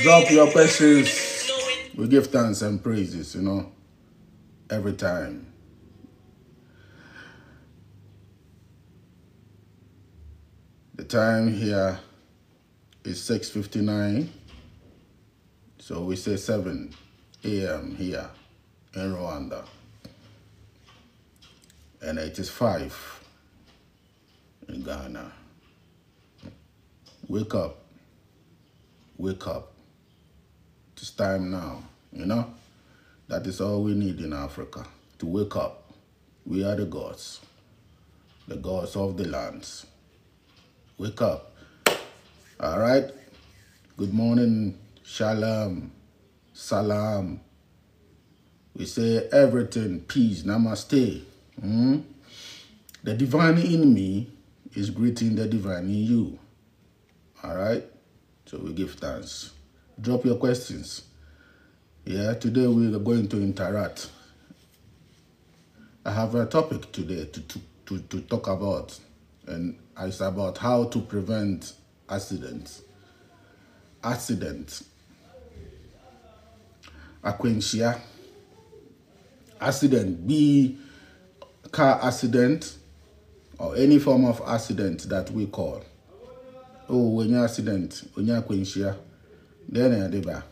Drop your questions. We give thanks and praises, every time. The time here is 6:59. So we say 7 a.m. here in Rwanda. And it is 5 in Ghana. Wake up. Wake up. It's time now, That is all we need in Africa, to wake up. We are the gods of the lands. Wake up. All right? Good morning, shalom, salam. We say everything, peace, namaste. The divine in me is greeting the divine in you. All right? So we give thanks. Drop your questions. Yeah, today we are going to interact. I have a topic today to talk about, and it's about how to prevent accidents. Akwensia. Accident, be car accident or any form of accident that we call. Oh, when you accident, when you akwensia, then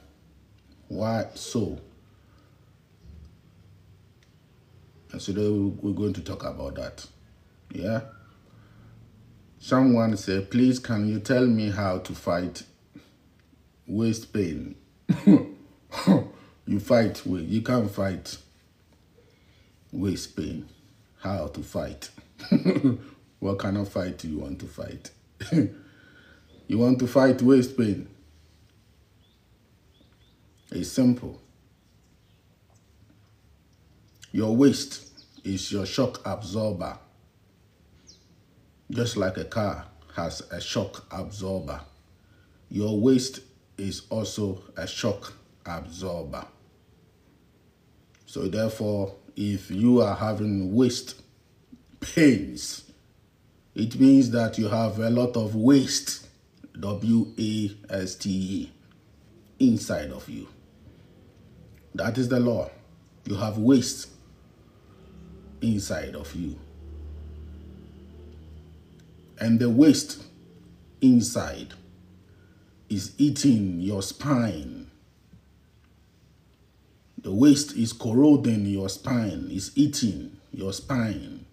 why so? And so today we're going to talk about that. Yeah. Someone said, please, can you tell me how to fight waist pain? You can't fight waist pain. How to fight? What kind of fight do you want to fight? You want to fight waist pain? It's simple. Your waist is your shock absorber. Just like a car has a shock absorber, your waist is also a shock absorber. So therefore, if you are having waist pains, it means that you have a lot of waste, W-A-S-T-E, inside of you. That is the law. You have waste inside of you. And the waste inside is eating your spine. The waste is corroding your spine, is eating your spine.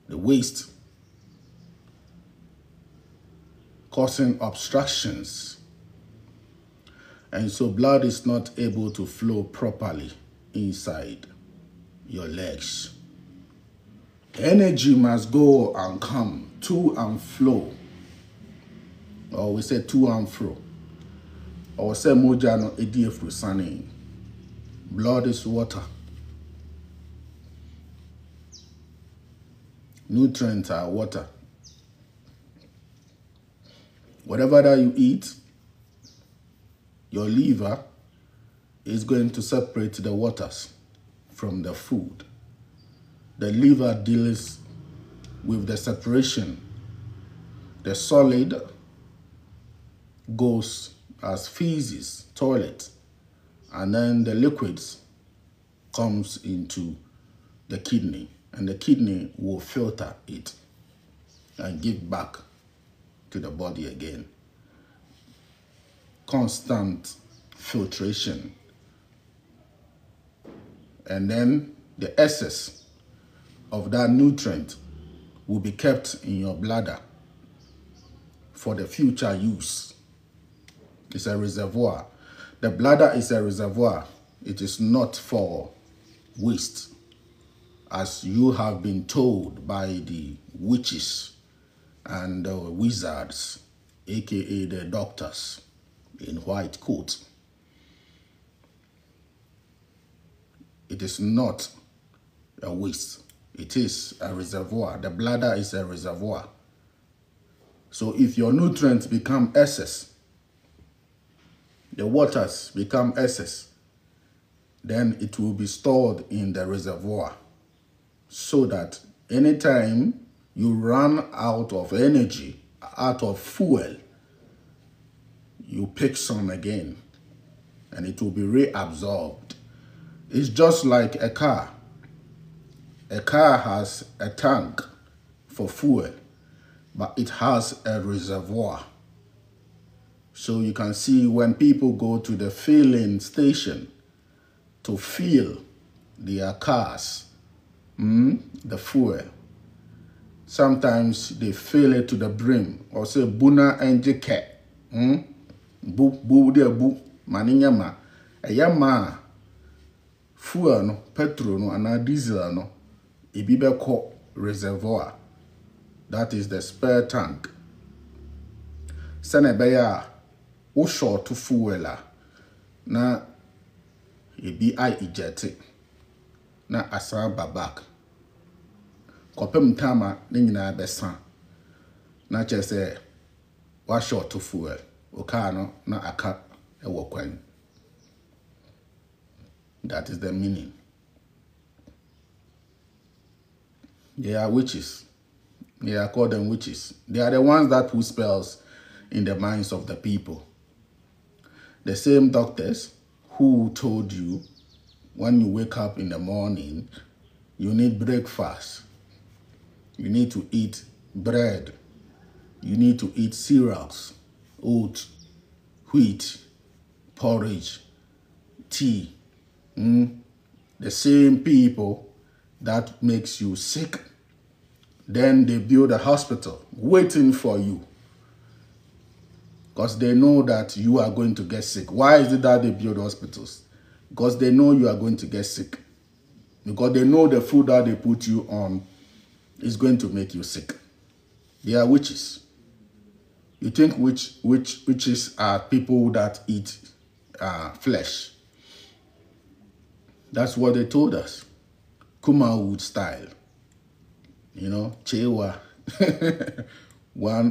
The waste causing obstructions. And so blood is not able to flow properly inside your legs. Energy must go and come to and flow. Or we say to and fro. Or say moja no ediefru sane. Blood is water. Nutrients are water. Whatever that you eat, your liver is going to separate the waters from the food. The liver deals with the separation. The solid goes as feces, toilet, and then the liquids comes into the kidney, and the kidney will filter it and give back to the body again. Constant filtration. And then the excess of that nutrient will be kept in your bladder for the future use. It's a reservoir. The bladder is a reservoir. It is not for waste, as you have been told by the witches and the wizards, aka the doctors in white coats. It is not a waste. It is a reservoir. The bladder is a reservoir. So if your nutrients become excess, the waters become excess, then it will be stored in the reservoir, so that anytime you run out of energy, out of fuel, you pick some again, and it will be reabsorbed. It's just like a car. A car has a tank for fuel, but it has a reservoir. So you can see when people go to the filling station to fill their cars, the fuel, sometimes they fill it to the brim, or say buna enjike, bu de bu maninya ma, eyama fuel no, petrol no, and diesel no, ibibe ko reservoir. That is the spare tank. Senebeya o short to fuel na ebi I eject na asan babak. Kopem tama ne nyina besa na chese wa short to fuel o car no na aka e wo kwan. That is the meaning. They are witches. They are called them witches. They are the ones that put spells in the minds of the people. The same doctors who told you when you wake up in the morning, you need breakfast. You need to eat bread. You need to eat cereals, oats, wheat, porridge, tea. The same people that makes you sick. Then they build a hospital waiting for you, because they know that you are going to get sick. Why is it that they build hospitals? Because they know you are going to get sick. Because they know the food that they put you on is going to make you sick. They are witches. You think witches are people that eat flesh? That's what they told us. Kumawood style. You know, Chewa,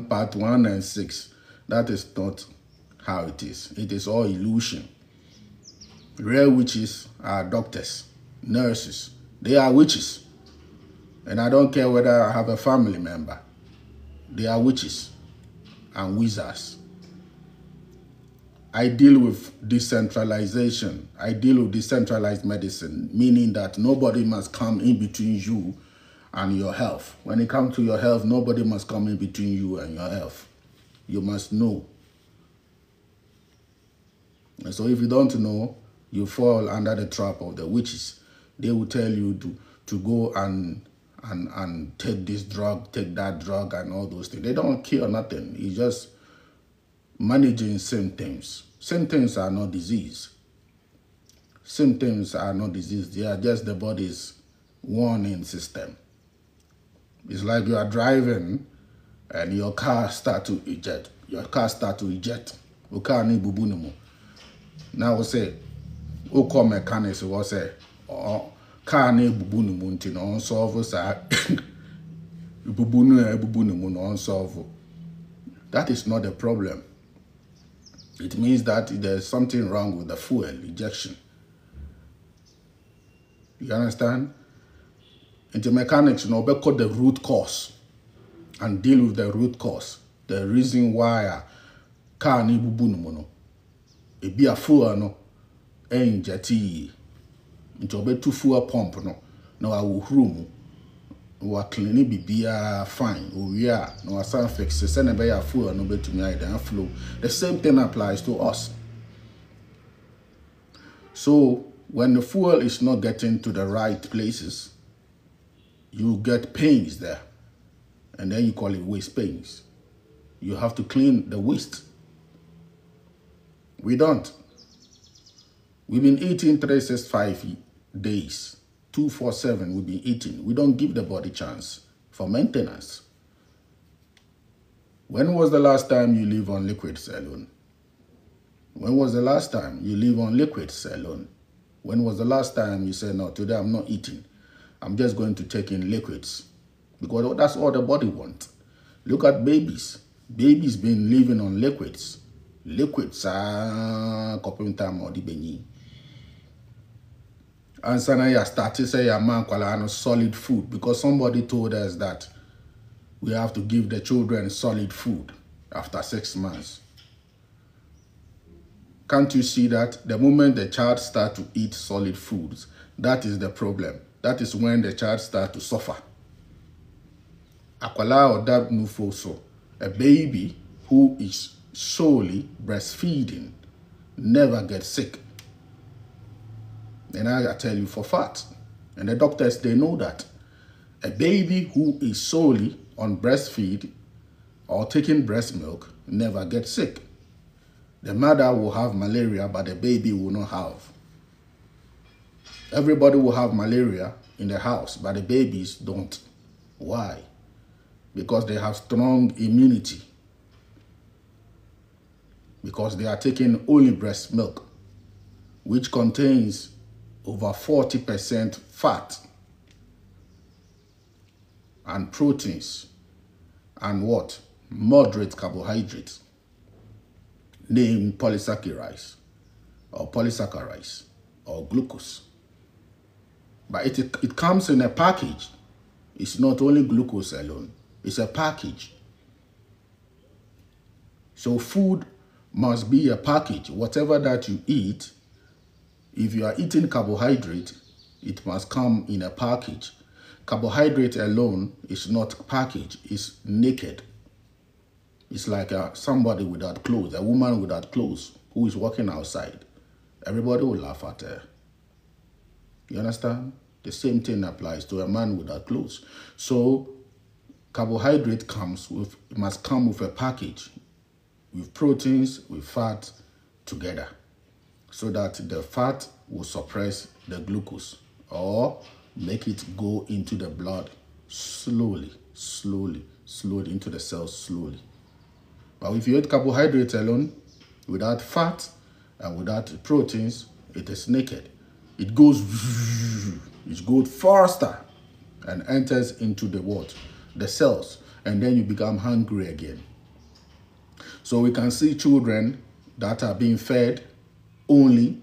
part 1 and 6. That is not how it is. It is all illusion. Real witches are doctors, nurses. They are witches. And I don't care whether I have a family member. They are witches and wizards. I deal with decentralization. I deal with decentralized medicine, meaning that nobody must come in between you and your health. When it comes to your health, nobody must come in between you and your health. You must know. And so if you don't know, you fall under the trap of the witches. They will tell you to go and take this drug, take that drug, and all those things. They don't cure nothing. It's just managing symptoms. Symptoms are not disease. Symptoms are not disease. They are just the body's warning system. It's like you are driving and your car start to eject. Your car start to eject. Your car need bubu no. Now we say, call mechanics will say, oh, car need bubu no munti no unsolve sa bubu no unsolve. That is not the problem. It means that there's something wrong with the fuel ejection. You understand? Into mechanics, you know, we call the root cause and deal with the root cause. The reason why car ni bubu no e be a fuel no injecti into be two fuel pump no na wa room wa clean bibia fine o we are no asan fix say na be ya fuel no betumi ai dan flow. The same thing applies to us. So when the fuel is not getting to the right places, you get pains there, and then you call it waste pains. You have to clean the waste. We don't. We've been eating 365 days, 247 we've been eating. We don't give the body chance for maintenance. When was the last time you live on liquids alone? When was the last time you live on liquids alone? When was the last time you said, no, today I'm not eating. I'm just going to take in liquids, because that's all the body wants. Look at babies. Babies been living on liquids. Liquids are copying time or the benyi. And so now you started say your man kwala solid food, because somebody told us that we have to give the children solid food after 6 months. Can't you see that the moment the child starts to eat solid foods, that is the problem. That is when the child starts to suffer. Akwala or that nufoso, a baby who is solely breastfeeding never gets sick. And I tell you for fact, and the doctors, they know that. A baby who is solely on breastfeed or taking breast milk never gets sick. The mother will have malaria, but the baby will not have. Everybody will have malaria in the house, but the babies don't. Why? Because they have strong immunity. Because they are taking only breast milk, which contains over 40% fat and proteins and what? Moderate carbohydrates, named polysaccharides or glucose. But it comes in a package. It's not only glucose alone. It's a package. So food must be a package. Whatever that you eat, if you are eating carbohydrate, it must come in a package. Carbohydrate alone is not packaged, it's naked. It's like somebody without clothes, a woman without clothes who is walking outside. Everybody will laugh at her. You understand? The same thing applies to a man without clothes. So carbohydrate must come with a package, with proteins, with fat together, so that the fat will suppress the glucose or make it go into the blood slowly into the cells slowly. But if you eat carbohydrate alone, without fat and without proteins, it is naked. It goes faster and enters into the what? The cells, and then you become hungry again. So we can see children that are being fed only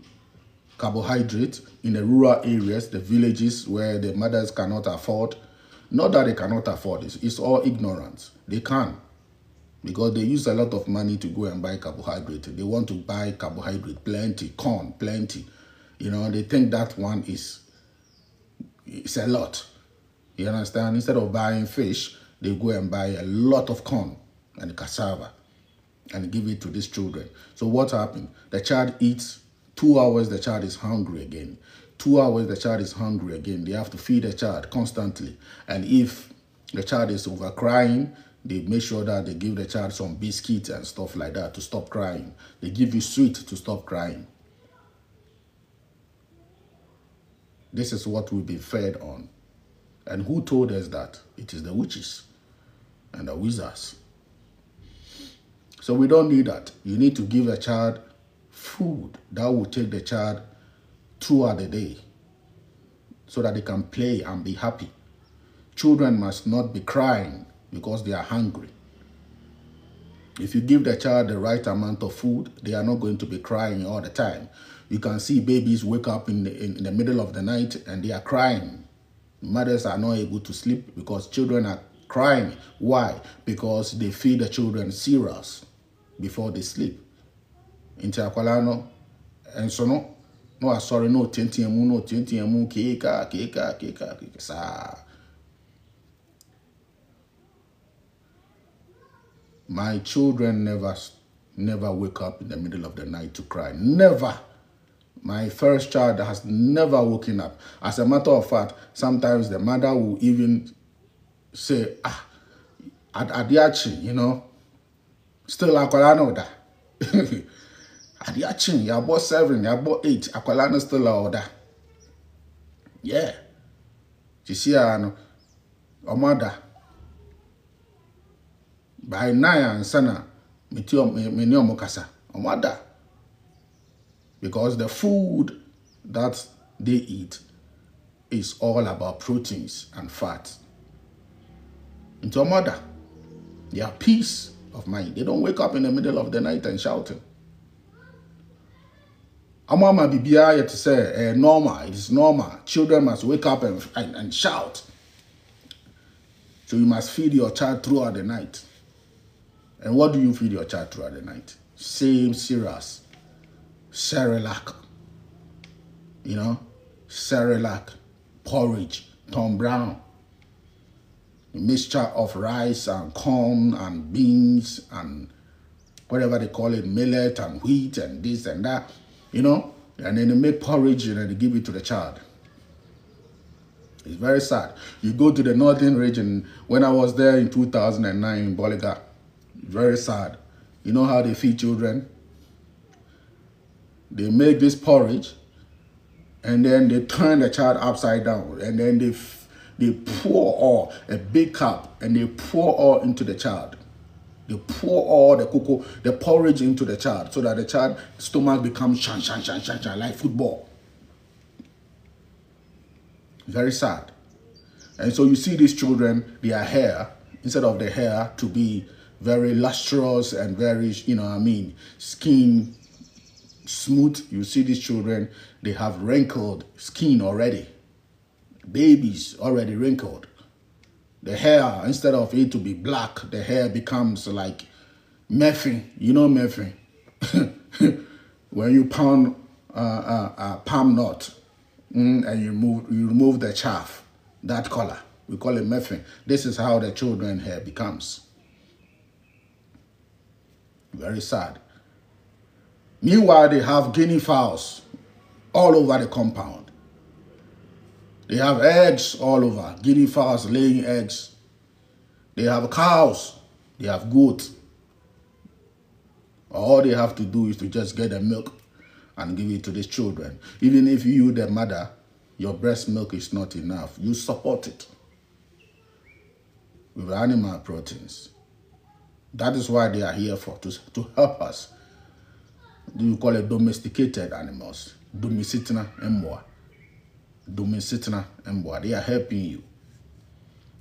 carbohydrate in the rural areas, the villages where the mothers cannot afford. Not that they cannot afford it, it's all ignorance. They can, because they use a lot of money to go and buy carbohydrate. They want to buy carbohydrate, plenty, corn, plenty. You know, they think that one is a lot. You understand? Instead of buying fish, they go and buy a lot of corn and cassava and give it to these children. So what happened? The child eats 2 hours, the child is hungry again. 2 hours, the child is hungry again. They have to feed the child constantly. And if the child is over crying, they make sure that they give the child some biscuits and stuff like that to stop crying. They give you sweet to stop crying. This is what we've been fed on. And who told us that? It is the witches and the wizards. So we don't need that. You need to give a child food that will take the child throughout the day so that they can play and be happy. Children must not be crying because they are hungry. If you give the child the right amount of food, they are not going to be crying all the time. You can see babies wake up in the middle of the night and they are crying. Mothers are not able to sleep because children are crying. Why? Because they feed the children cereals before they sleep. Inti akwala no enso no asori no tientiemu keka sa. My children never wake up in the middle of the night to cry. Never. My first child has never woken up. As a matter of fact, sometimes the mother will even say, Adiachi, you know, still akwala no da. Adiachi, you bought 7, you bought 8, akwala no still order. Yeah. You see, Omada. By 9 and sana, meni omokasa. Omada. Because the food that they eat is all about proteins and fats. Into a mother, they are peace of mind. They don't wake up in the middle of the night and shouting. Amama bibia yet say normal. It is normal. Children must wake up and shout. So you must feed your child throughout the night. And what do you feed your child throughout the night? Same cereals. Cerelac, you know, Cerelac, porridge, Tom Brown, a mixture of rice and corn and beans and whatever they call it, millet and wheat and this and that, you know, and then they make porridge and then they give it to the child. It's very sad. You go to the northern region, when I was there in 2009 in Boliga, very sad. You know how they feed children? They make this porridge and then they turn the child upside down and then they pour all, a big cup, and they pour all into the child. They pour all the cocoa, the porridge into the child so that the child's stomach becomes shan, like football. Very sad. And so you see these children, their hair, instead of the hair to be very lustrous and very, you know what I mean, skin smooth, you see these children, they have wrinkled skin already. Babies already wrinkled. The hair, instead of it to be black, the hair becomes like methane. You know methane? When you pound a palm nut and you remove the chaff, that color, we call it methane. This is how the children's hair becomes. Very sad. Meanwhile, they have guinea fowls all over the compound. They have eggs all over. Guinea fowls laying eggs. They have cows. They have goats. All they have to do is to just get the milk and give it to these children. Even if you, the mother, your breast milk is not enough, you support it with animal proteins. That is why they are here for, to help us. You call it domesticated animals. Domesitna emboa. Domesitna emboa. They are helping you.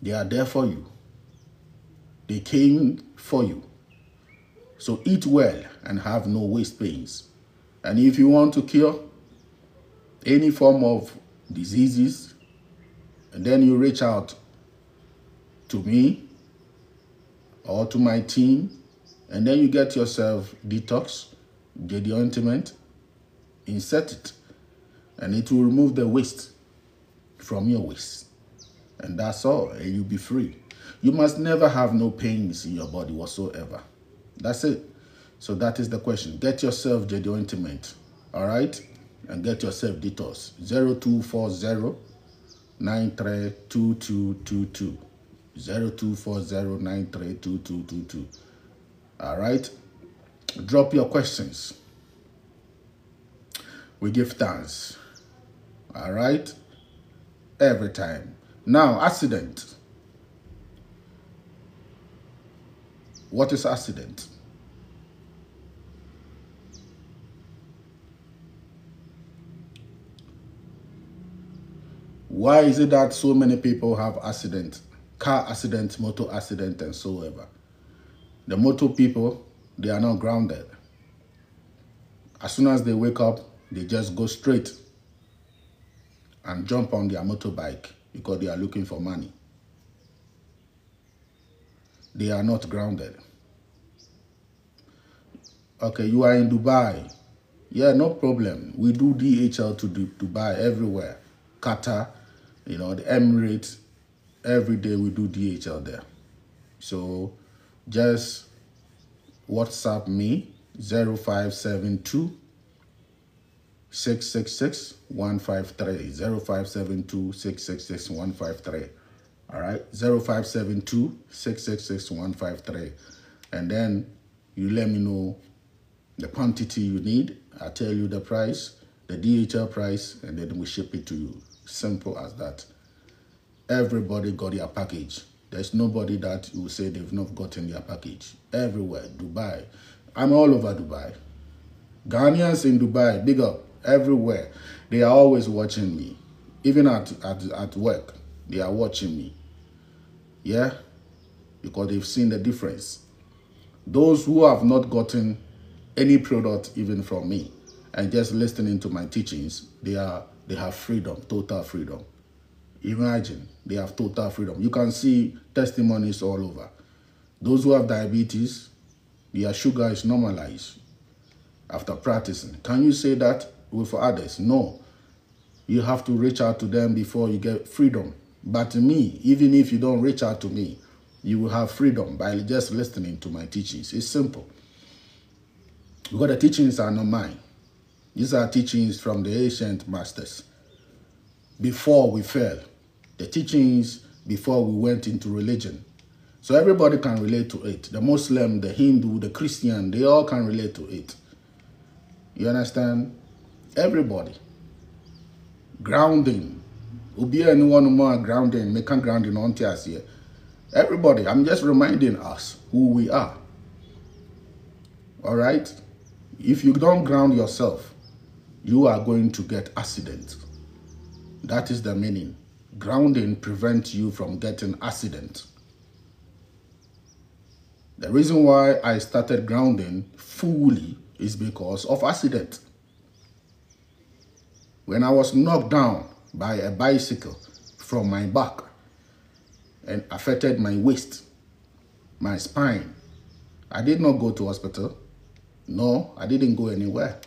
They are there for you. They came for you. So eat well and have no waist pains. And if you want to cure any form of diseases, and then you reach out to me or to my team, and then you get yourself detox, get the ointment, insert it, and it will remove the waste from your waist. And that's all, and you'll be free. You must never have no pains in your body whatsoever. That's it. So that is the question. Get yourself the ointment, all right? And get yourself detox. 0240 932222. 0240 932222. All right? Drop your questions. We give thanks. All right? Every time. Now, accident. What is accident? Why is it that so many people have accident? Car accident, motor accident, and so ever. The motor people, they are not grounded. As soon as they wake up, they just go straight and jump on their motorbike because they are looking for money. They are not grounded. Okay, you are in Dubai. Yeah, no problem. We do DHL to Dubai everywhere. Qatar, you know, the Emirates. Every day we do DHL there. So just WhatsApp me 0572 666 153. 0572 666 153. All right, 0572 666 153. And then you let me know the quantity you need. I tell you the price, the DHL price, and then we ship it to you. Simple as that. Everybody got their package. There's nobody that will say they've not gotten their package. Everywhere, Dubai. I'm all over Dubai. Ghanaians in Dubai, big up, everywhere. They are always watching me. Even at work, they are watching me. Yeah? Because they've seen the difference. Those who have not gotten any product even from me and just listening to my teachings, they have freedom, total freedom. Imagine, they have total freedom. You can see testimonies all over. Those who have diabetes, their sugar is normalized. after practicing. Can you say that with others? No. You have to reach out to them before you get freedom. But to me, even if you don't reach out to me, you will have freedom by just listening to my teachings. It's simple. Because the teachings are not mine. These are teachings from the ancient masters. Before we fell, the teachings before we went into religion. So everybody can relate to it. The Muslim, the Hindu, the Christian, they all can relate to it. You understand? Everybody. Grounding. Ubi anyone more grounding, make grounding on tears here. Everybody, I'm just reminding us who we are. All right? If you don't ground yourself, you are going to get accident. That is the meaning. Grounding prevents you from getting accident. The reason why I started grounding fully is because of accident. When I was knocked down by a bicycle from my back and affected my waist, my spine, I did not go to hospital. No, I didn't go anywhere.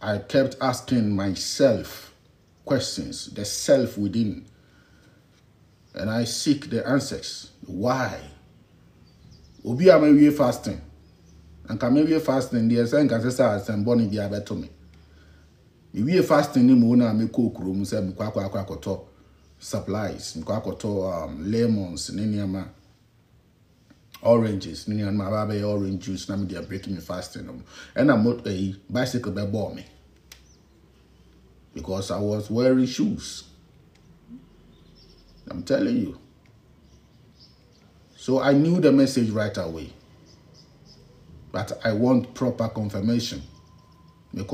I kept asking myself questions, the self within, and I seek the answers. Why? Obi am fasting. And come we fasting, the sense can say and born be able to me. We fasting ni mo na me cook room say me kwa supplies, me kwa lemons, ni niama oranges, ni niama baby orange juice na me dey breaking me fasting. And I'm not a bicycle be bought me. Because I was wearing shoes. I'm telling you. So I knew the message right away. But I want proper confirmation. This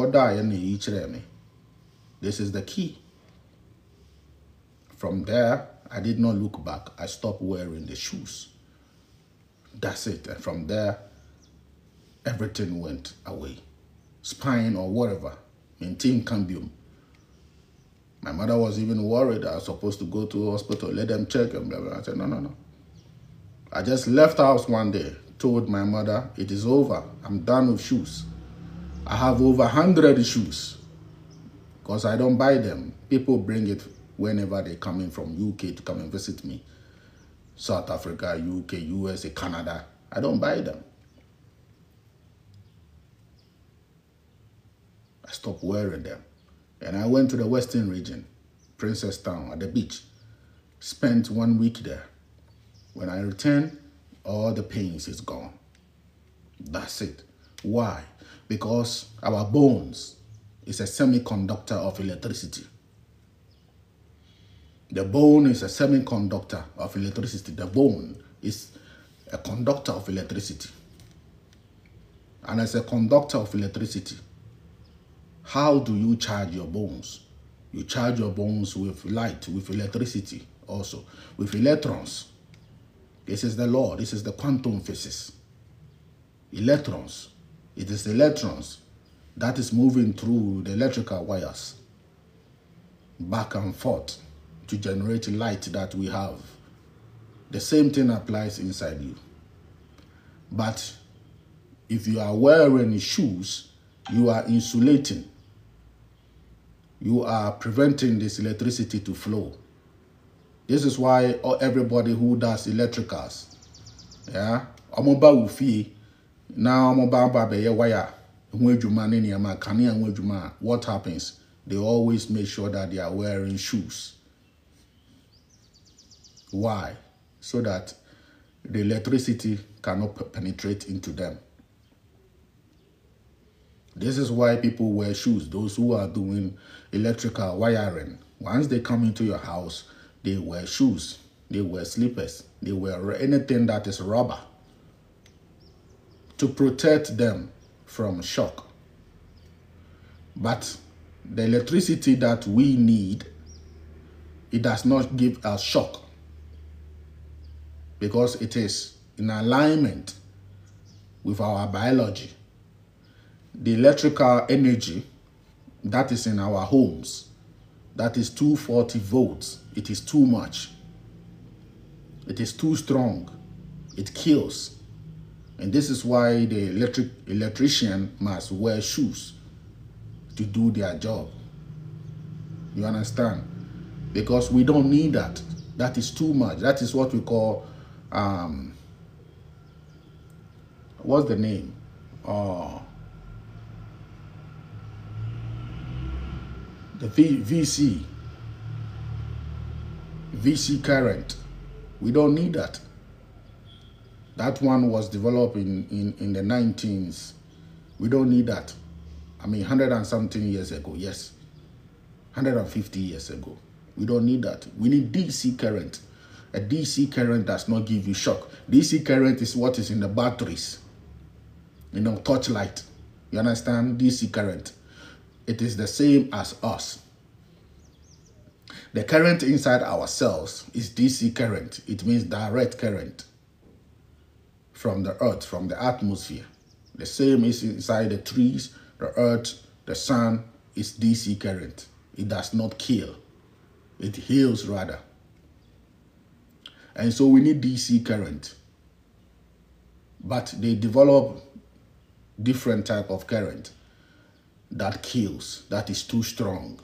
is the key. From there, I did not look back. I stopped wearing the shoes. That's it. And from there, everything went away. Spine or whatever. Maintain cambium. My mother was even worried. I was supposed to go to the hospital, let them check and blah, blah. I said, no. I just left house one day, told my mother, it is over. I'm done with shoes. I have over 100 shoes because I don't buy them. People bring it whenever they come in from UK to come and visit me. South Africa, UK, USA, Canada. I don't buy them. I stopped wearing them. And I went to the Western region, Princess Town, at the beach. Spent 1 week there. When I returned, all the pains is gone. That's it. Why? Because our bones is a semiconductor of electricity. The bone is a semiconductor of electricity. The bone is a conductor of electricity. And as a conductor of electricity, how do you charge your bones? You charge your bones with light, with electricity also, with electrons. This is the law. This is the quantum physics. Electrons. It is electrons that is moving through the electrical wires back and forth to generate light that we have. The same thing applies inside you. But if you are wearing shoes, you are insulating. You are preventing this electricity to flow. This is why everybody who does electricals, yeah, what happens? They always make sure that they are wearing shoes. Why? So that the electricity cannot penetrate into them. This is why people wear shoes. Those who are doing electrical wiring, once they come into your house, they wear shoes, they wear slippers, they wear anything that is rubber to protect them from shock. But the electricity that we need, it does not give us shock because it is in alignment with our biology. The electrical energy that is in our homes, that is 240 volts. It is too much. It is too strong. It kills. And this is why the electrician must wear shoes to do their job. You understand? Because we don't need that. That is too much. That is what we call, what's the name? The VC current. We don't need that. That one was developed in the 19s. We don't need that. I mean, 100 and something years ago, yes. 150 years ago. We don't need that. We need DC current. A DC current does not give you shock. DC current is what is in the batteries. You know, torchlight. You understand? DC current. It is the same as us. The current inside our cells is DC current. It means direct current from the earth, from the atmosphere. The same is inside the trees, the earth, the sun is DC current. It does not kill. It heals rather. And so we need DC current. But they develop different type of current that kills, that is too strong.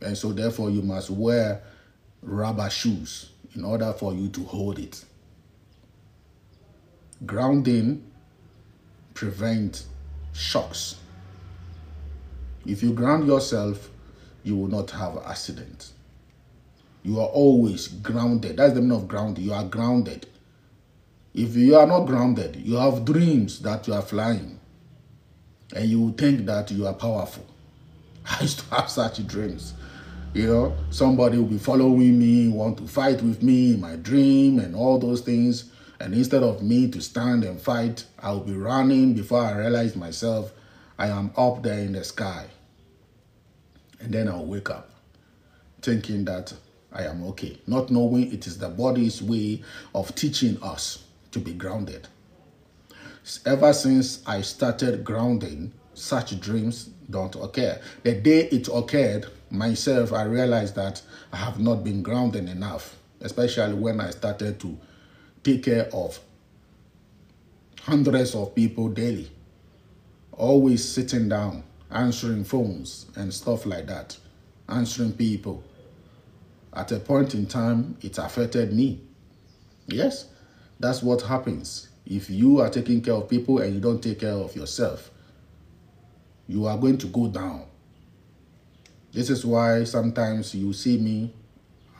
And so therefore you must wear rubber shoes in order for you to hold it. Grounding prevents shocks. If you ground yourself, you will not have an accident. You are always grounded. That's the meaning of grounded. You are grounded. If you are not grounded, you have dreams that you are flying. And you will think that you are powerful. I used to have such dreams. You know, somebody will be following me, want to fight with me in my dream and all those things. And instead of me to stand and fight, I will be running before I realize myself, I am up there in the sky. And then I'll wake up thinking that I am okay, not knowing it is the body's way of teaching us to be grounded. Ever since I started grounding, such dreams don't occur. The day it occurred, myself, I realized that I have not been grounded enough, especially when I started to take care of hundreds of people daily, always sitting down, answering phones and stuff like that, answering people. At a point in time, it affected me. Yes, that's what happens. If you are taking care of people and you don't take care of yourself, you are going to go down. This is why sometimes you see me,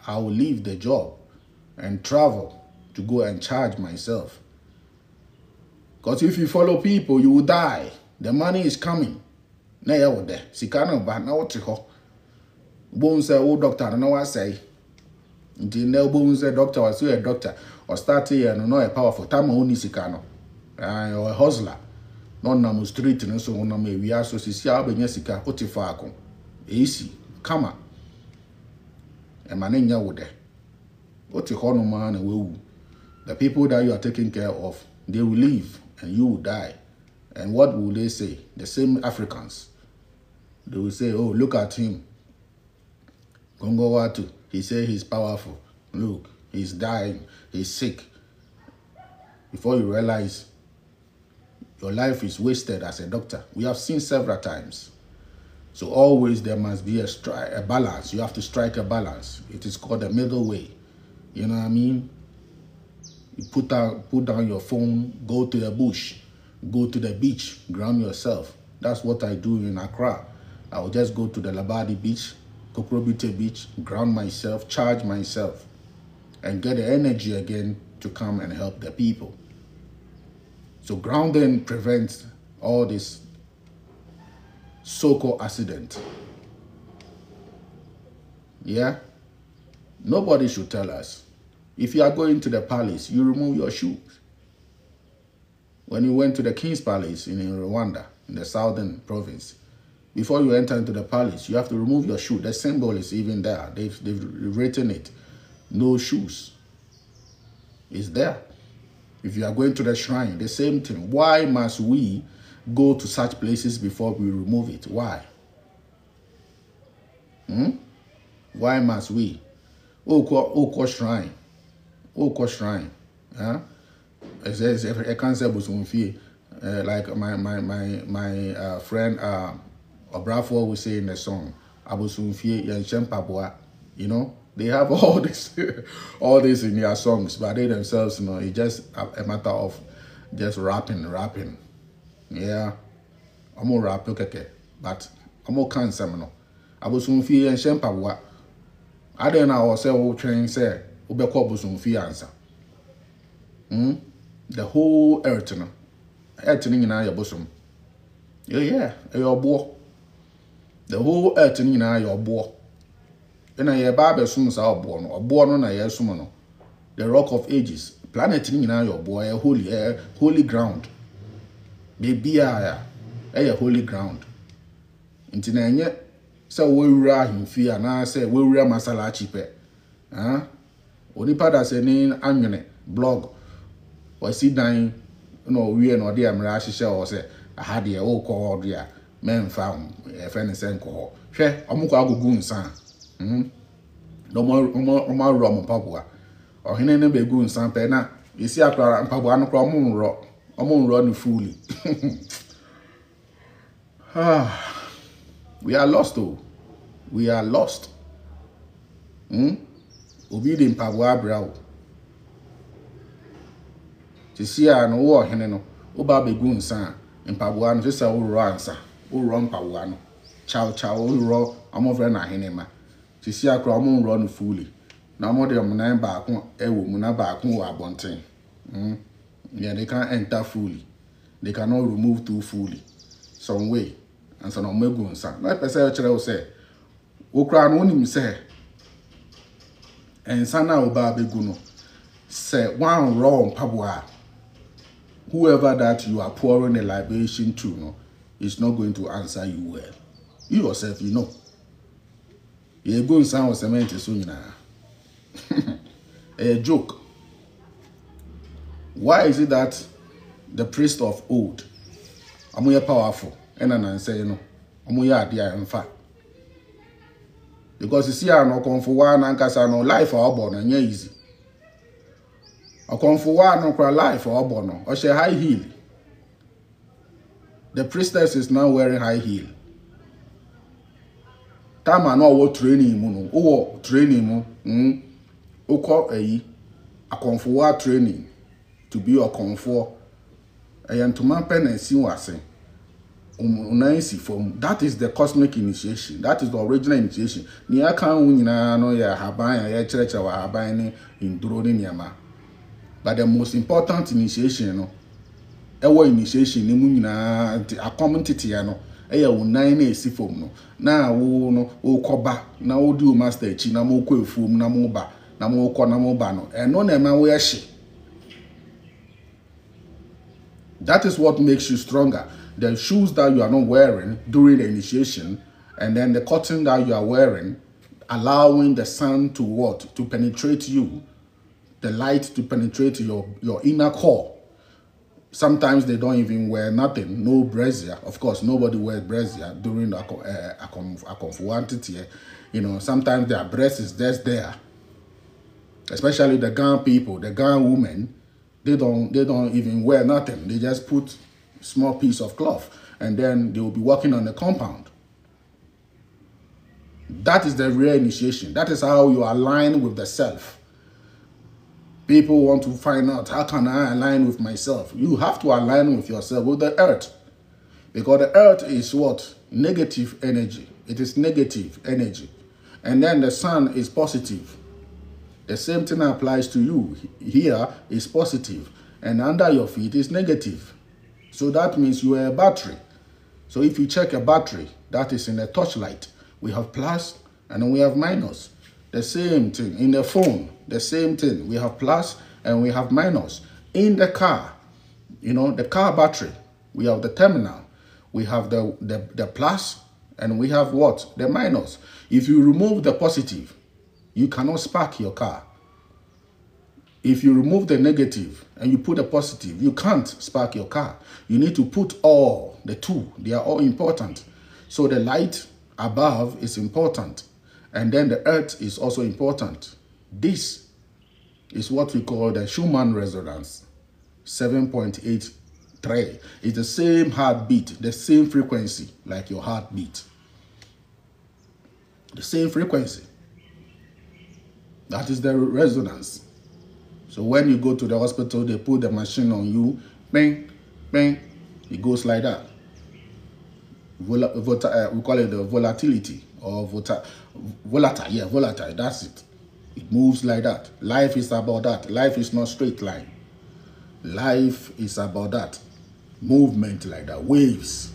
I will leave the job and travel to go and charge myself. Because if you follow people, you will die. The money is coming. Na ya wo de sika na ba na wote ho bo nse wo doctor na wa say nti na bo nse doctor wa so a doctor or start here no a powerful time oni sika no or a hustler no na mo street no so na ma wi aso sisi a benya sika wote fa akon easy kama e ma na nya wo de wote ho no ma na wewu. The people that you are taking care of, they will leave and you will die. And what will they say? The same Africans. They will say, oh, look at him. Kongo Wattu, he said he's powerful. Look, he's dying, he's sick. Before you realize your life is wasted as a doctor. We have seen several times. So always there must be a balance. You have to strike a balance. It is called the middle way. You know what I mean? You put down your phone, go to the bush, go to the beach, ground yourself. That's what I do in Accra. I will just go to the Labadi beach, Kokrobite beach, ground myself, charge myself, and get the energy again to come and help the people. So grounding prevents all this so-called accident. Yeah? Nobody should tell us. If you are going to the palace, you remove your shoes. When you went to the King's Palace in Rwanda, in the southern province, before you enter into the palace, you have to remove your shoe. The symbol is even there. They've written it. No shoes. It's there. If you are going to the shrine, the same thing. Why must we go to such places before we remove it? Why? Why must we? Oko shrine. Oko shrine. Huh? I can't say busumfie. Like my friend Obrafo will say in the song, Abusumfie Yanchempabwa. You know, they have all this in their songs, but they themselves, you know, it's just a matter of just rapping. Yeah, I'm more rap okay, but I'm more cancer no. Abusumfie Yanchempabwa. I don't know say what train say Ubeko Busumfie answer. The whole earth no. Earth in your bosom. Yeah, your boy. The whole earth in your boy. And I barber sums are born or born on a year the rock of ages. Planet in your boy, a holy ground. Baby, a holy ground. Intinanya, so we ra him fear, and I say we ra masala cheaper. Only part as a name annually blog or sit down. No, we are not there. Mirage or say, I had the old call there. Men found a friend and sent call. Share, I'm going to go goon, son. No more rum, Papua. Or he never be goon, son. Pena, you see, I cry, Papua, no problem, rock. I'm on running fully. We are lost, though. We are lost. Obedient Papua, brow. To see no war heneno, Oba begun san, in Pabuano, just a ransa, O run Pabuano. Chow, raw, I'm over na henema. To see a cromon run fully. Now more than 9 back, a woman back who are bonting. Yeah, they can't enter fully. They cannot remove too fully. Some way, and so no megun san. Like I say, O crown on him say, and sana Oba beguno. Say one wrong Pabua. Whoever that you are pouring a libation to, no, is not going to answer you well. You yourself, you know. You're going to sound cement soon. A joke. Why is it that the priest of old, I'm more powerful, and I say, no, I'm more dear in fact. Because you see, I no come for one and cast no life or born and easy. I come for one no cry life or born or she high heel. The priestess is now wearing high heel. Time I know what training mono. Oh, training mo. Oko a come for one training to be a comfort. I am to man pen and see what say. That is the cosmic initiation. That is the original initiation. Nia can win no ya haban ya church or haban in droning yama. But the most important initiation, no, our initiation, a common titiano, a 9 AC foam no. Now, no, coba, now do master chinamo quo foam, namoba, namo conamobano, and no nema wear she. That is what makes you stronger. The shoes that you are not wearing during the initiation, and then the cotton that you are wearing, allowing the sun to what? To penetrate you. The light to penetrate your inner core. Sometimes they don't even wear nothing, no brazier. Of course, nobody wears brazier during a confuantity. You know, sometimes their breast is just there. Especially the Ghana people, the Ghana women, they don't even wear nothing. They just put small piece of cloth and then they will be walking on the compound. That is the real initiation. That is how you align with the self. People want to find out, how can I align with myself? You have to align with yourself, with the earth. Because the earth is what? Negative energy. It is negative energy. And then the sun is positive. The same thing applies to you. Here is positive. And under your feet is negative. So that means you are a battery. So if you check a battery, that is in a torchlight. We have plus and then we have minus. The same thing in the phone, the same thing. We have plus and we have minus. In the car, you know, the car battery, we have the terminal. We have the plus and we have what? The minus. If you remove the positive, you cannot spark your car. If you remove the negative and you put the positive, you can't spark your car. You need to put all, the two. They are all important. So the light above is important. And then the earth is also important. This is what we call the Schumann resonance. 7.83. It's the same heartbeat, the same frequency like your heartbeat. The same frequency. That is the resonance. So when you go to the hospital, they put the machine on you, bang, bang, it goes like that. We call it the volatility or volatile. Yeah, volatile. That's it. It moves like that. Life is about that. Life is not straight line. Life is about that. Movement like that. Waves.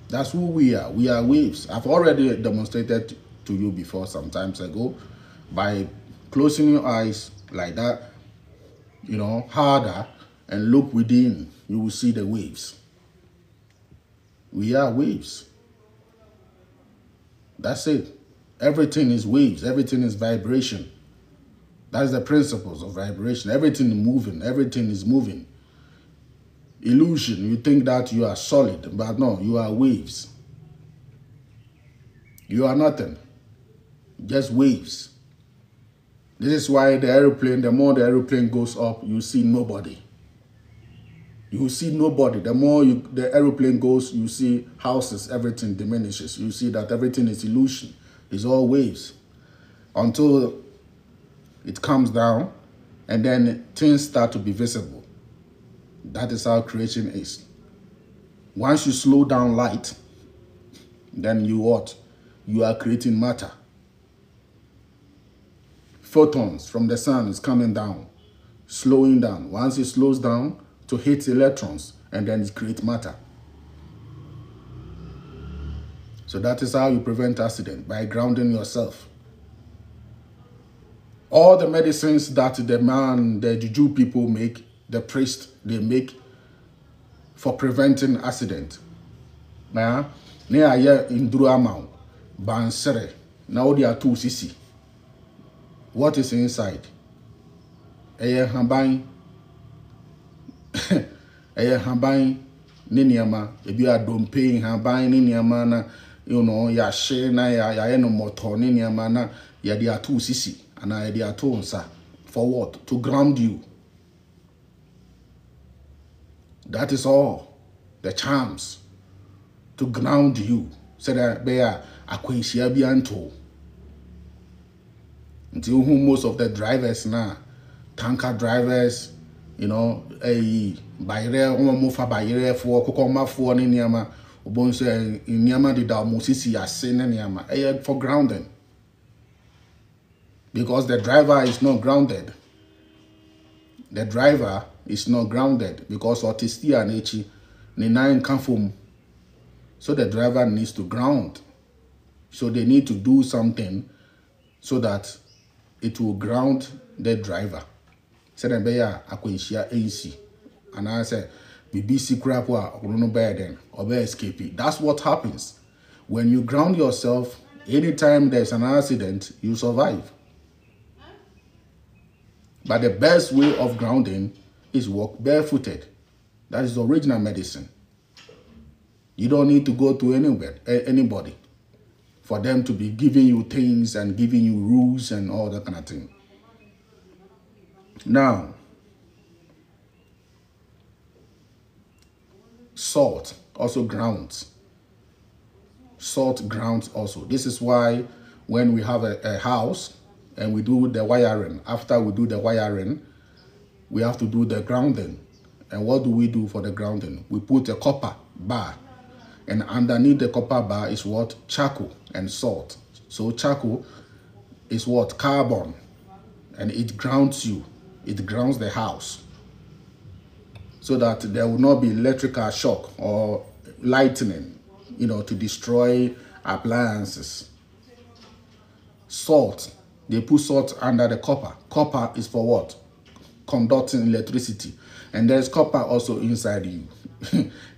That's who we are. We are waves. I've already demonstrated to you before some times ago by closing your eyes like that, you know, harder, and look within. You will see the waves. We are waves. That's it. Everything is waves. Everything is vibration. That's the principles of vibration. Everything is moving. Everything is moving. Illusion. You think that you are solid, but no, you are waves. You are nothing. Just waves. This is why the aeroplane, the more the aeroplane goes up, you see nobody. You see nobody. The more the aeroplane goes, you see houses, everything diminishes. You see that everything is illusion. It's all waves. Until it comes down, and then things start to be visible. That is how creation is. Once you slow down light, then you what? You are creating matter. Photons from the sun is coming down, slowing down. Once it slows down, to hit electrons, and then it creates matter. So that is how you prevent accident, by grounding yourself. All the medicines that the juju people make, the priest, they make for preventing accident. Ne aye indru amount, bansere, na odi atu sisi. What is inside? Eye hamban. Eye hamban ni niyama, ebi adompe hamban ni niyama na, you know, ya she na ya no motor ni niyama na, ya di atu sisi, ana ya di atu onsa. For what? To ground you. That is all. The charms. To ground you. So that be a akwenshia bi anto. Until whom most of the drivers now, tanker drivers, you know, bayre mofa bayre for kokoma for ni niama, obon say niama di da mosisi ase na niama. For grounding. Because the driver is not grounded. The driver is not grounded because autistic and echi ni nine come from. So the driver needs to ground. So they need to do something so that it will ground the driver. Said then be akwenshia AC. And I said BBC crap wa no bear then or be escape. That's what happens. When you ground yourself, anytime there's an accident, you survive. But the best way of grounding is walk barefooted. That is the original medicine. You don't need to go to anybody for them to be giving you things and giving you rules and all that kind of thing. Now, salt also grounds. Salt grounds also. This is why when we have a house and we do the wiring, after we do the wiring, we have to do the grounding. And what do we do for the grounding? We put a copper bar. And underneath the copper bar is what? Charcoal and salt. So charcoal is what? Carbon. And it grounds you. It grounds the house. So that there will not be electrical shock or lightning, you know, to destroy appliances. Salt. They put salt under the copper. Copper is for what? Conducting electricity. And there's copper also inside you.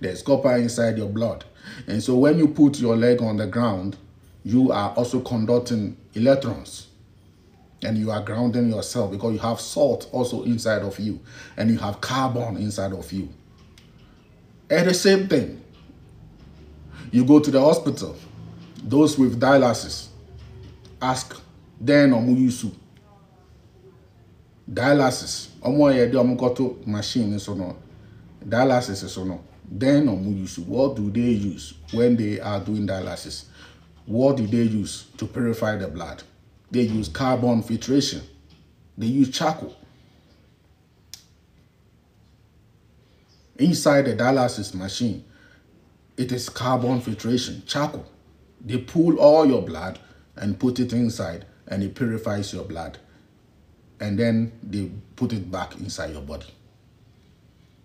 There's copper inside your blood. And so when you put your leg on the ground, you are also conducting electrons. And you are grounding yourself because you have salt also inside of you. And you have carbon inside of you. And the same thing. You go to the hospital. Those with dialysis, ask Den or Muyusu. Dialysis. Omo ye de omo koto machine so no. Dialysis so no. Then omo use, what do they use when they are doing dialysis? What do they use to purify the blood? They use carbon filtration. They use charcoal. Inside the dialysis machine, it is carbon filtration, charcoal. They pull all your blood and put it inside, and it purifies your blood. And then they put it back inside your body.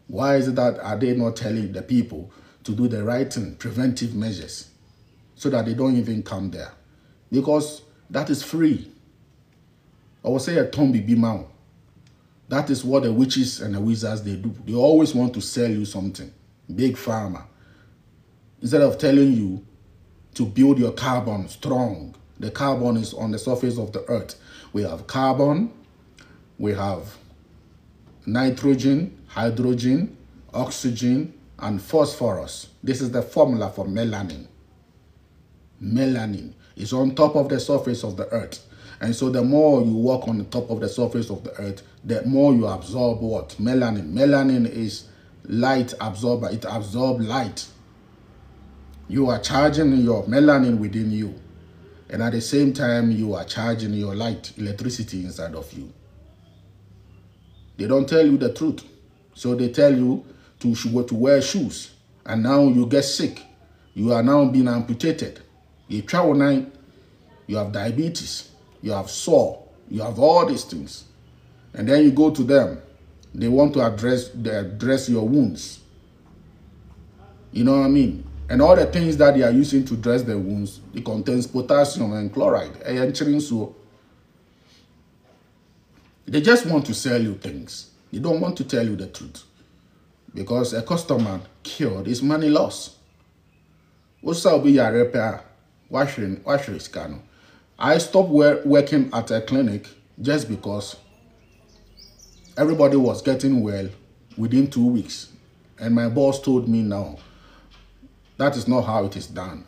Why is it that are they not telling the people to do the right thing, preventive measures, so that they don't even come there? Because that is free. I will say a tombi bimao. That is what the witches and the wizards, they do. They always want to sell you something. Big pharma. Instead of telling you to build your carbon strong. The carbon is on the surface of the earth. We have carbon, we have nitrogen, hydrogen, oxygen, and phosphorus. This is the formula for melanin. Melanin is on top of the surface of the earth. And so the more you walk on the top of the surface of the earth, the more you absorb what? Melanin. Melanin is light absorber. It absorbs light. You are charging your melanin within you. And at the same time, you are charging your light, electricity inside of you. They don't tell you the truth. So they tell you to wear shoes. And now you get sick. You are now being amputated. You travel night, you have diabetes. You have sore, you have all these things. And then you go to them. They want to address your wounds. You know what I mean? And all the things that they are using to dress the wounds, it contains potassium and chloride. They just want to sell you things. They don't want to tell you the truth. Because a customer cured is money loss. What's up with your repair? Washing scan. I stopped working at a clinic just because everybody was getting well within 2 weeks. And my boss told me now, that is not how it is done.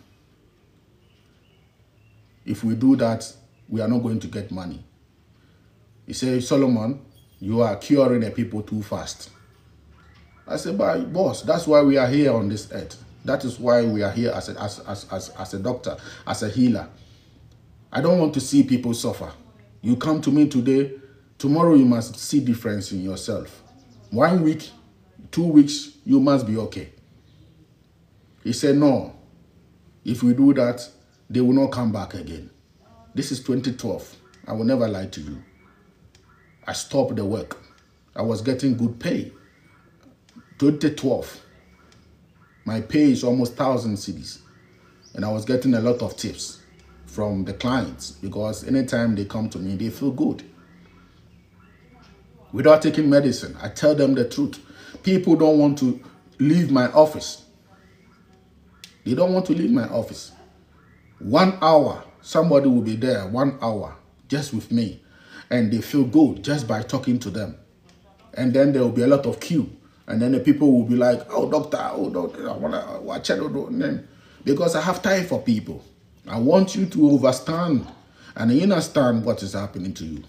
If we do that, we are not going to get money. He said, Solomon, you are curing the people too fast. I said, but boss, that's why we are here on this earth. That is why we are here as a doctor, as a healer. I don't want to see people suffer. You come to me today, tomorrow you must see difference in yourself. 1 week, 2 weeks, you must be okay. He said, no, if we do that, they will not come back again. This is 2012. I will never lie to you. I stopped the work. I was getting good pay. 2012. My pay is almost 1,000 cedis. And I was getting a lot of tips from the clients, because anytime they come to me, they feel good. Without taking medicine, I tell them the truth. People don't want to leave my office. They don't want to leave my office. 1 hour, somebody will be there, 1 hour, just with me. And they feel good just by talking to them. And then there will be a lot of queue. And then the people will be like, oh, doctor, I want to watch it. Because I have time for people. I want you to understand and understand what is happening to you.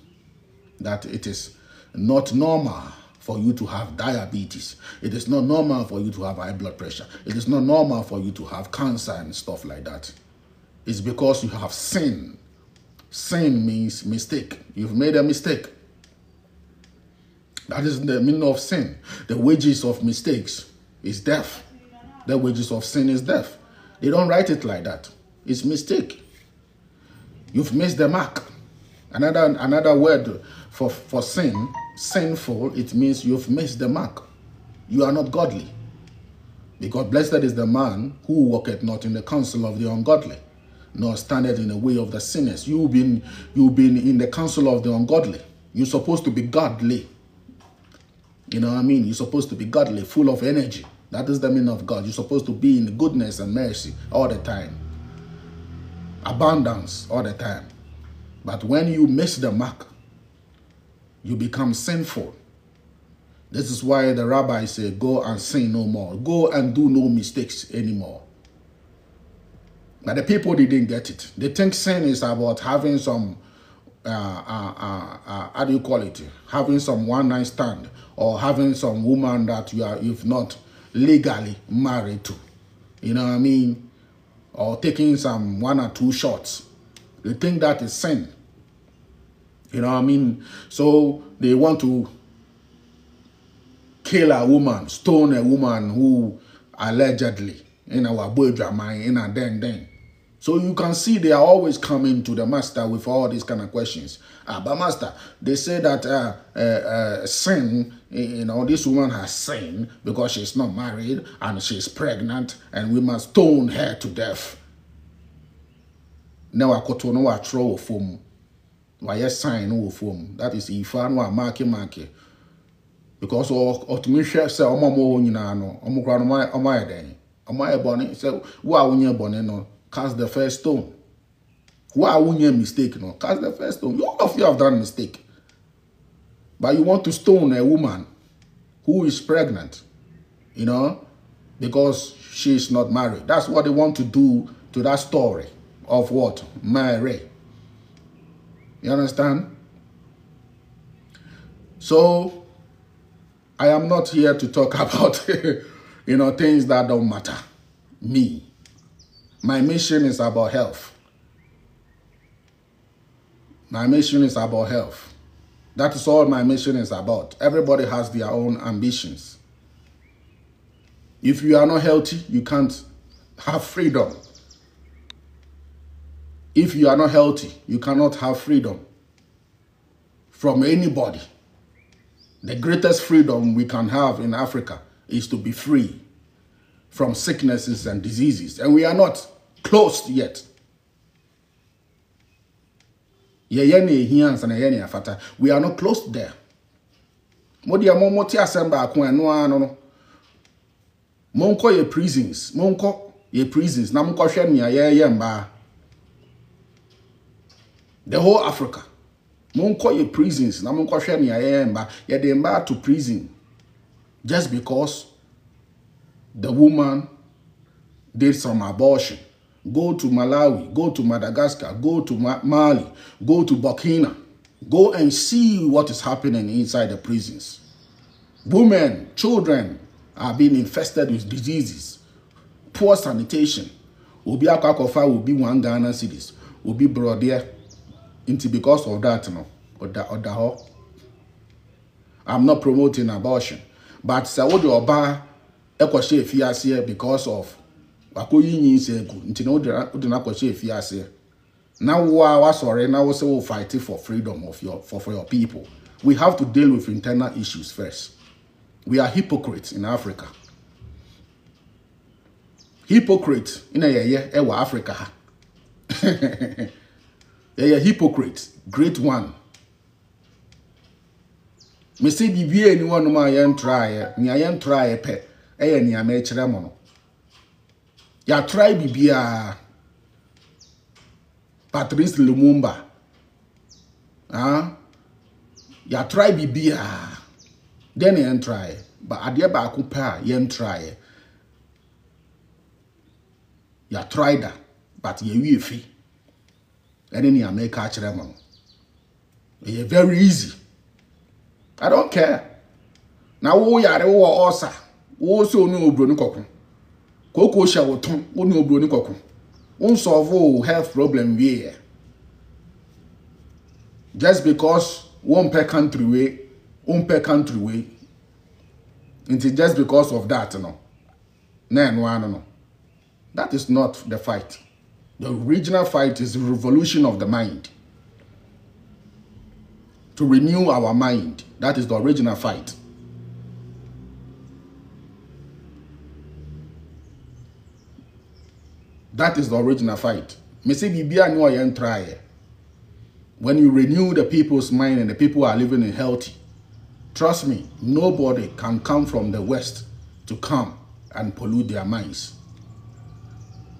That it is not normal for you to have diabetes. It is not normal for you to have high blood pressure. It is not normal for you to have cancer and stuff like that. It's because you have sinned. Sin means mistake. You've made a mistake. That is the meaning of sin. The wages of mistakes is death. The wages of sin is death. They don't write it like that. It's mistake. You've missed the mark. Another word for sin, sinful, it means you've missed the mark. You are not godly. Because blessed is the man who walketh not in the counsel of the ungodly, nor standeth in the way of the sinners. You've been in the counsel of the ungodly. You're supposed to be godly. You know what I mean? You're supposed to be godly, full of energy. That is the meaning of God. You're supposed to be in goodness and mercy all the time. Abundance all the time. But when you miss the mark, you become sinful. This is why the rabbi said, go and sin no more. Go and do no mistakes anymore. But the people didn't get it. They think sin is about having some how do you call it? Having some one-night stand or having some woman that you've not legally married to. You know what I mean? Or taking some 1 or 2 shots. They think that is sin. You know what I mean? So they want to kill a woman, stone a woman who allegedly in our boy drama in a den. So you can see they are always coming to the master with all these kind of questions. But master, they say that sin, you know, this woman has sinned because she's not married and she's pregnant and we must stone her to death. Now I got to know what throw foam. Why sign no foam? That is if I know a marky. Because ultimately say omo mo nyina no omo kra no my den. Omo ebony say wo a wonye bone no cast the first stone. Why won't you mistake? No, cast the first stone. All of you have done mistake. But you want to stone a woman who is pregnant, you know, because she is not married. That's what they want to do to that story of what? Mary. You understand? So, I am not here to talk about, you know, things that don't matter. Me. My mission is about health. My mission is about health. That is all my mission is about. Everybody has their own ambitions. If you are not healthy, you can't have freedom. If you are not healthy, you cannot have freedom from anybody. The greatest freedom we can have in Africa is to be free from sicknesses and diseases. And we are not closed yet. We are not close there. Monko ye prisons. Monko ye prisons. Na monko shenia the whole Africa. Monko ye prisons. Na monko shenia ye de to prison just because the woman did some abortion. Go to Malawi, go to Madagascar, go to Mali, go to Burkina. Go and see what is happening inside the prisons. Women, children are being infested with diseases. Poor sanitation. Obi Akakofa will be 1 Ghana cities. Will be brought there into because of that, no. I'm not promoting abortion. But Saudi Oba Ekoshe Fiasia because of now sorry, now we say fighting for freedom of for your people. We have to deal with internal issues first. We are hypocrites in Africa. Hypocrites in Africa. They are hypocrites. Great one. Me say bibi anyone no ma try. Ni try pe. Ni amechire mo. Ya try bibia Patrice Lumumba. Ya try bibia. Then yen try. But adye ba akupa yen try. Ya try that. But ye wi fi. And then you make catch them. It's very easy. I don't care. Now we are also no brony kokun. Koko shawoton, no brony kokun. Solve health problem here. Just because one per country way. It's just because of that, no. No. That is not the fight. The original fight is the revolution of the mind. To renew our mind. That is the original fight. That is the original fight. When you renew the people's mind and the people are living in healthy, trust me, nobody can come from the West to come and pollute their minds.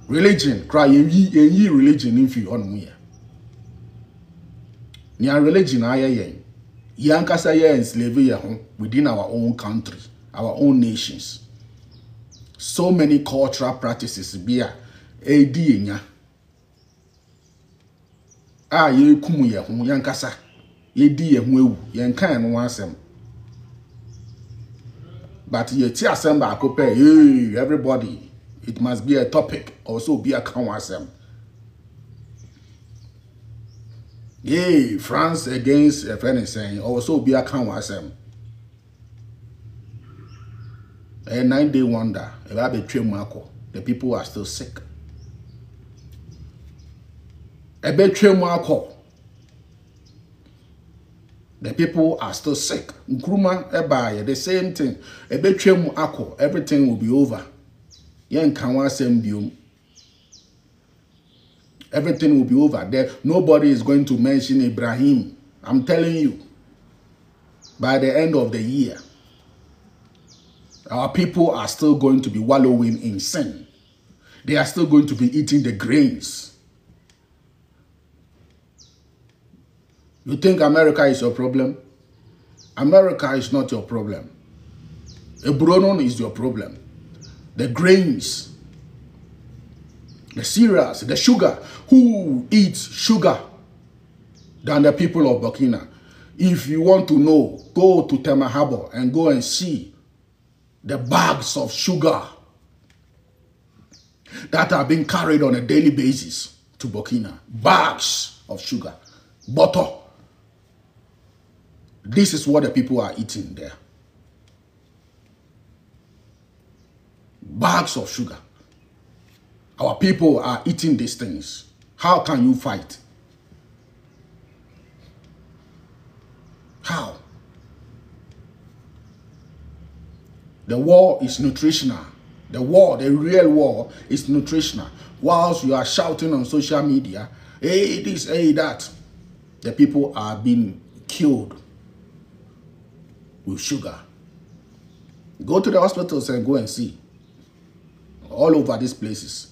Religion, cry ye religion if you on me. Nya religion aye yankasa ye enslave within our own country, our own nations. So many cultural practices be AD nya. a ye kum ye ho yankasa ye di ye ho ewu yankan no asem but ye ti asem ba akopɛ hey everybody it must be a topic also be a kan asem yeah France against a friend saying also be a kan asem a 9-day wonder eba be twem akọ the people are still sick ebe twem akọ the people are still sick. Nkruma eba the same thing. Ebe twem akọ, everything will be over. Yen kanwa sembium. Everything will be over. There, nobody is going to mention Ibrahim. I'm telling you. By the end of the year, our people are still going to be wallowing in sin. They are still going to be eating the grains. You think America is your problem? America is not your problem. Ebronon is your problem. The grains, the cereals, the sugar. Who eats sugar than the people of Burkina? If you want to know, go to Tema Harbor and go and see the bags of sugar that are being carried on a daily basis to Burkina. Bags of sugar. Butter. This is what the people are eating there. Bags of sugar. Our people are eating these things. How can you fight? How? The war is nutritional. The war, the real war, is nutritional. Whilst you are shouting on social media, hey this, hey that, the people are being killed with sugar. Go to the hospitals and go and see. All over these places.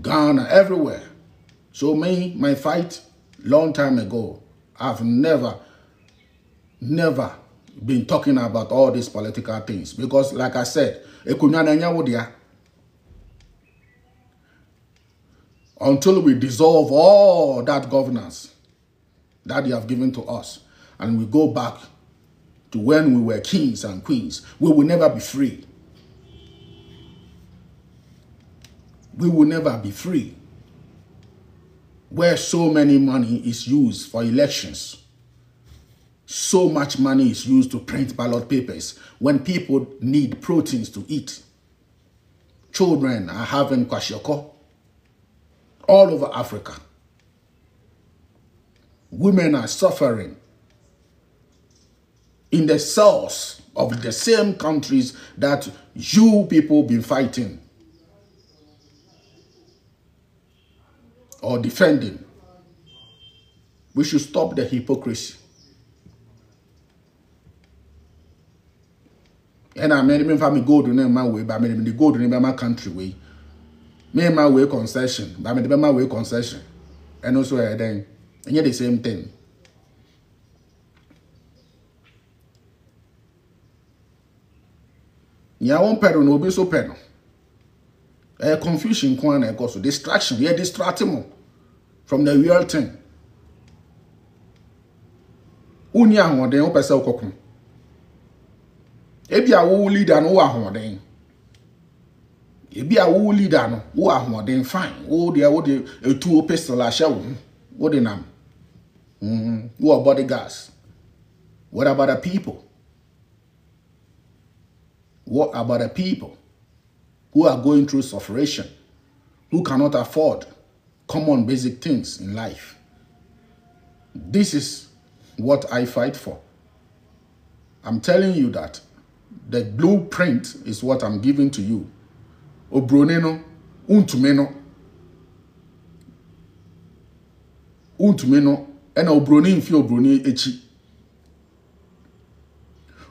Ghana, everywhere. So me, my fight, long time ago, I've never been talking about all these political things. Because like I said, until we dissolve all that governance that they have given to us, and we go back to when we were kings and queens, we will never be free. We will never be free. Where so many money is used for elections, so much money is used to print ballot papers when people need proteins to eat. Children are having kwashiorkor all over Africa. Women are suffering in the cells of the same countries that you people been fighting or defending. We should stop the hypocrisy. And I made me family go to my way, but I made me go to my country way. Me my way concession, but I made my way concession. And also then, and yet the same thing. Ya won pedo no be so pedo. Confusion kwan na so distraction, yeah distracting from the real thing. Uni ahoden wo pese okokun. Ebi a wo leader no wo ahoden. Ebi a wo leader no wo ahoden fine. Wo de etu pistol a hye wo. Wo de nam. Wo bodyguards. What about the people? What about the people who are going through suffering, who cannot afford common basic things in life? This is what I fight for. I'm telling you that the blueprint is what I'm giving to you. Obroneno, untumeno, and obroni fi obroni echi.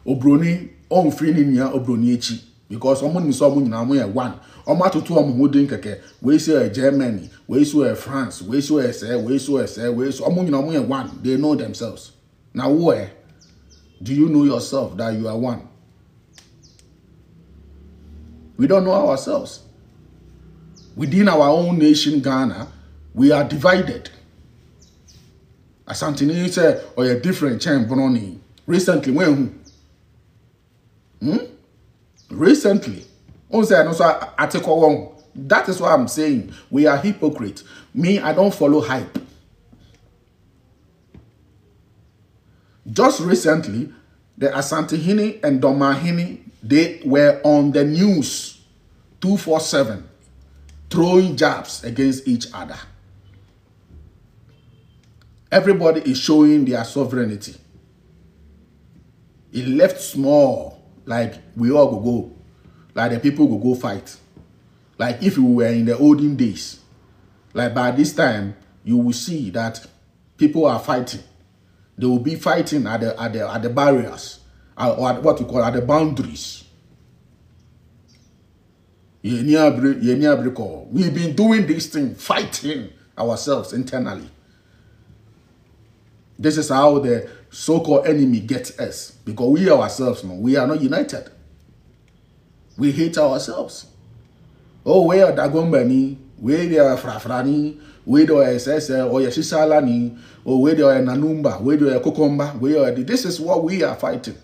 Obroni on free niya obroni echi. Because someone is someone na one. Oma to two omudin keke. We say Germany, we say France, we say one. They know themselves. Now where do you know yourself that you are one? We don't know ourselves. Within our own nation, Ghana, we are divided. Asantini say or a different chain bononi. Recently, when recently, on say no so article one. That is what I'm saying. We are hypocrites. Me, I don't follow hype. Just recently, the Asantehene and Domahene, they were on the news 247, throwing jabs against each other. Everybody is showing their sovereignty. It left small, like we all go, like the people go fight. Like if we were in the olden days, like by this time, you will see that people are fighting. They will be fighting at the barriers, or at what we call at the boundaries. We've been doing this thing, fighting ourselves internally. This is how the so-called enemy gets us, because we ourselves, we are not united. We hate ourselves. Oh, where are Dagombani? Where they are Frafrani? Where they are SSL or Yashisalani? Or where they are Nanumba? Where they are Kokomba? Where are this is what we are fighting.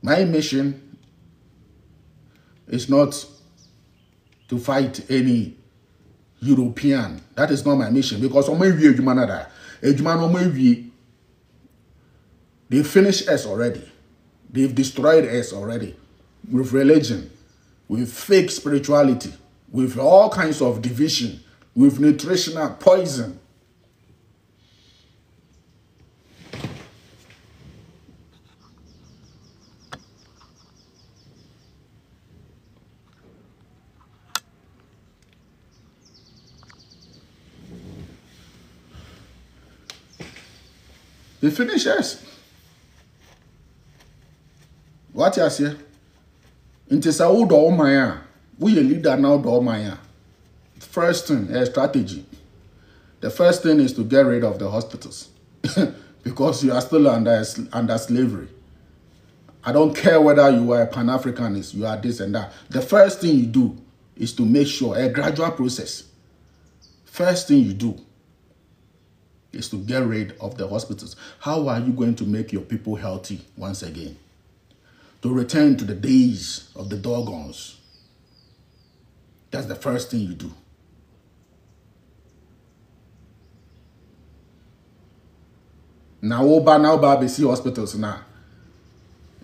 My mission is not to fight any European. That is not my mission, because they finished us already. They've destroyed us already with religion, with fake spirituality, with all kinds of division, with nutritional poison. They finish us. What you say? Into Saudi or Maya, we a leader now do Maya. First thing, a strategy. The first thing is to get rid of the hospitals. Because you are still under slavery. I don't care whether you are a Pan-Africanist, you are this and that. The first thing you do is to make sure, a gradual process. First thing you do is to get rid of the hospitals. How are you going to make your people healthy once again? To return to the days of the Dogons. That's the first thing you do. Now, we see hospitals now.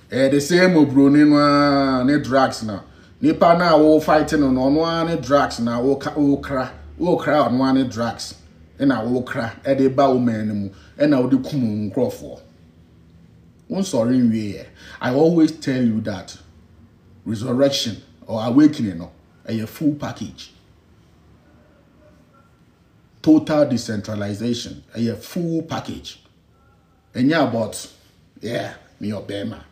The same Bruni ne drugs now. Nipa na wo fighting on one drugs now. Wo cry on one drugs. And I will cry at the bow man and I will do kum for. One sorry way. I always tell you that resurrection or awakening a full package. Total decentralization, a full package. And yeah, about me or Bema.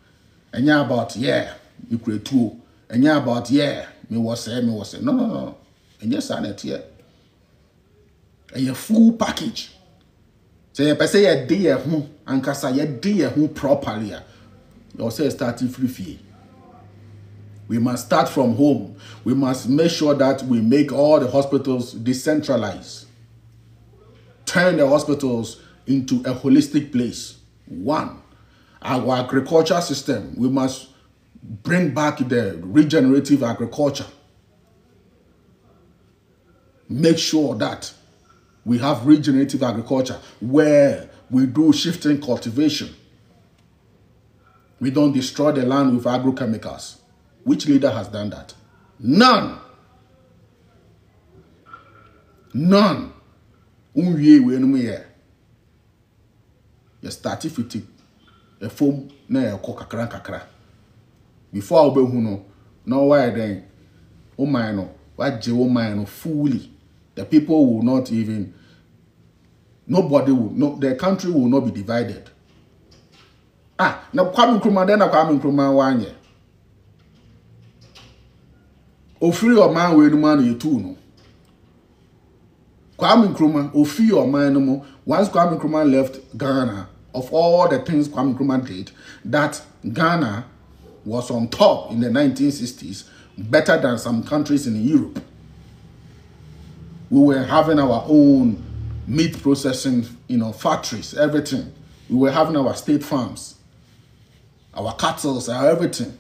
And yeah, about you create two. And yeah, about me was say. No. And yes, I net here. A full package. So you say a day who and kasa ye day who properly. You say starting free fee. We must start from home. We must make sure that we make all the hospitals decentralized. Turn the hospitals into a holistic place. One, our agriculture system. We must bring back the regenerative agriculture. Make sure that we have regenerative agriculture where we do shifting cultivation. We don't destroy the land with agrochemicals. Which leader has done that? None. None. You start with a foam na a kakra. Before I be no why then fully. The people will not even, nobody will, the country will not be divided. Now Kwame Nkrumah, then Kwame Nkrumah 1 year. Ofri your man we no man you too no. Kwame Nkrumah, ofri your man no more. Once Kwame Nkrumah left Ghana, of all the things Kwame Nkrumah did, that Ghana was on top in the 1960s, better than some countries in Europe. We were having our own meat processing, factories, everything. We were having our state farms, our cattle, our everything.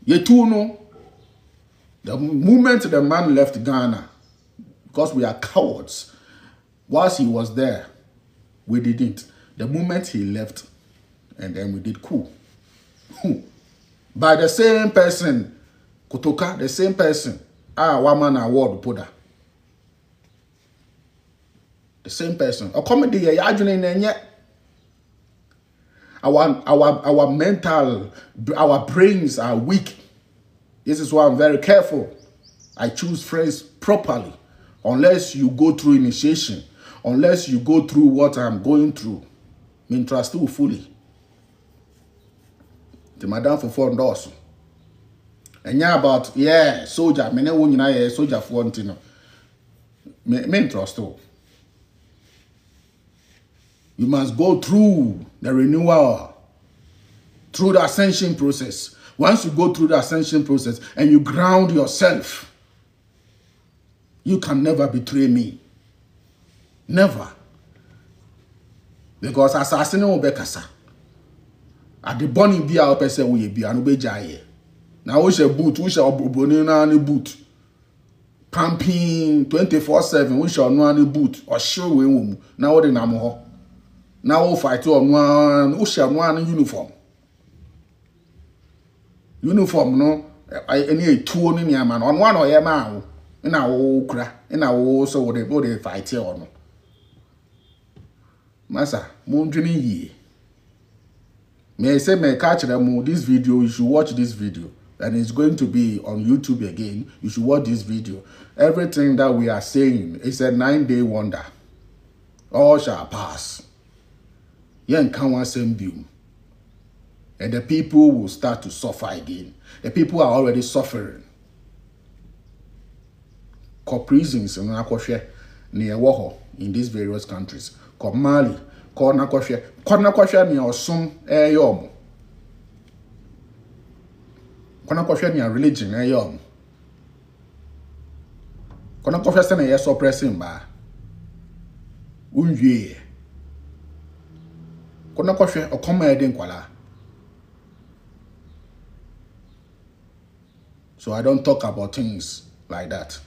Yetuno, the moment the man left Ghana, because we are cowards, whilst he was there, we didn't. The moment he left, and then we did coup. By the same person, Kotoka, the same person, Waman Award Poda. The same person. A comedy, our mental, our brains are weak. This is why I'm very careful. I choose friends properly. Unless you go through initiation, unless you go through what I'm going through, me trust you fully. The madam for 4 doors. And yeah, about soldier, me ne won soldier for one thing. Me trust you. You must go through the renewal, through the ascension process. Once you go through the ascension process and you ground yourself, you can never betray me. Never. Because assassin will be kasa. At the burning be our person will be an obejaye. Now we shall boot, we shall bonina any boot. Pumping 24/7, we shall know any boot or show we now what in Amoho. Now we'll fight on one, we shall know any uniform. Uniform, no, any two in your man on one or your man. In our okra, in our also what they fight here or no. Massa, Mundrini ye. May I say, may catch them this video, you should watch this video. And it's going to be on YouTube again. You should watch this video. Everything that we are saying is a 9-day wonder. All shall pass. Yen can one same view. And the people will start to suffer again. The people are already suffering. Prisons in Nakoshe near Woho in these various countries. Mali, Nakoshe near Osum Yom. Nakoshe near religion Yom. Nakoshe send a suppressing ba. Unye. Nakoshe or come kwala. So I don't talk about things like that.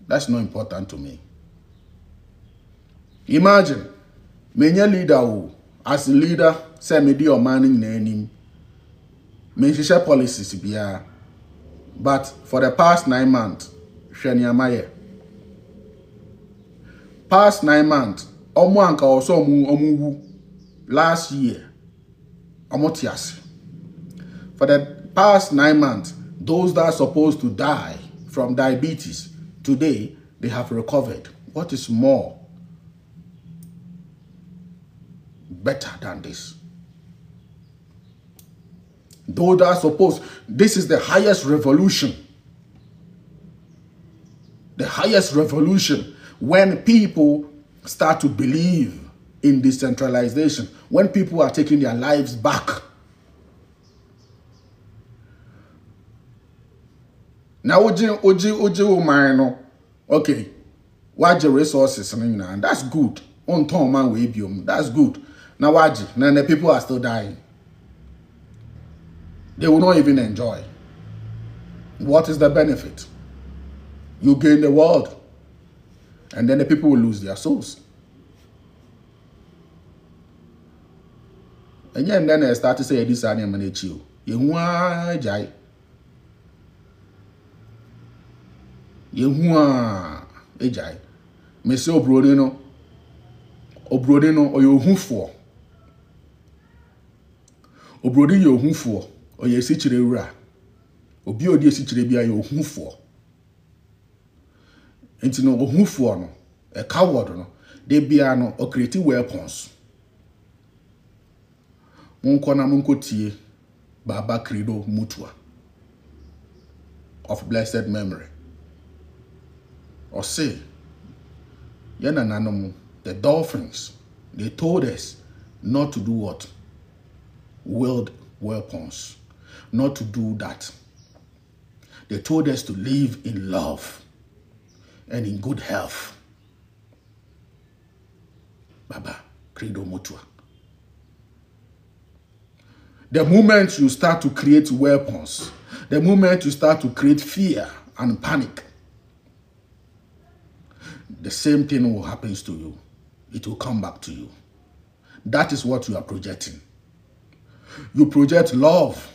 That's not important to me. Imagine, many leader who, as a leader, say me do your manning name, me share policies biya. But for the past 9 months, Shaniamaye. Past 9 months, Omwanka also omu last year, Omotias. For the past 9 months, those that are supposed to die from diabetes, today, they have recovered. What is more better than this? Those that are supposed, this is the highest revolution. The highest revolution when people start to believe in decentralization, when people are taking their lives back. Now, Oji, okay, what's your resources? And that's good. On ton man with that's good. Now, Waji, now the people are still dying. They will not even enjoy. What is the benefit? You gain the world, and then the people will lose their souls. And then I start to say, this animal manage you. Yehua ejai me se obroni no oyo hufo obroni yo hufo oye sichire wura obi odi sichire bia yo hufo enti no ohufo no e coward no de bia no o create weapons munko na munko tie Baba Credo Mutua of blessed memory. Or say, the dolphins, they told us not to do what? Wield weapons. Not to do that. They told us to live in love. and in good health. Baba, credo mutua. The moment you start to create weapons, the moment you start to create fear and panic, the same thing will happen to you. It will come back to you. That is what you are projecting. You project love,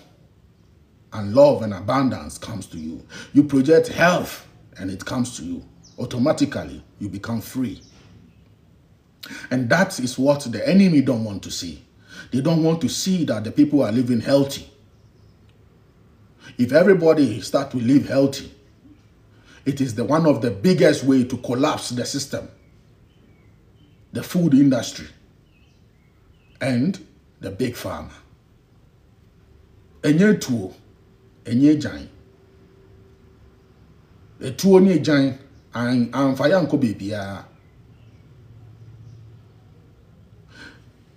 and love and abundance comes to you. You project health, and it comes to you. Automatically, you become free. And that is what the enemy don't want to see. They don't want to see that the people are living healthy. If everybody start to live healthy, it is one of the biggest way to collapse the system, the food industry, and the big pharma. Enye tuo, enye jan. E tuo ni jan, an faya nko bibia.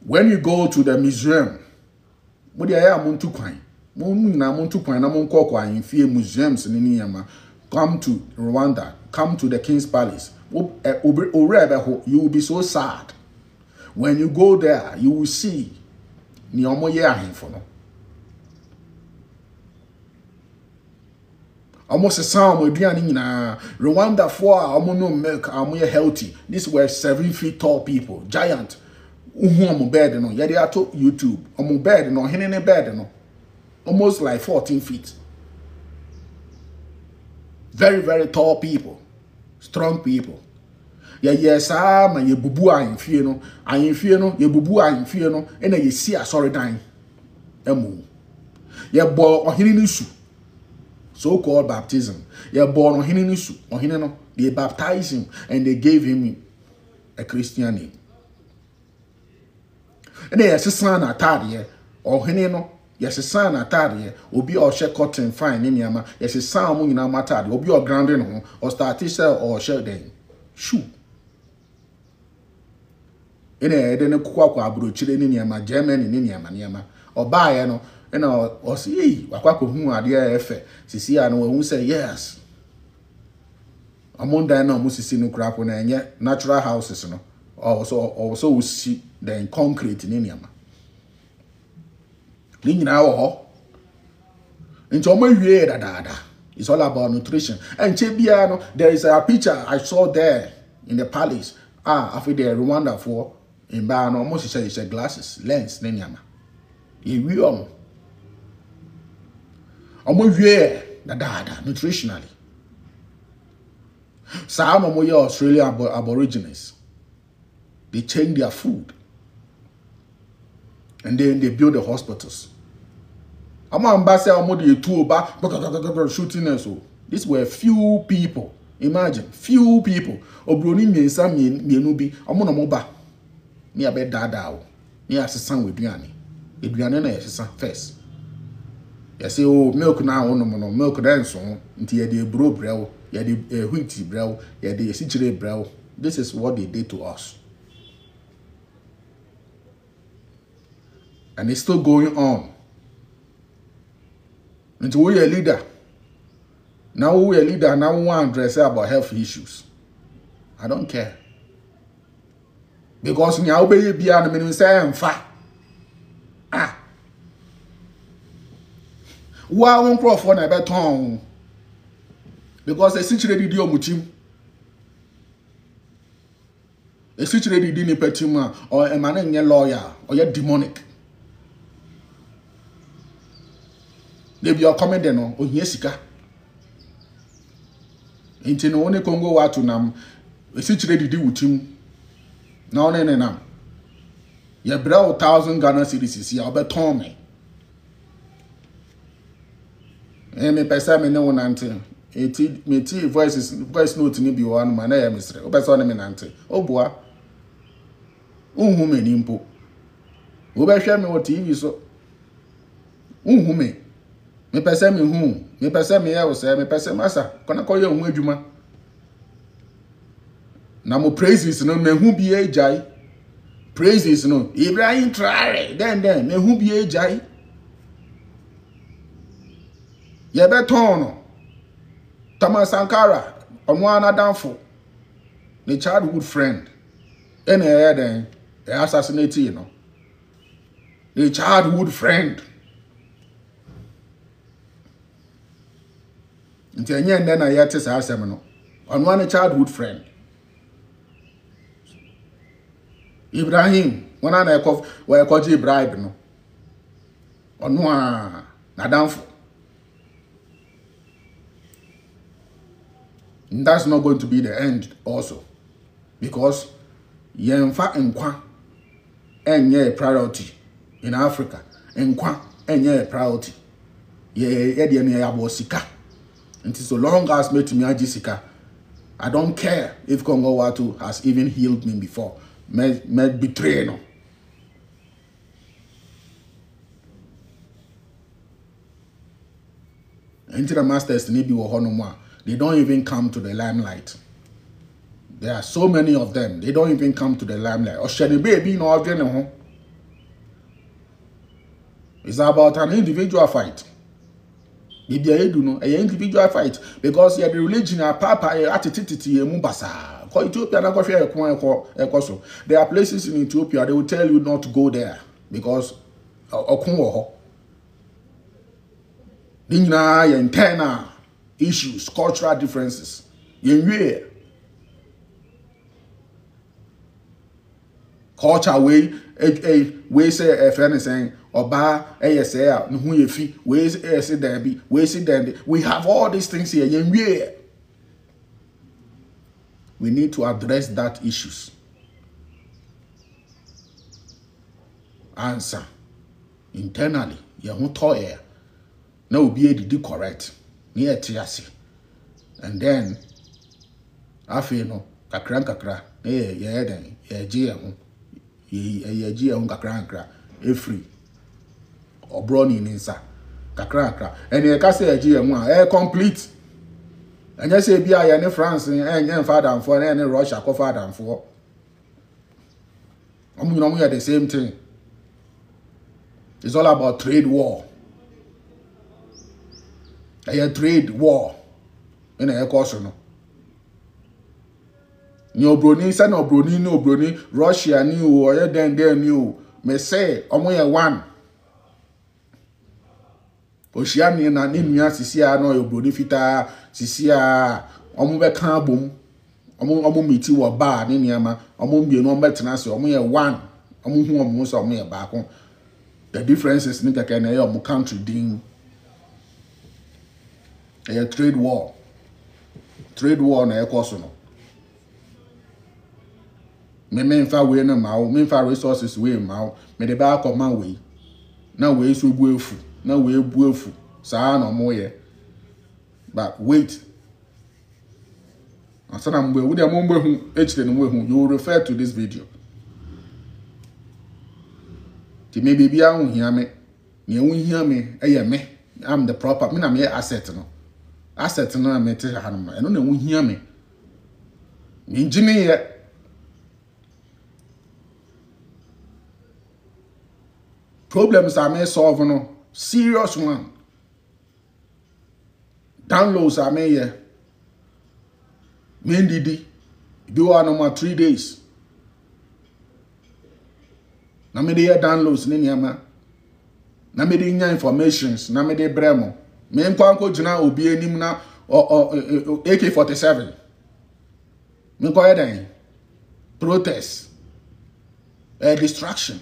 When you go to the museum, mudi aya muntu kwan. Mun na muntu kwan na mun kɔ kwan fie museums ni yama. Come to Rwanda, come to the King's Palace. You will be so sad. When you go there, you will see ni omo ye ahemfo no. Almost a sound with Rwanda for almost no milk, healthy. These were 7 feet tall people, giant. Bed no, yeah, they are to YouTube. Bed no, hinene bed no, almost like 14 feet. Very, very tall people, strong people. Yeah, yes, man, ye bubu in fear no, ye bubu in fear no, and ye see a sorry dying. Emu, ye boy or hinene issue. So-called baptism. They are born on Hinenisu, on Hineno. They baptized him and they gave him a Christian name. And they are son atari or Hineno. Yes, a son atari, will be or share cotton fine in Yama. Yes, a son in a matadi, will be or grounding home or start or share them. Shoe. In a then a quaqua bruchilin in Yama, German in Yama, or buy no. And I see, Wakako who are dear effect. See, I know who say yes. Among them, no Musisi no crap on and yet natural houses, no. Also, we see the concrete in Yama. Ling now, into my year, dada. It's all about nutrition. And Chebiano, there is a picture I saw there in the palace. After the Rwanda for in Ban almost it's a glasses, lens, Nenyama. You almost year dada nutritionally. Some of my Australian aborigines, they change their food and then they build the hospitals. I'm ambassador shooting us. These were few people. Imagine few people. Obroni miensa mienubi. Amona moba. Ni abe dada. Ni asesan we duane. Eduane na asesan first. You say, oh, milk now, no, milk then so, until you had bro brew, you had a wheaty brew, you had a citrate brew. This is what they did to us. And it's still going on. Until we are a leader. Now we are a leader, now we want to address about health issues. I don't care. Because when you obey beyond the minimum, say, I'm fat. Why won't crop for a tongue? Because a situation did your mutim. A situation did petima or a man in your lawyer or your demonic. They be your commandant or Yesica. Into no only Kongo Wattu nam a situation did with him. Now, no. Your brow 1,000 Ghana cities, your beton me. Me pesa me no nante eti me ti voice note ni bi one man na ya misre o pesa na me nante o boa unhu me ni mpo wo be hwe me o TV so unhu me pesa me hu me pesa me ya wo se me pesa masa kona ko ye hu adwuma na mo praises no me hu bi ejai praises no Ibrahim Traore then me hu bi ejai. Ye beton Thomas Sankara Onwana downfall. The childhood friend. Any then assassinate, you know. The childhood friend. Until then I yet is our seminal. On one childhood friend. Ibrahim, when I call where I call you bribe, no. On one downfall. And that's not going to be the end also. Because yenfa nkwa enye priority in Africa. Nkwa enye priority. Ye de ne ya sika. Until so long as me to me sika, I don't care if Kongo Wattu has even healed me before. Me betray no. Until the masters need be no. They don't even come to the limelight. There are so many of them. They don't even come to the limelight. Osheni baby no ordinary. It's about an individual fight. If you do no, an individual fight because the religion are papa attitude Mombasa. Ethiopia na go. There are places in Ethiopia they will tell you not to go there because okunwo. Nina internal issues, cultural differences. Yenwe culture we say a friend is saying oba say who ye fi we say there be we see then we have all these things here. Yenwe we need to address that issues. Answer internally. Ye hu to here. Now be able to correct. Near Tiasi. And then after no kakra then GM kakra free or brownie insa kakra and you can say GM complete. And you say be any France and father and for any Russia co father and for we are the same thing. It's all about trade war. A trade war in a course no. No broni, son of broni, no broni, Russia new or then new. Me say, one. Oceania na nimia sisia no yo broni fita sisia be kan bom omo meti wo ba ne niama omo mbie no betena se one omo hu omo so omo ye baako. The differences ni kaka na ye omo country din. A trade war na ekoso no me fa we na ma me fa resources we ma me de ba command we na we so buefu na we buefu sa na mo ye but wait asana mgbe we de mo mgbe hu echire no we hu you refer to this video ti me bibia hu hia me ne hu hia me eye me I'm the proper me na me asset no asset no me te ha no eno na hu hia me engineer problems I may solve no serious one. Downloads I may main didi do are no 3 days. Na me dey downloads ni niama. Na me dey nya informations, na me dey bremo. Me nkwanko jina obi enim na AK-47. Me ko eden protest. Distraction.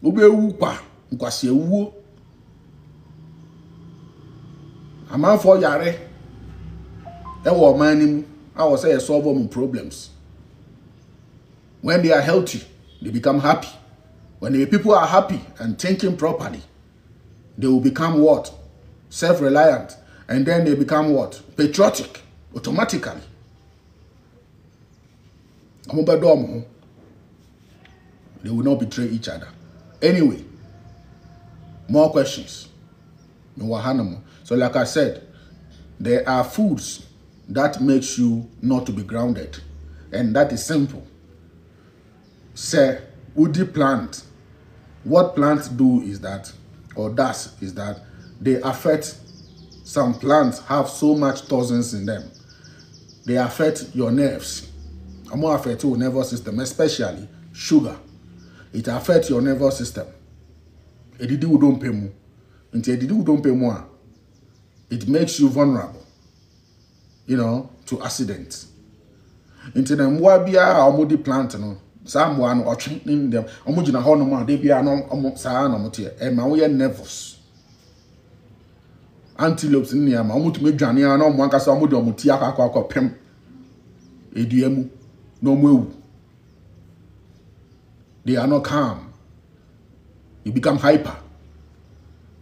Obi ewu kwa nkwase ewuo. Amanfo yare e wo man nim I will say solve them problems. When they are healthy, they become happy. When the people are happy and thinking properly, they will become what? Self-reliant. And then they become what? Patriotic. Automatically. They will not betray each other. Anyway, more questions. So like I said, there are foods that makes you not to be grounded. And that is simple. Say, woody plant. What plants do is that, or does, is that they affect Some plants have so much toxins in them. They affect your nerves. I'm more affect your nervous system, especially sugar. It affects your nervous system. It makes you vulnerable, to accidents. Into them wabia or plant no. Someone or training them, Omujina Honoma, they be no Saanomotia, and my nervous. Antelopes in Yama, Omutmijania, no Wankasamudo Mutiaka Pem. Ediemu, no move. They are not calm. You become hyper.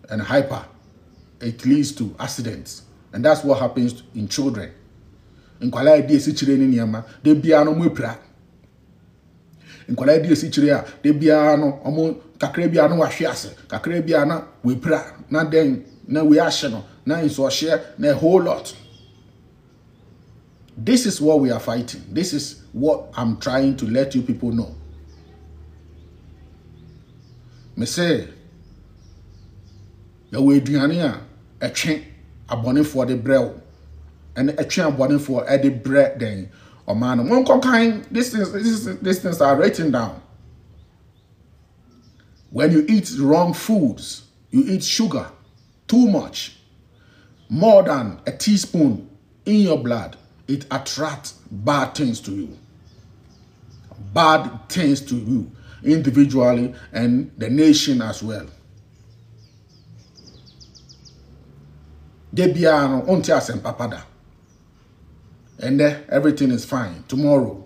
And hyper, it leads to accidents. And that's what happens in children. In kwala idea si chire ni niama, de bia no mwepra. In kwala idea si chire a, de bia no omo kakra bia no wahwe ase, kakra bia na wepra, na den na we ahye no, na inso hye na a whole lot. This is what we are fighting. This is what I'm trying to let you people know. Me say ya we aduane a etwe abone for the brew. And a champ wanting for Eddie bread then or man. One kind these things are written down. When you eat wrong foods, you eat sugar too much, more than a teaspoon in your blood, it attracts bad things to you. Bad things to you individually and the nation as well. Debiano ontias and papada. And then everything is fine. Tomorrow,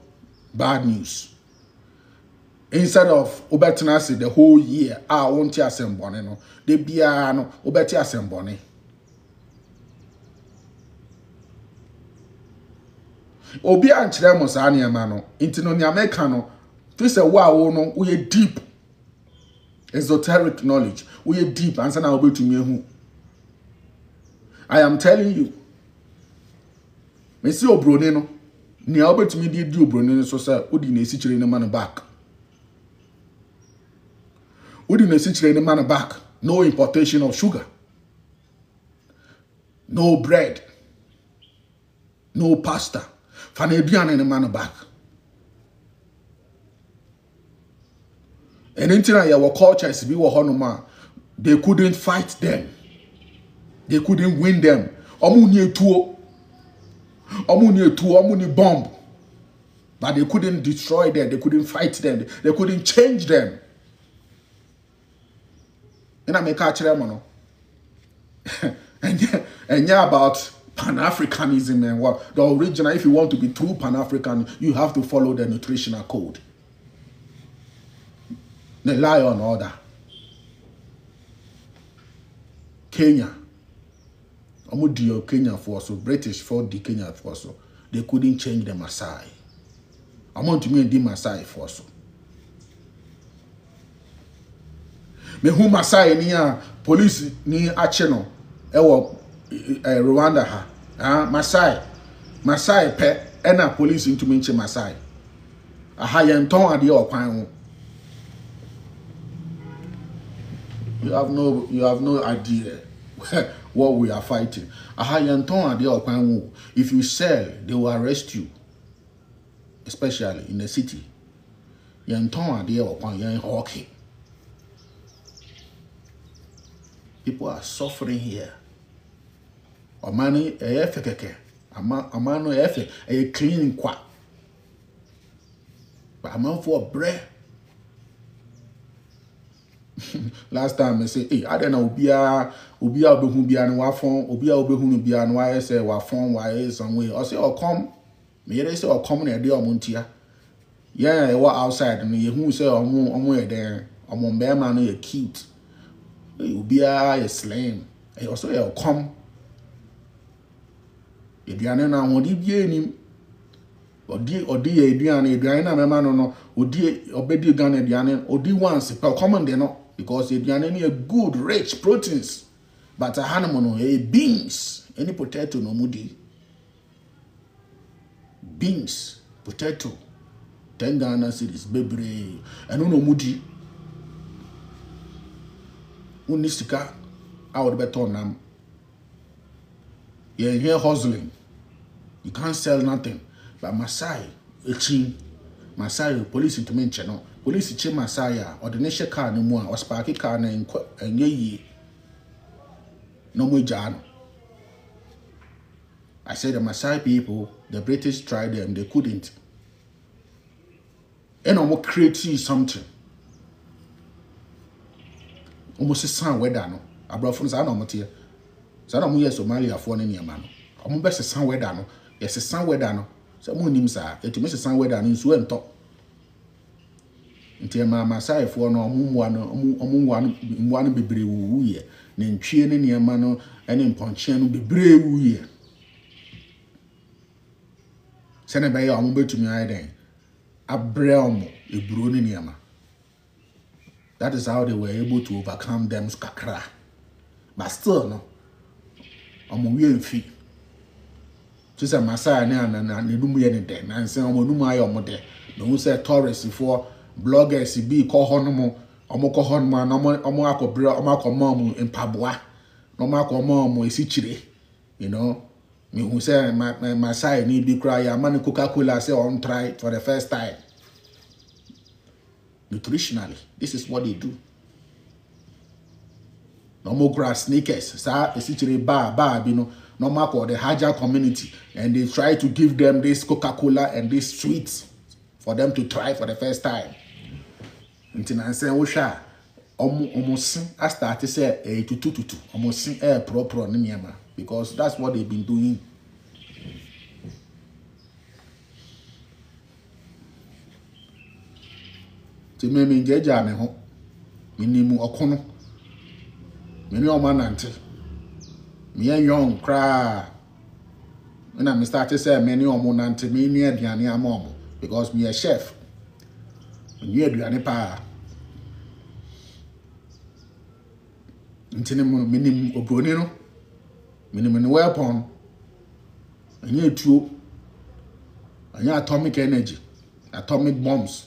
bad news. Instead of obetinasi the whole year, won't ya sembone no. De biano obetia sembone. Obi anchire mo sa na no. Inti no nyameka no. This a wow no we deep esoteric knowledge. We deep answer na obi to me hu. I am telling you. Me see obroni no. Ni obetumi di obroni no so say odi na esi kire ne man back. Odi na esi kire ne man back. No importation of sugar. No bread. No pasta. Fa na aduane ne man back. And until our cultures be wo honoma, they couldn't fight them. They couldn't win them. Omuni bomb. But they couldn't destroy them. They couldn't fight them. They couldn't change them. And I make a no. And yeah, about Pan-Africanism and what the original, if you want to be true Pan-African, you have to follow the nutritional code. The lion order. Kenya. Omudio Kenya for so British for the Kenya for so they couldn't change the Maasai. I want to mean the Maasai for so. Me who Maasai niya police ni acheno ewo Rwanda ha. Maasai pe ena police into minche Maasai. Aha yenton ade okwan ho. You have no idea what we are fighting. If you sell, they will arrest you. Especially in the city. People are suffering here. Amano a cleaning qua. But I'm for bread. Last time I say, hey, I don't know, Ubia Obehubian Wafon, Ubia Obehubian, why I say Wafon, why some way. I say, oh, come. Me, they say, oh, come in a day or Muntia. Yeah, I walk outside and you who say, I'm way there. I'm on bear man, you're cute. Ubia is slim. I also, oh, come. If you are not one, if you Adriana, no, Obedi Gan Adriana, Odi once, per common they know. Because if you are any good, rich proteins, but a hanamon, beans, any potato no moody. Beans, potato, 10 Ghana cities, baby, and no moody. Unistika, I would bet on them. You're here hustling. You can't sell nothing. But Masai, Masai, police to mention no. Police che Masai or the nation car no more or sparky car and ye. No more jano. I said the Masai people, the British tried them, they couldn't. And almost create something. Almost a sound weather no. I brought from Zanomatia. Zanomu Somalia for any man. I'm best a sound weather no. Yes, a sound weather no. Some names are it makes a sound weather in Swen top. Until my Masai for no one be brave ye. Then cheering near mano and in ponchian be brave ye. Send a bay on to me, I then. A bream, a bruni niama. That is how they were able to overcome them skakra. But still, no. I'm a weird fee. Just a Masai and the Lumian day, and say, I'm a Lumaya or Mode. No say tourists for bloggers, be call Honomo, Omoko Honman, Omako Bra, Omako Momu in Pabua, Nomako Momu is Ichiri, you know. Me who say my Masai need be cry, a man Coca-Cola say on try for the first time. Nutritionally, this is what they do. No more grass sneakers, sir, a situation bar, you know, no more for the Haja community, and they try to give them this Coca-Cola and these sweets for them to try for the first time. Until I say, Osha, almost I started to say to almost proper Niama, because that's what they've been doing. To me, me jeja me ho, minimu okono. Many of man auntie. Me a young cry. When I start to say many of mon auntie me near Diania mom because me a chef. Near Diani pa. Intinum minim obronino. Minimum weapon. And you two. And you atomic energy. Atomic bombs.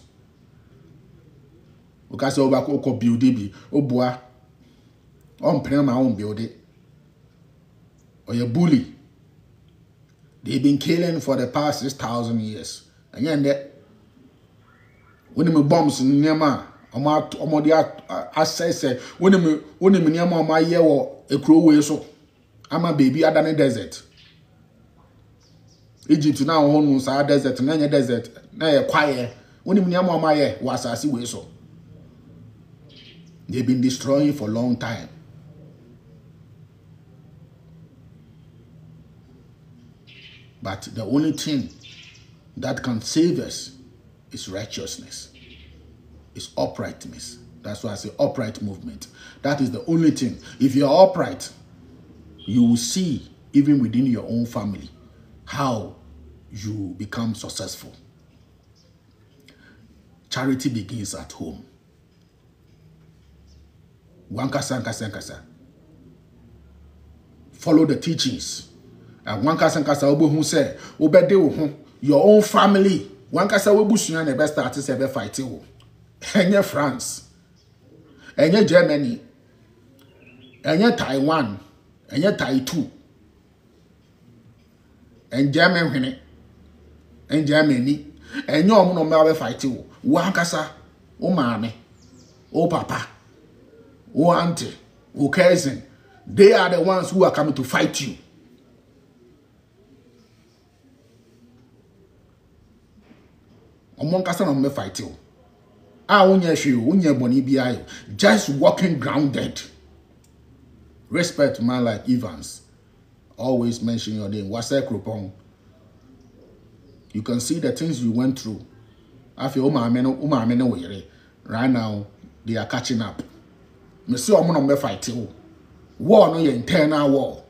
Because over Oko build boy. I'm paying my own building. Or you bully. They've been killing for the past 6,000 years. And yet that when the bombs in Nema, I'm the access when the Nema my year or a crow way so I'm a baby at the desert. Egypt now owns our desert and any desert, now a quiet. When the Nema my year was I see way so. They've been destroying for a long time. But the only thing that can save us is righteousness, is uprightness. That's why I say upright movement. That is the only thing. If you're upright, you will see, even within your own family, how you become successful. Charity begins at home. Wankasa. Follow the teachings. And wankasa obo who say, obede wo your own family. Wankasa we busunya na best artist ever fight wo. Enye France. Enye Germany. Enye Taiwan. Enye Taitu. En German hwene. En Germany. Enye omo no ma fight wo. Wankasa o maame, o papa, o auntie, o cousin. They are the ones who are coming to fight you. Omonkasa no me fight you. Unye boni biayo. Just walking grounded. Respect to man like Evans. Always mention your name. Wase Kropong. You can see the things you went through. After right now, they are catching up. Me see omo no me fight you. War no your internal war.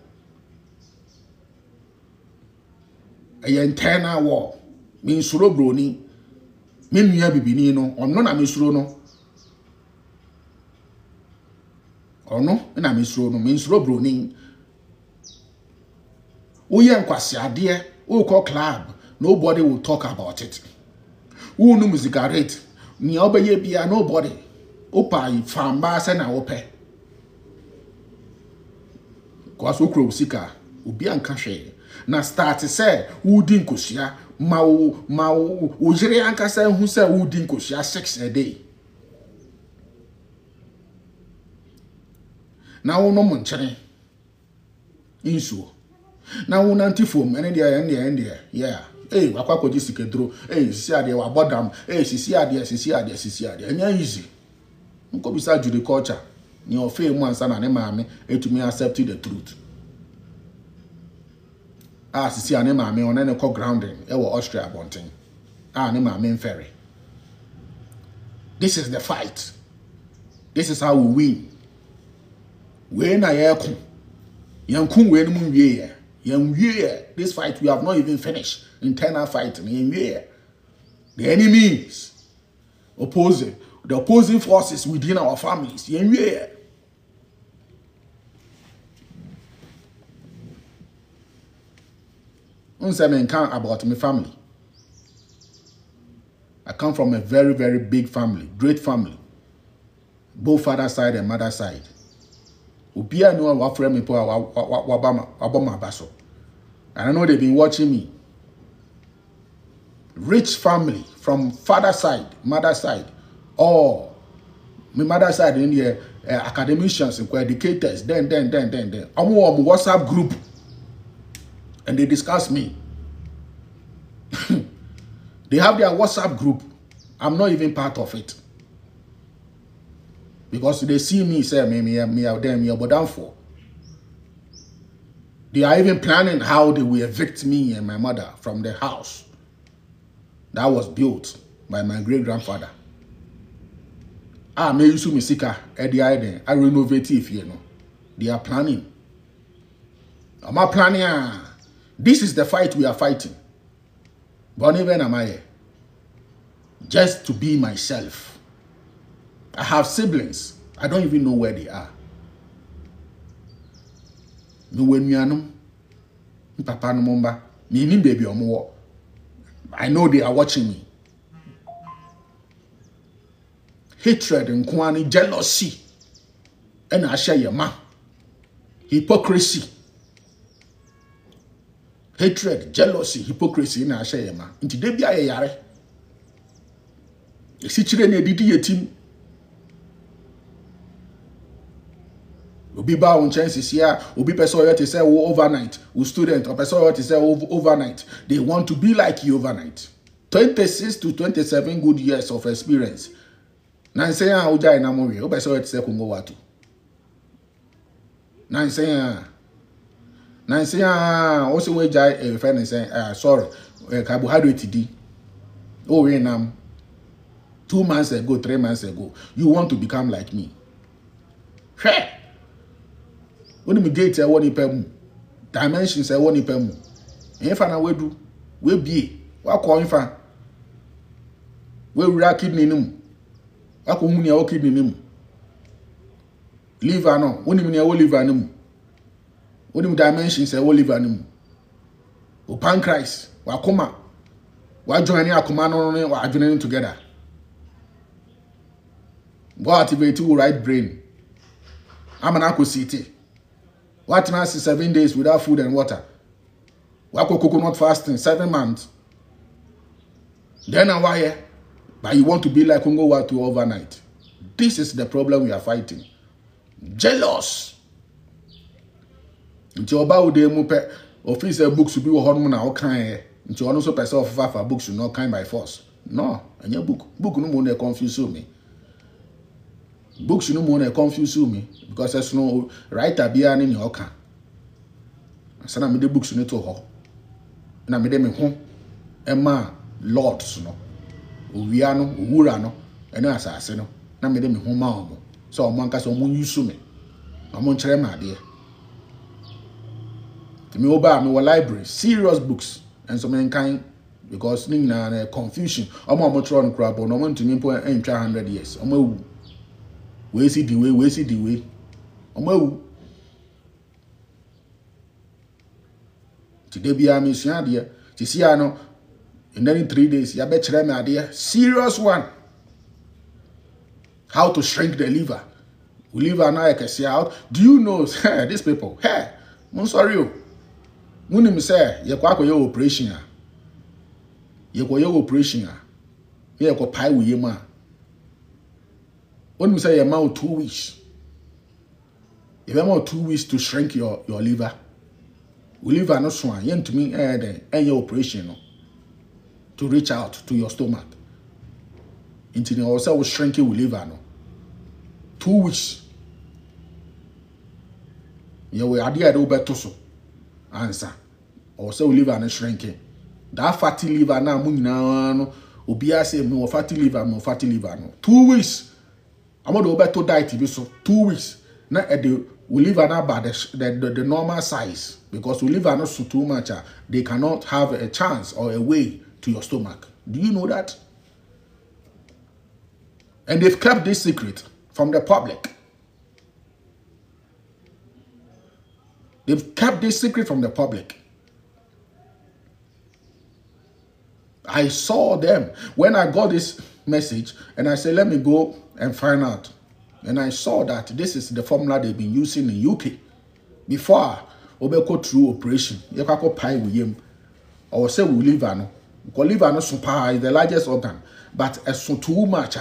A internal war. Mean suro broni. Me nua bibini no ono na mesuro no ono na mesuro no me nsuro broni uye nkwasi ade o call club, nobody will talk about it. Who no music rate ni obeye bia nobody opa famba se na ope kwa so kro sika Obi anka hwe. Na start say wudi nkosia ma wo jere anka say hu say wudi nkosia 6 a day. Na wo no monchene insuo. Na wo nanti fom ene de yeah. Wakwa koji sikedro. Sisi ade wa bodam. Sisi ade. Enya easy. Nko bisa jude culture. Ni ofe mu ansa na ne maame etumi accept the truth. Sisi ane maame on ne call grounding e wo Austria bonten. Ne maame mfere. This is the fight. This is how we win. We na yeku. Yankun we no mu wie. This fight we have not even finished. Internal fighting. The enemies opposing. The opposing forces within our families. About my family. I come from a very, very big family. Great family. Both father side and mother side. Ubia no wa frame me po wabama baso. And I know they've been watching me. Rich family from father side, mother side. All my mother side in the academicians and educators. Then. I'm on WhatsApp group. And they discuss me. They have their WhatsApp group. I'm not even part of it. Because they see me say, me out there, me down for. They are even planning how they will evict me and my mother from the house that was built by my great-grandfather. Me use me sika at the idea. I renovate if you know. They are planning. I'm not planning. This is the fight we are fighting. But even am I just to be myself. I have siblings. I don't even know where they are. No when me anum, papa no mumba, me ni baby omo. I know they are watching me. Hatred and kwani, jealousy, and I share your ma. Hypocrisy. Hatred, jealousy, hypocrisy, and I share your ma. Into they be a yare. You see children didi yetim. Obi ba on chances here, obi person to say overnight, who student or person to say overnight. They want to be like you overnight. 26 to 27 good years of experience. Nan say uja ina mo we, person to say Kongo Wattu. Nan say also we jai a friend say sorry, carbohydrate di. Oh we nam 2 months ago, 3 months ago, you want to become like me. Hey! When me date one ipemu, dimensions one ipemu. If na we do, we be, wa call infa. We ra kidney num. Wa ko huni a kidney num. Liver no, woni me wo liver num. Woni dimensions wo liver num. O pancreas, wa koma. Wa join ni akoma no wa join together. Go activate your right brain. I'm an aquacity. What now 7 days without food and water? Wako coconut fasting 7 months. Then why? But you want to be like Kongo Wattu overnight. This is the problem we are fighting. Jealous. Nti oba ude mu pe office books be wo hono na o kan nti ono so person of fafa books no kind by force. No, anya book no mo na confuse me. Books no more confuse me because there's no writer bia ni oka. Sana me de books no to ho. Na me de me ho ema lords no. Owia no, owura no, ene asase no. Na me de me ho ma omo. So omo anka so omo use me. Omo nkyere ma de. Me oba me library, serious books and so many kind because ning na confusion. Omo tro no kra bo no omo ntumi mpo entwa 100 years. Omo we see the way. Omo today be a mission there. To see ano in then 3 days, ya be chere me ade serious one. How to shrink the liver. We liver now I can see out. Do you know these people? Hey, I'm sorry. Munim say ye kwa your operation a. Ye kwa your operation a. Ye kwa pai with yema. Munim say ye ma 2 weeks. If you have 2 weeks to shrink your liver. Liver no swan, yen to me your operation no, to reach out to your stomach. Until you also will shrink it with liver no. 2 weeks. You will idea do better so. Answer. Also liver no shrinking. That fatty liver na munina no. Obia say no fatty liver no. 2 weeks. I'm going to better diet be so 2 weeks. Na we live an about the normal size because we live not so too much. They cannot have a chance or a way to your stomach. Do you know that? And they've kept this secret from the public. They've kept this secret from the public. I saw them when I got this message and I said, let me go and find out. And I saw that this is the formula they've been using in UK. Before, obeko through operation, you can go pie with him. Or say we liver no. Because liver no super is the largest organ. But as so too much,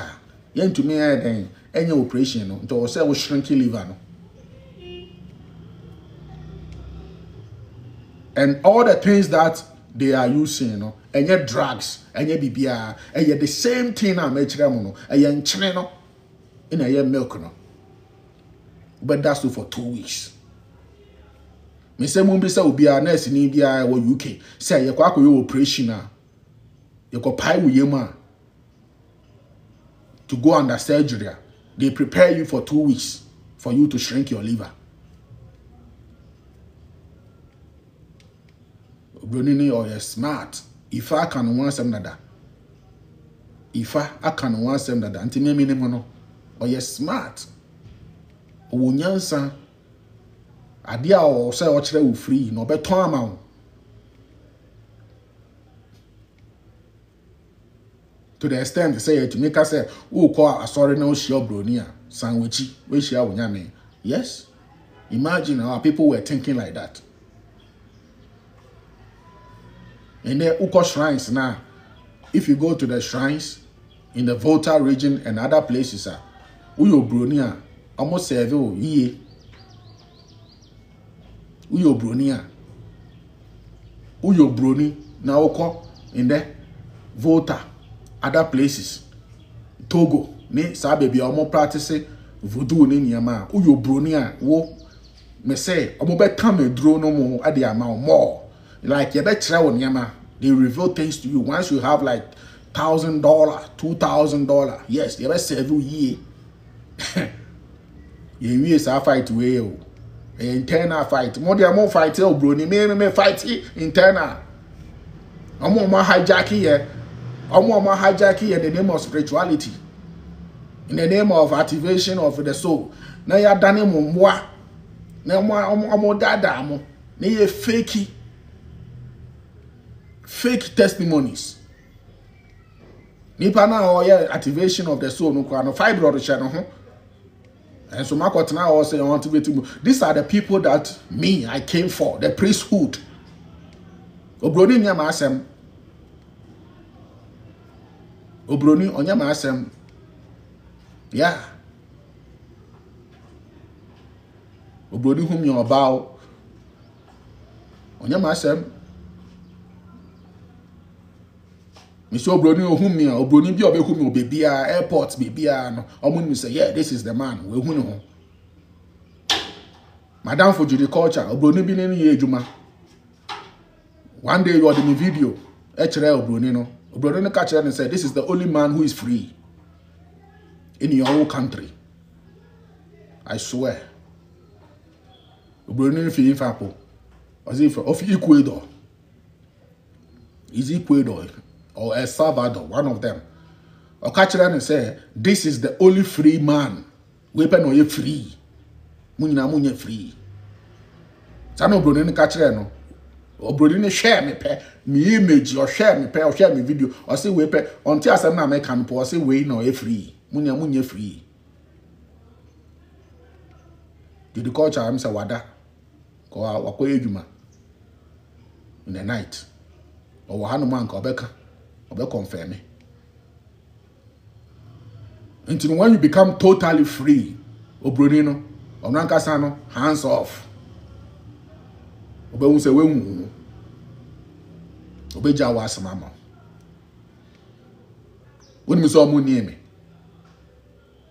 yen to me then any operation no. To say we shrink liver no. And all the things that they are using, no, and yet drugs, and yet BBR, and yet the same thing I made no, and yet channel. In a year milk no. But that's for 2 weeks. Me say mumbi say obi a nurse ni bia wo UK. Say ye kwa your operation a. Ye ko pai with yema to go under surgery. They prepare you for 2 weeks for you to shrink your liver. Bronini or you're smart. If I can want some nada. If I can want some nada. Anti me no. Or you're smart. Or nyansa. Adia or say or chere free. No better amount. To the extent they say to make us say, oh, call a sorry no share bronia. Sandwichy. We share unyame. Yes. Imagine how people were thinking like that. And then Uko shrines now. If you go to the shrines in the Volta region and other places, Uyo Bronia almost serve ye. Uyo Bronia. Uyo Broni now Uko in the Volta, other places. Togo, ne sabe almost practicing voodoo ni niyama. Uyo Bronia wo me say omo be come a drone no more at the amount more. Like you bet yama, they reveal things to you once you have like $1,000, $2,000. Yes, you bet several year. You use a fight way, internal fight. More than more fight, bro. You may fight internal. I'm more hijacking here. I'm more hijacking in the name of spirituality, in the name of activation of the soul. Now you are done more. Now more dada more. Now you fake testimonies. Nipa na or activation of the soul no fibroid channel. And so Marco now also say I want to be to. These are the people that I came for, the priesthood. Obroni nyama asem. Obroni onyama asem. Yeah. Obroni whom you about. Onyama asem. Mr. Obroni ohumia, Obroni bi obehumi obebia airport bebia no. Omun say, yeah, this is the man. We hu no. Madam for agriculture, Obroni bi ni ye adwuma. One day you are in the video, Obroni no. Obroni no catch and say, this is the only man who is free in your whole country. I swear. Obroni fi infapo. As if of Ecuador. Is Ecuador or El Salvador, one of them. Or catch and say, this is the only free man. Weapon or you free. Munye free. Sano Obroni no catch no. Obroni share me pe me image or share me pe or share me video or say we pe until asem na make am or say we no e free munye free the culture am say wada ko akoye djuma in the night. Or Hanuman Kobeka, or confirm me. Until when you become totally free, Obrunino, or Nankasano, hands off. Obe say we Obe Jawas mama. When me saw money me.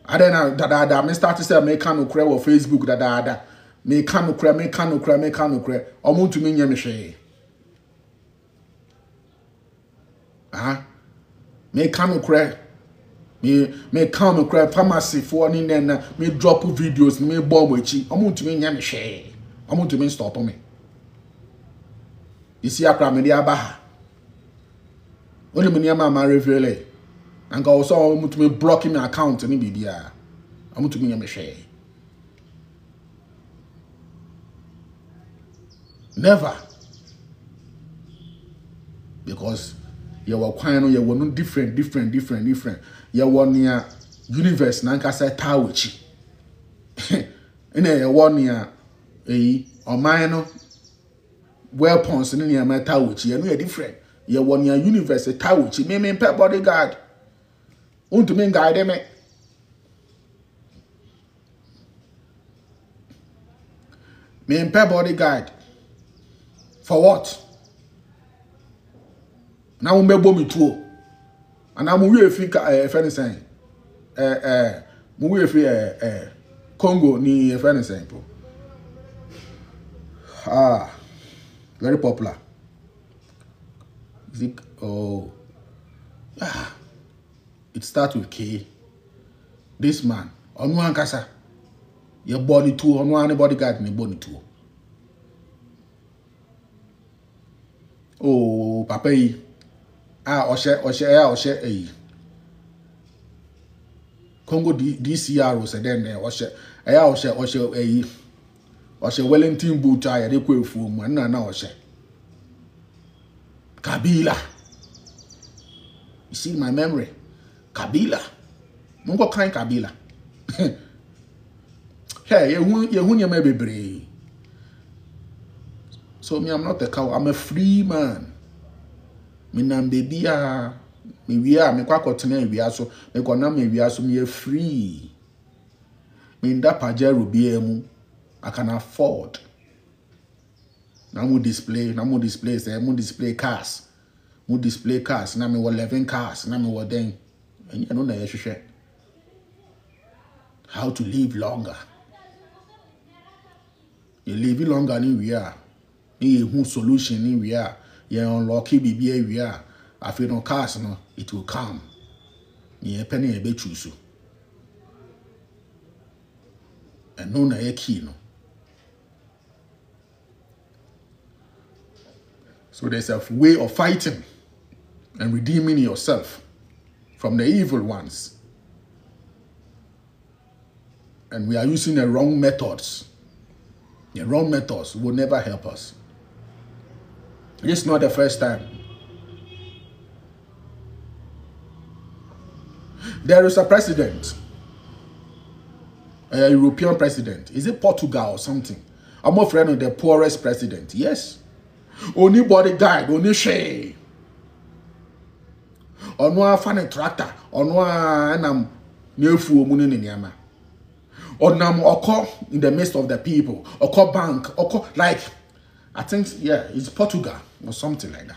I don't know that me start to say me can no cry or Facebook that me can no cry. Omo to me nyame hwe. Me can no cry. Me can no cry pharmacy for ni na me drop videos me bomb echi. Omo to me nyame hwe. Omo to me stop me. You see akra me dia ba. Only me nyama ma reveal. And also I'm to me blocking my account and bibia. I'm to me a share. Never. Because you were quite you were no different. You were near universe nanka say tawichi. You were near or minor weapons in your tawichi. You know different. You were near universe tawichi. Me pet bodyguard. To me guide me. Me bodyguard. For what? Now me bo me tuo. And I'm we fi friend saying. We fi Kongo ni friend saying. Very popular. Is it it starts with K. This man, on one kasa, your body too, on one bodyguard, me body too. Oh, papa, Oshe, Congo DCR said then, Oshe, Wellington boot, I had a quick fool, and now Oshe. Kabila. You see my memory. Kabila. Mungo kind Kabila. Hey, you may be brave. So me, I'm not a cow, I'm a free man. Me nam baby me we are me kwa kotene we are so me kona me we are so me free. Me nda pajero biemu I can afford. Na mo display say mo display cars. Mo display cars na me 11 cars na me den. And you know na yehwehwe how to live longer. You live longer ni we are. Ni who solution ni we are. You unlock bibia we are. Afi no cars no it will come. Ni penny e be choose. And no na ye key no. So there's a way of fighting and redeeming yourself from the evil ones. And we are using the wrong methods. The wrong methods will never help us. It's not the first time. There is a president, a European president. Is it Portugal or something? I'm a friend of the poorest president. Yes. Only bodyguard, only share. Onwa fan tractor, onwa enam nefu omuni ni nyama. Onam oko in the midst of the people, oko bank, oko like I think yeah, it's Portugal or something like that.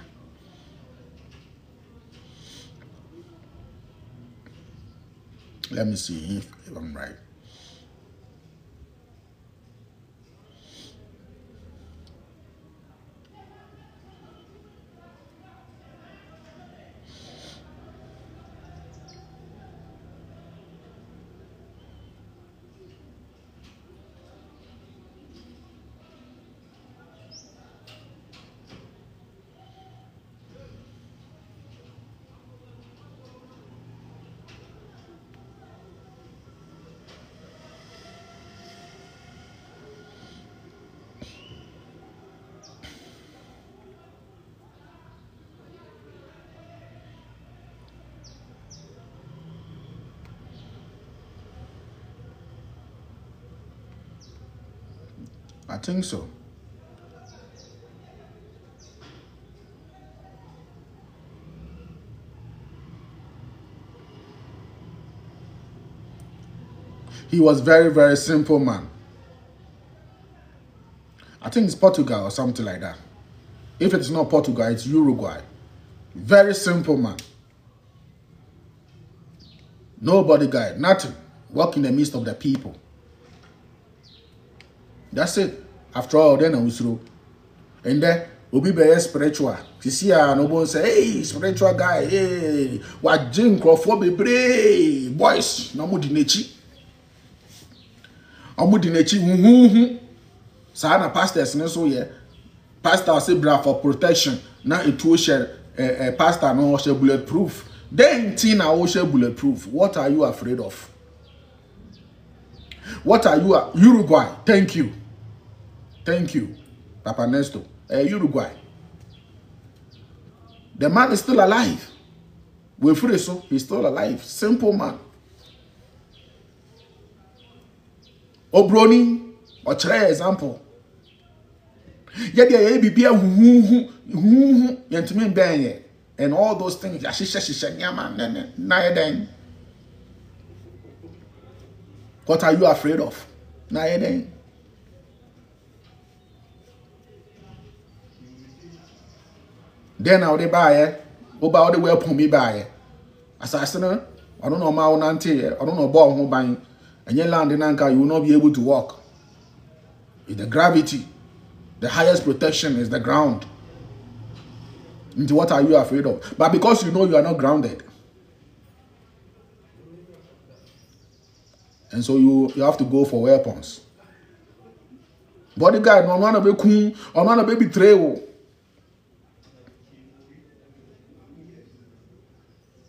Let me see if I'm right. I think so. He was very, very simple man. I think it's Portugal or something like that. If it's not Portugal, it's Uruguay. Very simple man. No bodyguard, nothing. Walk in the midst of the people. That's it. After all, then I was through. And then we'll be very spiritual. You see, no one say, hey, spiritual guy, hey, what drink for brave boys, no more dinechi. Dinechi, Sana pastors, so yeah. Pastor say bra for protection. Now it will share a pastor no share bulletproof. Then Tina will share bulletproof. What are you afraid of? What are you? Uruguay. Thank you. Thank you, Papa Nesto. Uruguay. The man is still alive. We're free, so he's still alive. Simple man. Obroni, or try example. Yet the ABP and all those things. What are you afraid of? Then I'll buy about the welcome me buy. Assassin, I don't know my own auntie, I don't know about home buying, and you land in anchor, you will not be able to walk. It's the gravity. The highest protection is the ground. Into what are you afraid of? But because you know you are not grounded. And so you have to go for weapons. Bodyguard, no one be cool, or one be betrayal.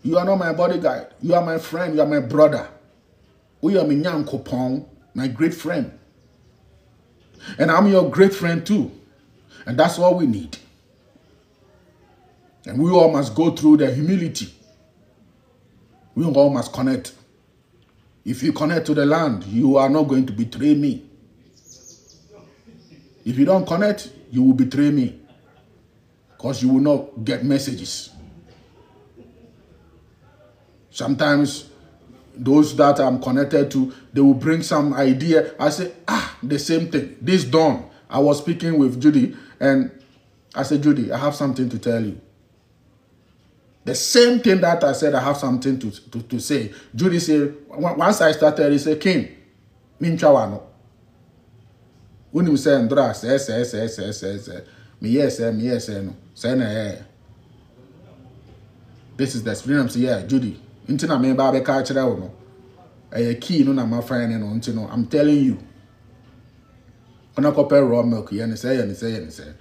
You are not my bodyguard. You are my friend. You are my brother. We are my great friend. And I'm your great friend too. And that's all we need. And we all must go through the humility. We all must connect. If you connect to the land, you are not going to betray me. If you don't connect, you will betray me. Because you will not get messages. Sometimes those that I'm connected to, they will bring some idea. I say, the same thing. This dawn, I was speaking with Judy, and I said, Judy, I have something to tell you. The same thing that I said, I have something to say. Judy said, once I started, he said, King, minchawano. When you say, Andra, say, me yes, no. Say, no, this is the experience. Yeah, Judy. Intina me ba be ka kire wo no. Key no na my friend no ntino. I'm telling you. Ona copper raw milk ye say.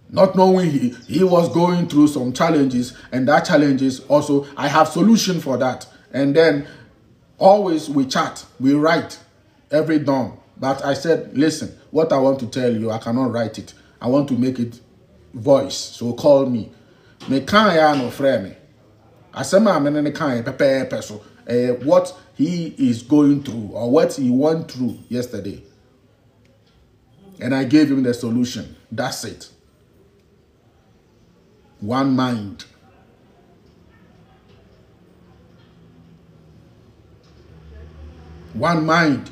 Not knowing he was going through some challenges, and that challenges also I have solution for that. And then always we chat, we write every dawn. But I said, listen, what I want to tell you, I cannot write it. I want to make it voice. So call me. Me can't ya no frame me. Asema menene kan pepe so what he is going through or what he went through yesterday. And I gave him the solution. That's it. One mind. One mind.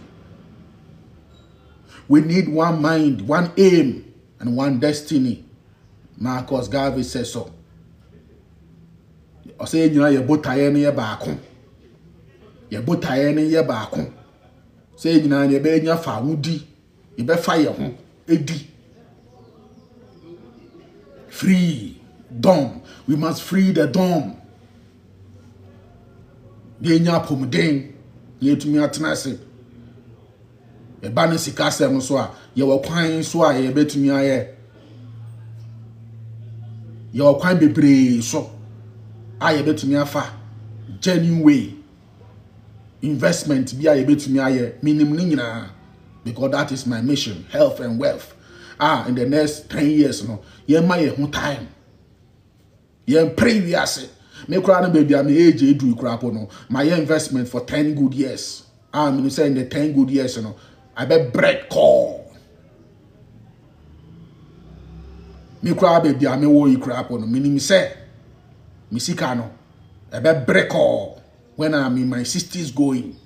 We need one mind, one aim, and one destiny. Marcus Garvey says so. I say you know you botaye ne ye baako. You botaye ne ye baako. Say you know you be nya fa wudi. You be fa ye ho edi. Free dom. We must free the dom. Ye nya pomden. Ye tumi atena se. E ba ne sika sem so a ye wo kwan so a ye betumi aye. Ye wo kwan bebre so. I bet me afa genuine way investment be I bet me aye minimum because that is my mission, health and wealth. In the next 10 years no ye my time ye previous me kra no baby am age edu kra po no my investment for 10 good years. I'm saying the 10 good years no I bet bread call me kra baby am wo kra po no minimum say Misikano, ebe break all when I'm in my 60s going.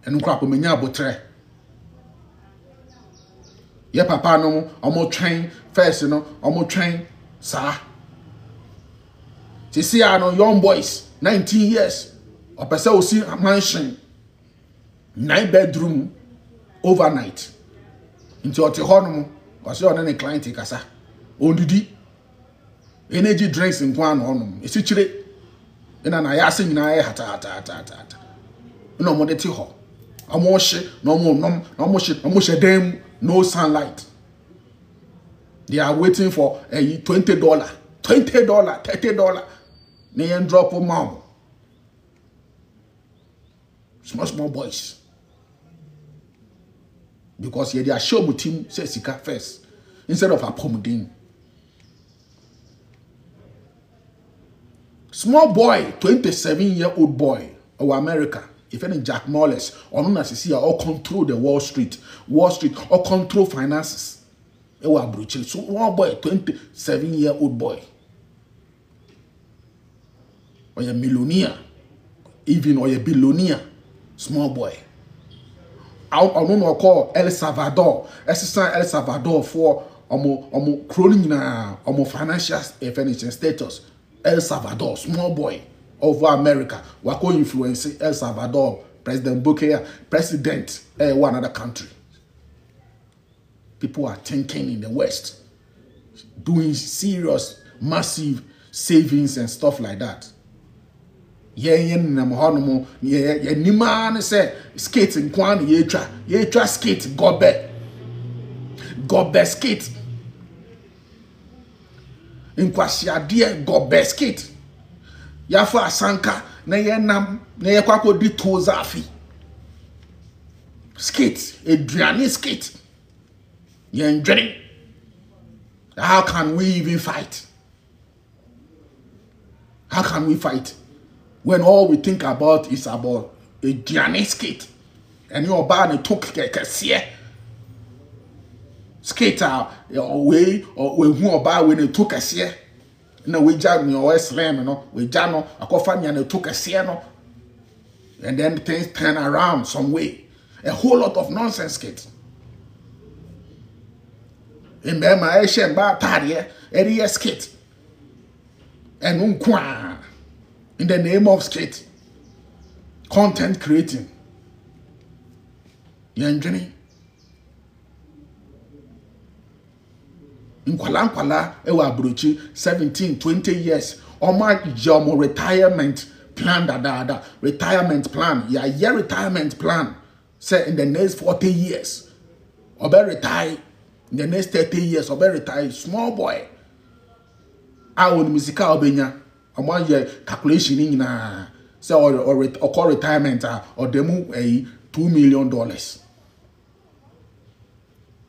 enu kra po menya abotre ye papa no omo train first no omo train sa ti see no young boys 19 years opese o see mansion 9 bedroom overnight into ote hono o se on ne client kasa ondidi energy drinks in kwan ono esi chire ina na ya ase nyina ya hata no mo de ti ho omo hye no mo nom no mo hye dem no sunlight. They are waiting for $20, $20, $30. They ain't drop of mom. Small boys. Because they are show team says Sika first instead of a pomodin. Small boy, 27-year-old boy, or America. If any Jack Morris or no see or control the Wall Street or control finances. So one boy, 27-year-old boy. Or a millionaire, even or a billionaire, small boy. I don't call El Salvador. Assistant El Salvador for crawling na financial status. El Salvador, small boy. Over America, wako influence El Salvador, President Bukele, president one other country. People are thinking in the West, doing serious, massive savings and stuff like that. Ni man say skate in kwan ye try skate gobe skate in kwasiade gobe skate. Yafa asanka na ye nam na ye kwako di toza afi skate eduane skate ye ndwene. How can we even fight? How can we fight when all we think about is about eduane skate and your band took kekese skater we hu oba we ne took kekese. No, we jam your slam, no, we jam a coffin and took a sieno, and then things turn around some way. A whole lot of nonsense, kids. In my Asian bar, Tadia, area skate, and unkwa in the name of skate, content creating. Young Jenny. Nkwala ewa abrochi 17 20 years oma jomo retirement plan retirement plan ya retirement plan say in the next 40 years obe retire in the next 30 years obe retire. Small boy awon musical obenya oma ye calculation nyina say or call retirement or demu $2 million.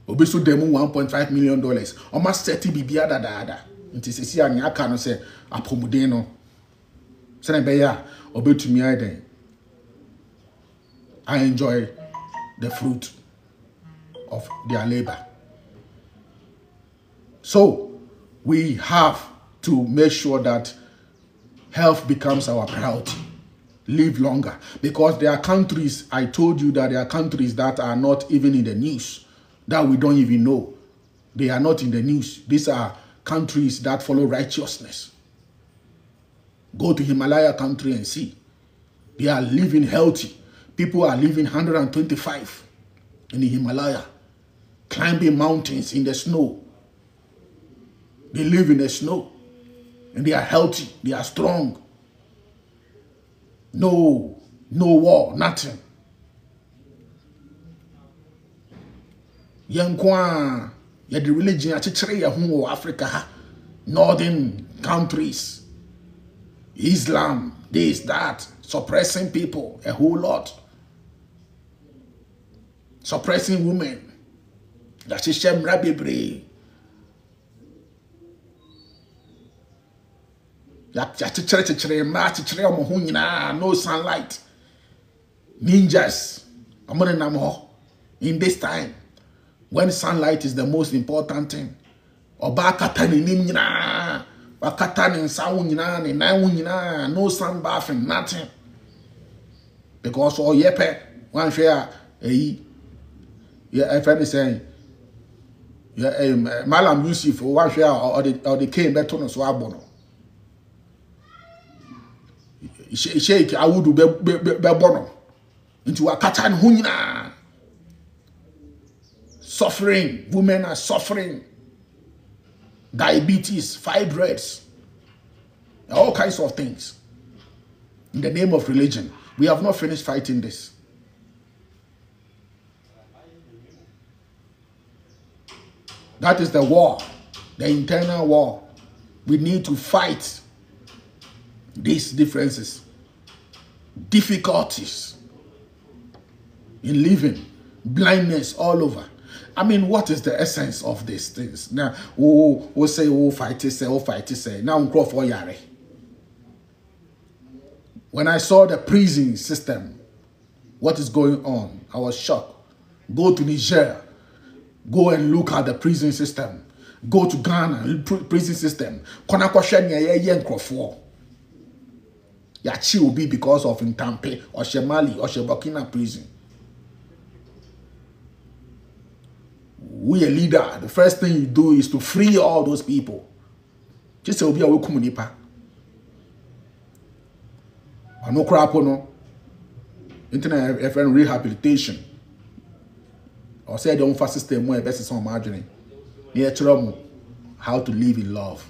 Obeso demu $1.5 million. Almost 30 bibia da. Nti sesi ani aka no se apomuden no. Se na be ya obetumi aiden. I enjoy the fruit of their labor. So we have to make sure that health becomes our priority. Live longer, because there are countries, I told you that there are countries that are not even in the news, that we don't even know. They are not in the news. These are countries that follow righteousness. Go to Himalaya country and see. They are living healthy. People are living 125 in the Himalaya, climbing mountains in the snow. They live in the snow and they are healthy. They are strong. No war, nothing. Yankwa, ya the religion achichere ya hu Africa, northern countries, Islam, this, that, suppressing people, a whole lot. Suppressing women. That's a shame, Rabbi. No sunlight. Ninjas. In this time, when sunlight is the most important thing. No sun bathing, nothing. Because all yepe One share yeah, if any saying yeah, Malam Yusuf one share or the cane better no so abono. Shake I would be bono into a katan hunyina. Suffering, women are suffering. Diabetes, fibroids, all kinds of things. In the name of religion, we have not finished fighting this. That is the war, the internal war. We need to fight these differences, difficulties in living, blindness all over. I mean, what is the essence of these things? Now, we'll say, fight it, say. Now, we'll call for Yare. When I saw the prison system, what is going on, I was shocked. Go to Niger, go and look at the prison system. Go to Ghana, prison system. Yachi will be because of Ntampe, or Mali, or Burkina prison. We a leader, the first thing you do is to free all those people. Just say, Obi awo kumunipa. No crap no. Internet FN rehabilitation. Or say the unfa system where best is on margin. Near trouble, how to live in love.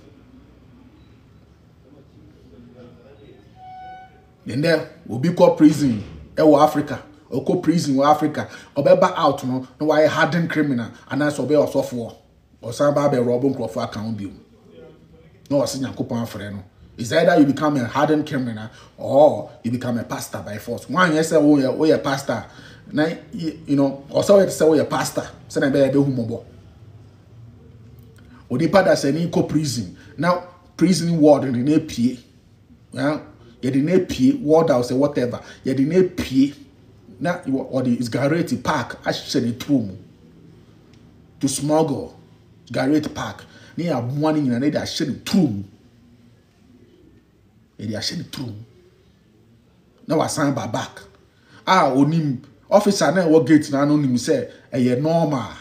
Then there will be called prison. Africa. Or co prison in Africa, or be out no why a hardened criminal, and that's obey or software, or some baby robbing crop for account bill. No, senior coupon friend. It's either you become a hardened criminal or you become a pastor by force. One yes, say, oh, you're a pastor. Now, you know, or so it's say, oh, you're a pastor. Send a baby humobo. Or the part that's an co prison. Now, prison warden in APA. Well, you didn't pay, ward house or whatever. You didn't pay. Now, or the Garrett Park, actually, to smuggle Garrett Park. Near morning and they are shedding true. They are shedding true. Now I sign by back. Onim officer now what gate now anonym say a normal.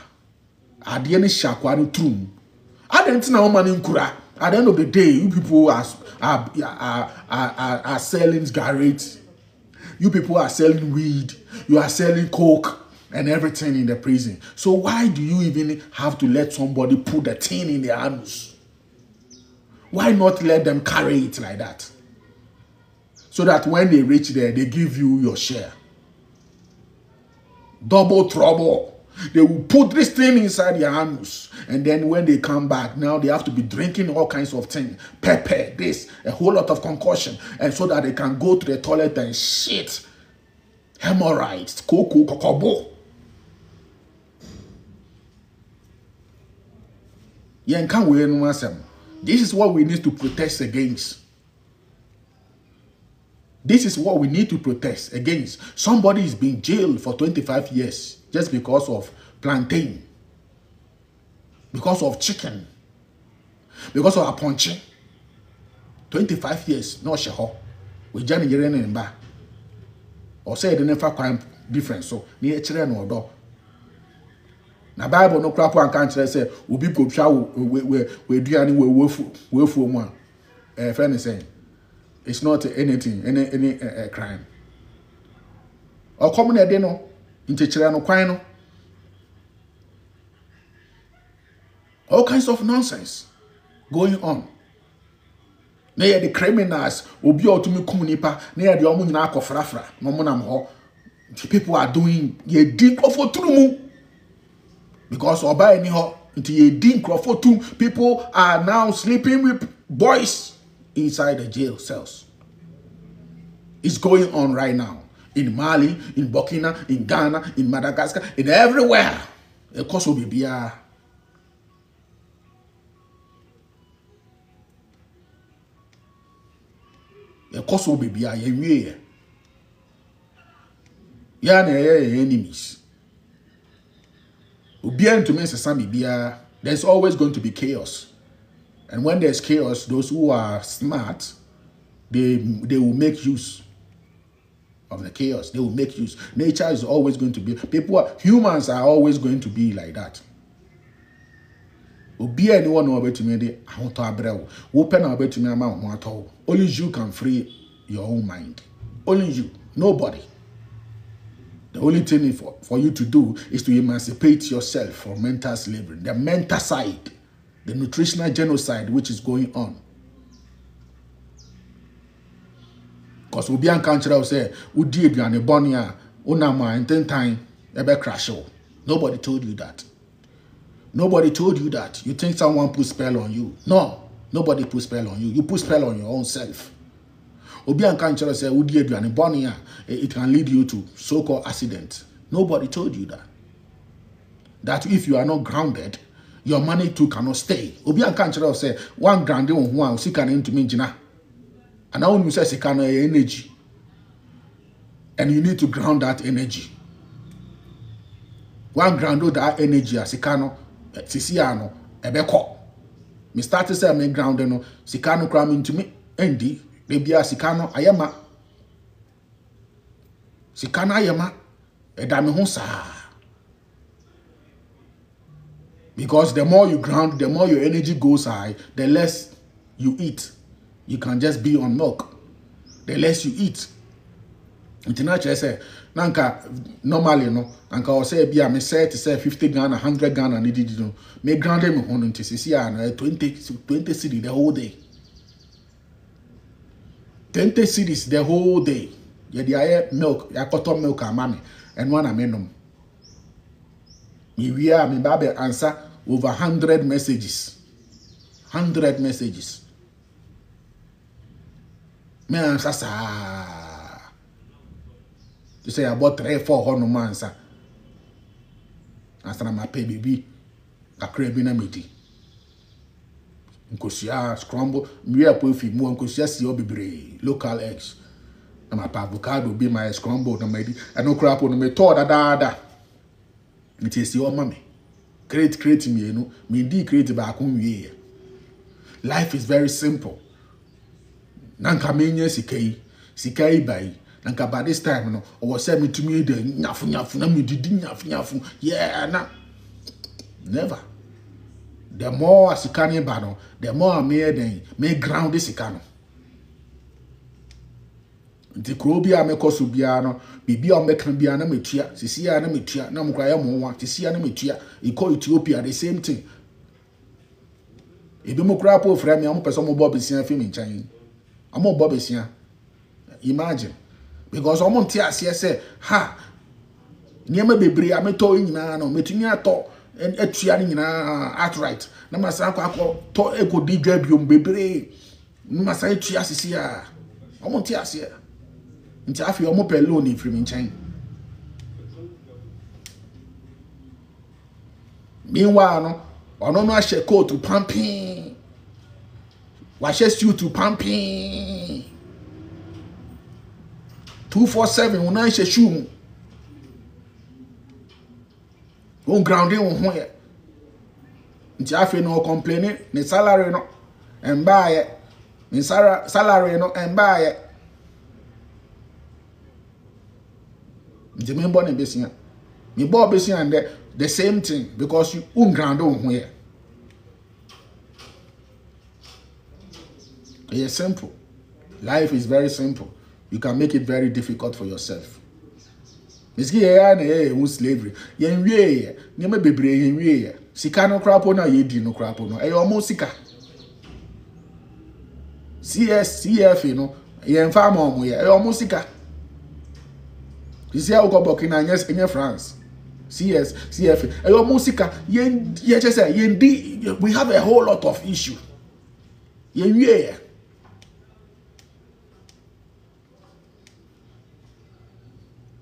I didn't shakwa true. I didn't know man in Kura. At the end of the day, you people are selling Garrett. You people are selling weed. You are selling coke and everything in the prison. So why do you even have to let somebody put the thing in their anus? Why not let them carry it like that? So that when they reach there, they give you your share. Double trouble. They will put this thing inside their anus. And then when they come back, now they have to be drinking all kinds of things. Pepper, this, a whole lot of concoction. And so that they can go to the toilet and shit. Hemorrhoids, cocoa, kokobo. This is what we need to protest against. This is what we need to protest against. Somebody is being jailed for 25 years just because of plantain, because of chicken, because of aponche. 25 years, no sheho. We just need to back. Or say the never crime difference. So near children or dog. Na Bible no crap one can't say we be go try we do any we for one. Friend is saying it's not anything, any crime. Or common a no into children no crime no. All kinds of nonsense going on. Near the criminals will be out to me communipa near the omuna kofrafra no monam ho. The people are doing ye deep for tumu. Because oba any ho into ye deep for two people are now sleeping with boys inside the jail cells. It's going on right now in Mali, in Burkina, in Ghana, in Madagascar, in everywhere. A course will be a course will be enemies. There's always going to be chaos. And when there's chaos, those who are smart, they will make use of the chaos. They will make use. Nature is always going to be, humans are always going to be like that. Obi anyone know about me, I want to abrel. Open about me amount. Only you can free your own mind. Only you. Nobody. The only thing for you to do is to emancipate yourself from mental slavery. The mental side. The nutritional genocide which is going on. Because Obi and Kanchara will say, Udi Edwane Bonia, Unama, and 10 times, ebe crash. Nobody told you that. Nobody told you that. You think someone put spell on you. No. Nobody put spell on you. You put spell on your own self. Obi and Kanchara say, Udi Edwane Bonia, it can lead you to so-called accident. Nobody told you that. That if you are not grounded, your money too cannot stay. Obi and Kanchara say, one grounding on one, see can into me, Jina. And I want to say, Sikano energy. And you need to ground that energy. One ground that energy, Sikano, Sisiano, Ebeko. Me start to say, me ground, no, Sikano cram into me, Endi, baby, Sikano, Ayama. Sikano, Ayama, Edame Honsa. Because the more you ground, the more your energy goes high, the less you eat. You can just be on milk. The less you eat. International say, Nanka normally no, Nanka or say be a me say to say 50 Ghana, 100 Ghana needed no. Me ground them on into CCR 20 cities the whole day. 20 cities the whole day. Yeah, the milk, ya cotton milk and mommy, and one amenum. Me are me baby answer over 100 messages. 100 messages. Me answer sa. You say about 300-400 months. Answer my pay baby. A crabby na meti. Nkosia scramble. Me a put fi mo nkosia si obibre local eggs. Na my avocado be my scramble na my. I no crap on me to da. It is your mommy. Create me, you know. Me di create back on you. Life is very simple. Nanka menye sikai bai. Nanka by this time, no, or was me to me the nyafu na me did nyafu. Yeah, na. Never. The more sikani bano, the more I may ground this sikano. The crobia me cosubiano, bibi on mekambiana metia, Sisiana metia, Namkraya Moa, Tisiana metia, you call Ethiopia the same thing. If you crapo frame, I'm person Bobby Sian film in China. I'm more Bobby Sian. Imagine. Because I'm on Tia say, ha, near me be I me towing no, metunia to, and etianing outright. Namasako to echo digabium bebre. Masai Tiasia. I'm on Tiasia. Nti afi omo peloni from in China. Meanwhile, no, ono no ashe coat to pumping. Washe suit to pumping. 247 una ashe shoe. Won grounding won ho ye. Nti afi no complaining, ni salary no embaye. Ni salary no embaye. The member in Bessia. Me Bob Bessia and the same thing because you unground on here. It's simple. Life is very simple. You can make it very difficult for yourself. Miss Gay slavery. Yen way, never be brave way. Sika no crapo na ye no crapo no. Almost sika. CF, you know, yen farmer moya, almost sika. You see how go back in France. CF. Your musica, we have a whole lot of issue. Yeah.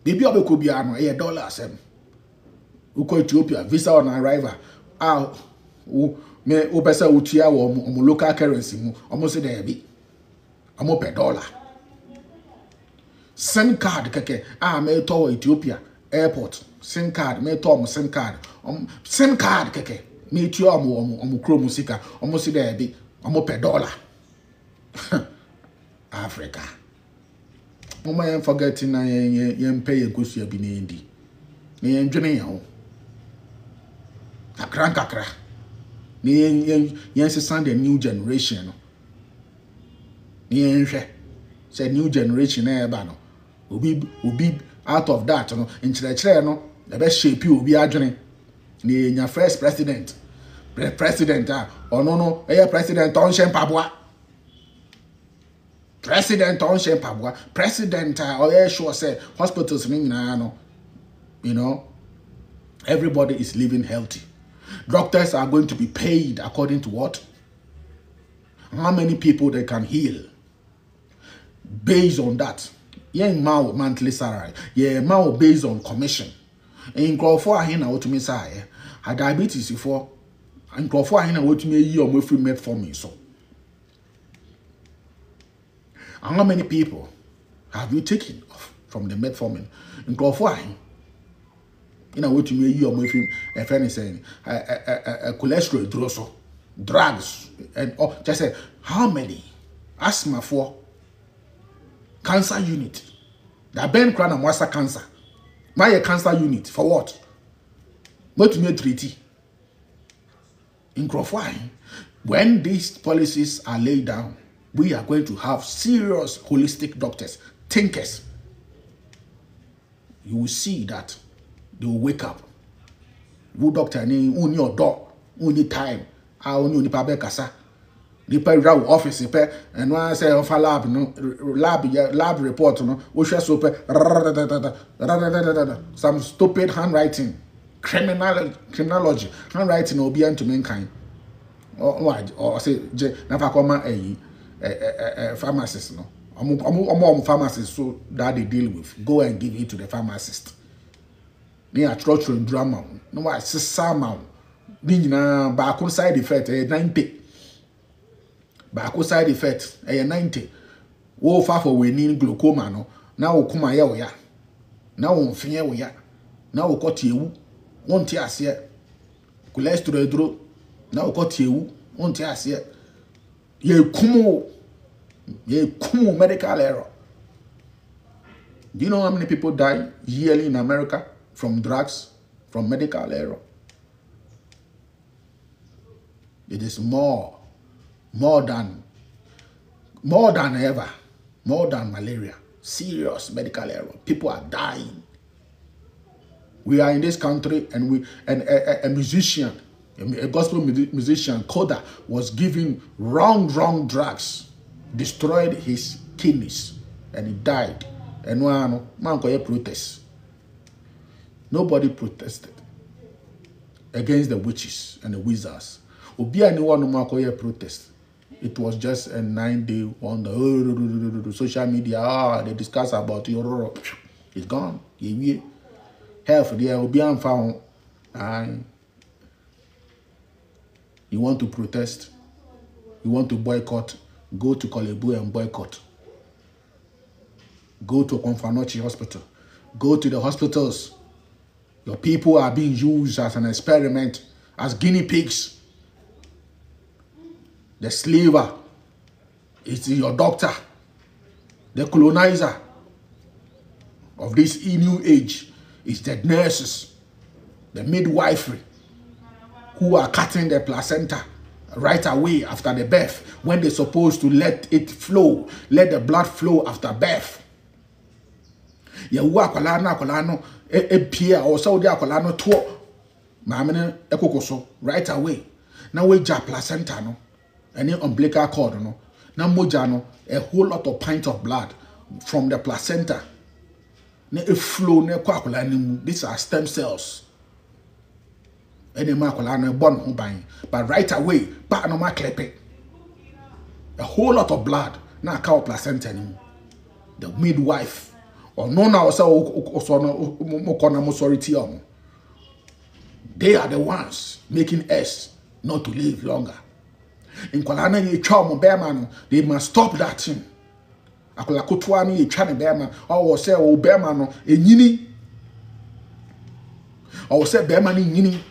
Baby obe could be $1 Uko Ethiopia, visa on arrival. Me opesa utia or local currency, almost there be. I'm up $1. SIM card keke me to Ethiopia airport SIM card me to SIM card SIM card keke me ti omo kro musika omo si there be omo $1 Africa Mama yen forgetting na yen pay ekosua bi na endi. Na yen dwene ya ho. Kakra. Na yen send the new generation no. Na yen hwe. Say new generation na eba no. Obi out of that no nkyerɛkyerɛ no ebe shape obi adwene. Na enya first president. President ono no president on Shempabwa. President on Shempabwa. President sure say hospitals no, you know, everybody is living healthy. Doctors are going to be paid according to what? How many people they can heal. Based on that. Yeah, monthly salary. Yeah, based on commission. In Crawford, I know what to me say. I diabetes before. And Crawford, I know what to me you or free metformin so. And how many people have you taken off from the metformin? In Crawford, you know what to me you or free a friend saying cholesterol droso, drugs, and just say how many asthma for cancer unit. That Ben Crown and Wasa cancer. My cancer unit for what? What to me treaty? In Crawford, when these policies are laid down, we are going to have serious holistic doctors, thinkers. You will see that they will wake up. Who doctor ni only your door, only time, only pabe kasa. The pay office and when I say of a lab no lab report no we share so some stupid handwriting, criminology handwriting will be to mankind. Or say never come a pharmacist no. Pharmacists so that they deal with. Go and give it to the pharmacist. They are torturing drama. No why sama. Nina ba side effect 90. Baako side effect 90. Wo fa for we need glaucoma no. Na wo kuma ye wo ya. Na wo mfie wo ya. Na wo kotiewu. Wonte ase. Cholesterol dro. Na wo kotiewu. Wonte ase. Ye kumu medical error. Do you know how many people die yearly in America from drugs, from medical error? It is more than ever, more than malaria. Serious medical error. People are dying. We are in this country, and a musician, a gospel musician, Koda, was given wrong drugs, destroyed his kidneys, and he died. And one man protest. Nobody protested against the witches and the wizards. Obi anyone no protest. It was just a 9-day on the social media. They discuss about your. It's gone. Health there will be found. And you want to protest? You want to boycott? Go to Kolebu and boycott. Go to Konfanochi Hospital. Go to the hospitals. Your people are being used as an experiment, as guinea pigs. The slaver is your doctor. The colonizer of this new age is the nurses, the midwifery, who are cutting the placenta right away after the birth when they're supposed to let it flow, let the blood flow after birth. Ya wa akwala no epia o so de akwala no to maame ne ekokoso right away. Now we ja placenta no any umbilical cord no. Now moja no a whole lot of pint of blood from the placenta. Ne e flow ne kwa akwala ni mu. These are stem cells. Any ma akwala no born ho ban. But right away, ba no ma klepe. A whole lot of blood na ka placenta ni mu. The midwife or no now they are the ones making us not to live longer. In Kwalana ye charm bearman, they must stop that thing. Akola kotwani ye chane bearman, or say o bearman e nyini. Or say bearman e nyini.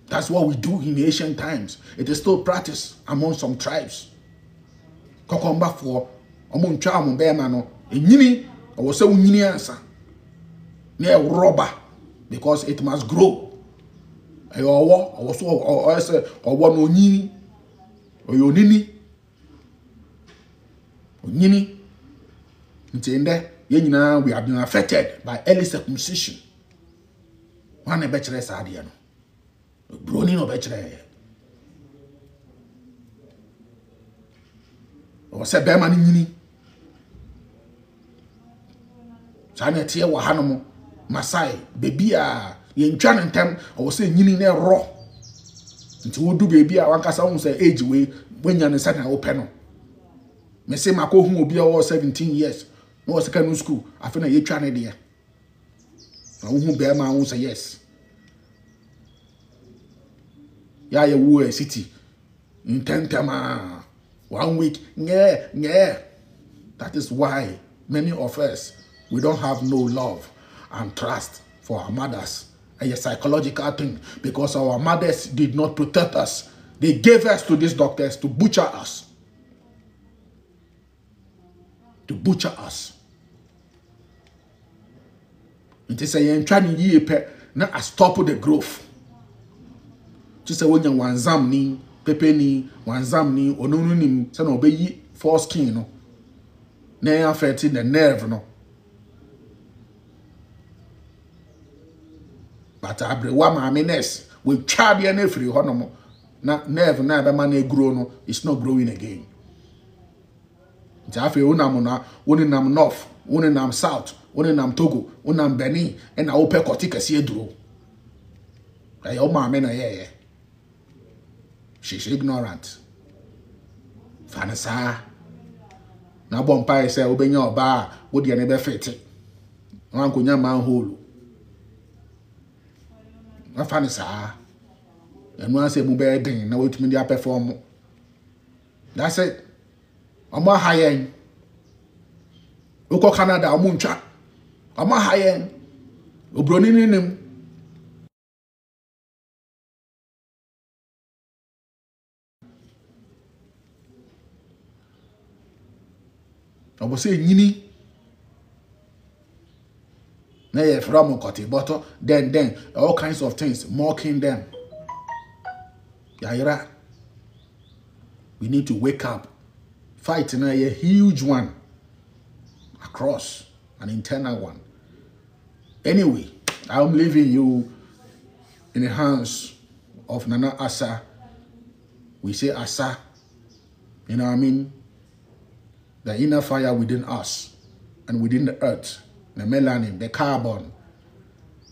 That's what we do in ancient times. It is still practiced among some tribes. Kokomba for omo ntwa am be ma no enyini owo se wunyini ansa na e rubber because it must grow owo so o se owo no nyini oyonini onyini ntende ye nyina we have been affected by early circumcision one be kire sa de no broni no be kire o se be ma ni nyini sa na tie wa hanom Masai baby a ye ntwa ne ntem o se nyini na ro nti wodu baby a wankasa hu se age we wenya ne sa na wo pe no me se mako hu obi a wo 17 years no was secondary school afena ye twa ne de na wo hu be ma hu say yes ya ye wo a city intentama 1 week yeah. That is why many of us we don't have no love and trust for our mothers. A psychological thing because our mothers did not protect us. They gave us to these doctors to butcher us. To butcher us. It is a trying to na stop the growth. Just say when you one zam ni pepe ni one zam ni onunu ni say no be foreskin no. Na affecting the nerve no. But abrewa maameness we twa de na free honomo na nerve na be man grow no it's not growing again. Jafe unam na uninam north uninam south uninam Togo unam Benin and na ope koti kese eduro ayo maame na ye she's ignorant fanasa na bompa say obenya oba wo de na be fete wan konya man hole fanasa and one say mu be den na wetumi dia perform. That's it. Ama hayen uko Canada amuncha ama hayen obroni nim obo say nyini na ye from kote but then all kinds of things mocking them. Yaira, we need to wake up. Fighting a huge one across an internal one. Anyway, I'm leaving you in the hands of Nana Asa. We say Asa, you know what I mean? The inner fire within us and within the earth, the melanin, the carbon.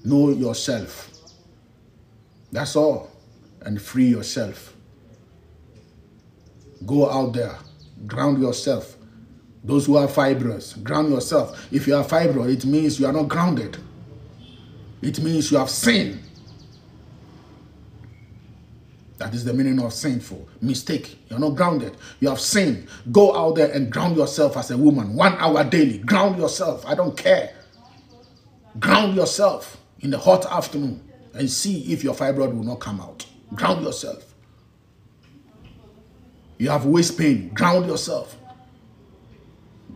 Know yourself. That's all. And free yourself. Go out there. Ground yourself. Those who have fibroids, ground yourself. If you have fibroid, it means you are not grounded. It means you have sinned. That is the meaning of sinful. Mistake. You're not grounded. You have sinned. Go out there and ground yourself as a woman. 1 hour daily. Ground yourself. I don't care. Ground yourself in the hot afternoon and see if your fibroid will not come out. Ground yourself. You have waist pain. Ground yourself.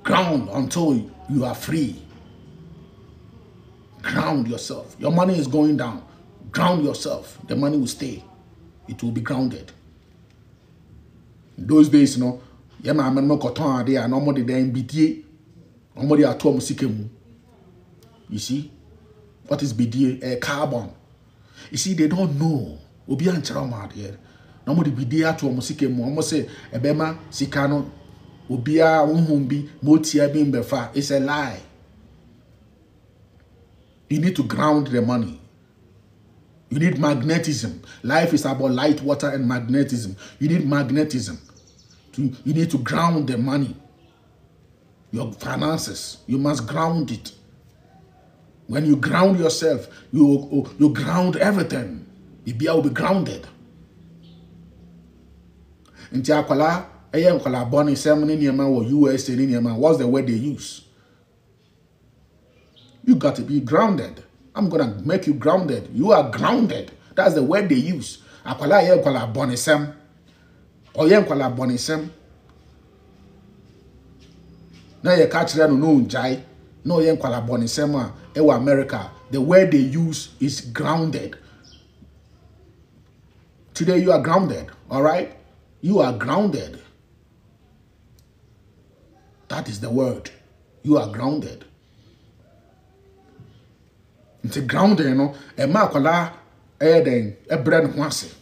Ground until you are free. Ground yourself. Your money is going down. Ground yourself. The money will stay. It will be grounded. In those days, you know, yeah, my man, no cotton there, no more than BTA, no more than atom sikemu. You see, what is BTA? Carbon. You see, they don't know. Obi anchara there. No more BTA atom sikemu. Almost say ebema sikano. Obia unhumbi motia bimbefa. It's a lie. You need to ground the money. You need magnetism. Life is about light, water, and magnetism. You need magnetism. You need to ground the money. Your finances. You must ground it. When you ground yourself, you ground everything. Ibia will be grounded. Inti akwala, eye nkwala born ceremony niyama or USA niyama. What's the word they use? You got to be grounded. I'm going to make you grounded. You are grounded. That's the word they use. Akwala ye nkwala bonisem. Or ye nkwala bonisem. Now you catch them no jai. No yen kwalaboni sema ewa America. The word they use is grounded. Today you are grounded, all right? You are grounded. That is the word. You are grounded. It's grounded, you know. A makwala eden a brand wase.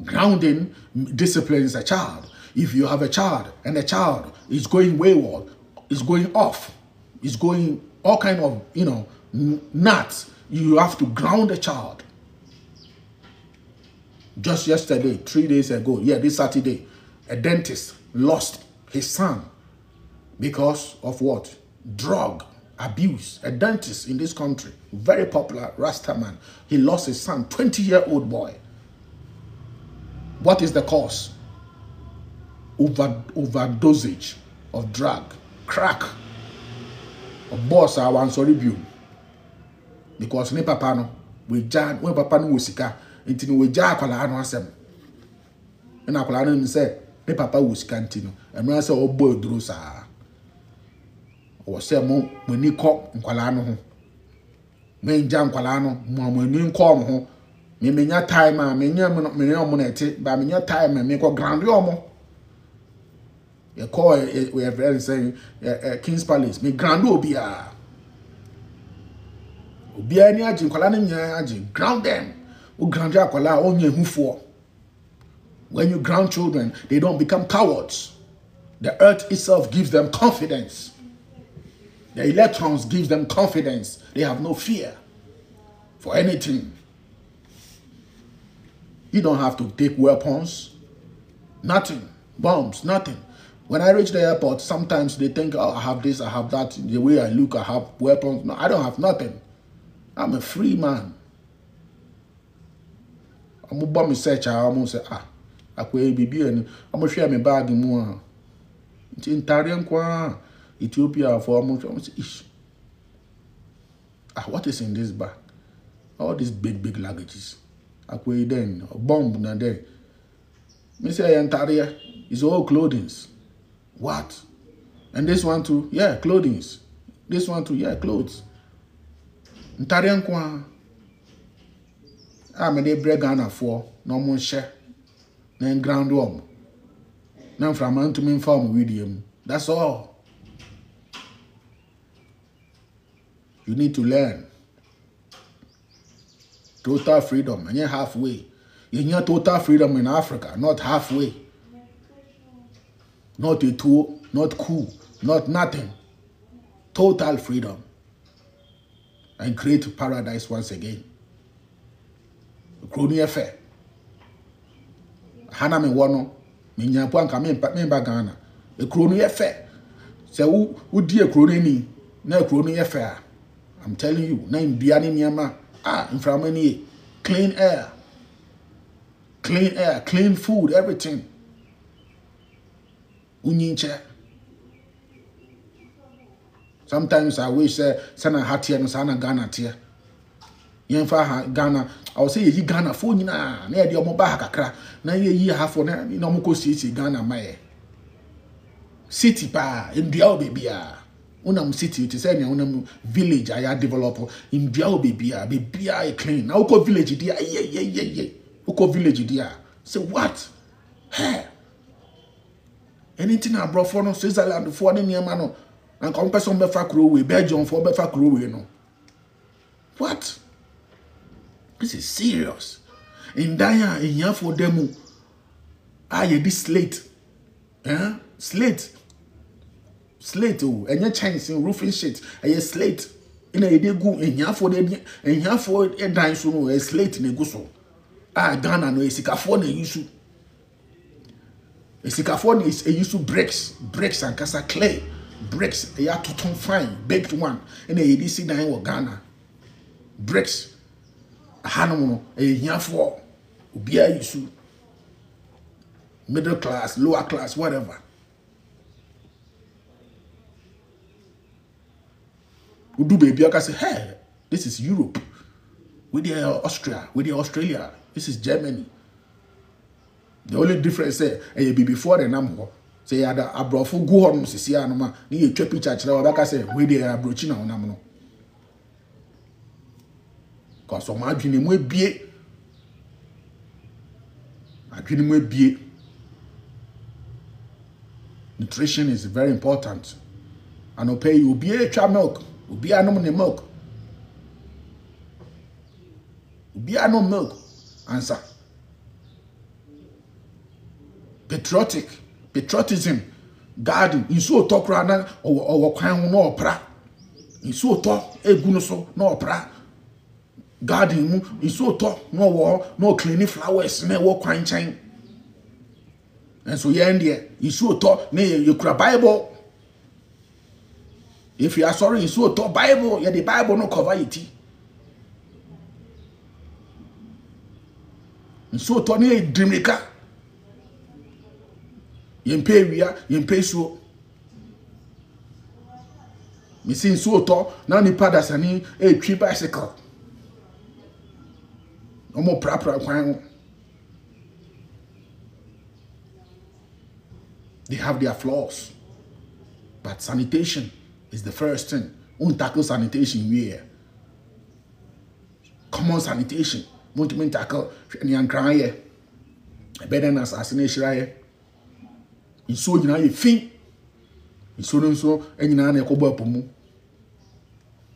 Grounding disciplines a child. If you have a child and the child is going wayward, is going off, is going all kind of, you know, nuts, you have to ground the child. Just yesterday, 3 days ago, this Saturday, a dentist lost his son because of what? Drug abuse. A dentist in this country, very popular Rasta man, he lost his son, 20-year-old boy. What is the cause? Overdosage of drug, crack. Of boss, I want sorry view. Because ne papa no, we jan, when papa no wusika, intino we jan akwala no asem. And akwala no say, ne papa wusika intino. And when I say, oh boy, drusa. Or say, mo, when ni kop, nkwala no ho. Me jan nkwala no, mo ni nkom ho. Me nya time, me nya monete, but me nya time, me ko grand yomo. You call we have very saying King's Palace. Me grand obia. Obia ni agin kwala ni nya agin. Ground them. O ground ya kwala o nya hufo. When you ground children, they don't become cowards. The earth itself gives them confidence. The electrons gives them confidence. They have no fear for anything. You don't have to take weapons. Nothing. Bombs, nothing. When I reach the airport, sometimes they think, oh, I have this, I have that. The way I look, I have weapons. No, I don't have nothing. I'm a free man. I'm a bomb searcher. I'm going to say, I'm going to share my bag more. It's in Tarian, Ethiopia, for what is in this bag? All these big luggages. I'm going then, a bomb, na there. Me say, Antaria is all clothing. What? And this one too, yeah, clothing. This one too, yeah, clothes. Ntarian kwa. Me de bregana for no more share. Then ground warm. Now from man to me inform with him. That's all. You need to learn. Total freedom, and you're halfway. You need total freedom in Africa, not halfway. Not a tool, not cool, not nothing. Total freedom. And create paradise once again. Kroni efe. Hana me wono. Me nyampo anka me Ghana. E kroni efe. Se u di e kroni ni. Na e kroni efe a. I'm telling you. Na imbia ni niyama. Inframani. Clean air. Clean air. Clean food. Everything. Unyinche. Sometimes I wish sana hatia no sana Ghana tia. Yenfa Ghana, I will say yi Ghana fo nyina na e de omo ba kakra na yi hafo na omo ko sisi Ghana mae. City pa India obebia. Unam city to say na unam village aya develop India obebia bebia e clean. Na uko village dia ye. Uko village dia. Say what? Hey. Anything I brought for no Switzerland for any man no and come person be fa we Belgium for be fa we no. What? This is serious. In Daya in here for demo. This slate. Slate. Slate oh, and your Chinese in roofing shit. Slate. In a day go in here for them and here for a dance no a slate in a go so. Ghana no esikafo na use. Esikafo is a use bricks and kasa clay. Bricks, a to fine, baked one, and a EDC 9 or Ghana. Bricks, a Hanomo, a Yafo, Ubia Yusu, middle class, lower class, whatever. Udu baby, I can say, hey, this is Europe. With the Austria, with the Australia, this is Germany. The only difference is, before the number. Say ya da abrofo go hom sisi anoma na ye twa picture kire obaka say we dey abrochi na onam no. Cause o ma adwene mu ebie. Adwene mu ebie. Nutrition is very important. And obey you be a milk, be anom ne milk. Be anom milk. Answer. Patriotism. Garden. Inso talk rana or kwan no opra. Inso talk egunu so no opra. Garden mu inso talk no war no cleaning flowers na wo kwan chan. And so yeah, inso talk na you kura Bible. If you are sorry, it's so talk Bible, yeah, the Bible no cover it. And so Tony dream maker. Yempe wia, yempe so. Me sin so talk, now ni pada sani a tree bicycle. No more proper kwan. They have their flaws. But sanitation is the first thing. Won't tackle sanitation here. Common sanitation. Won't tackle any crying. Better than assassination. In so you know you think. In so and you know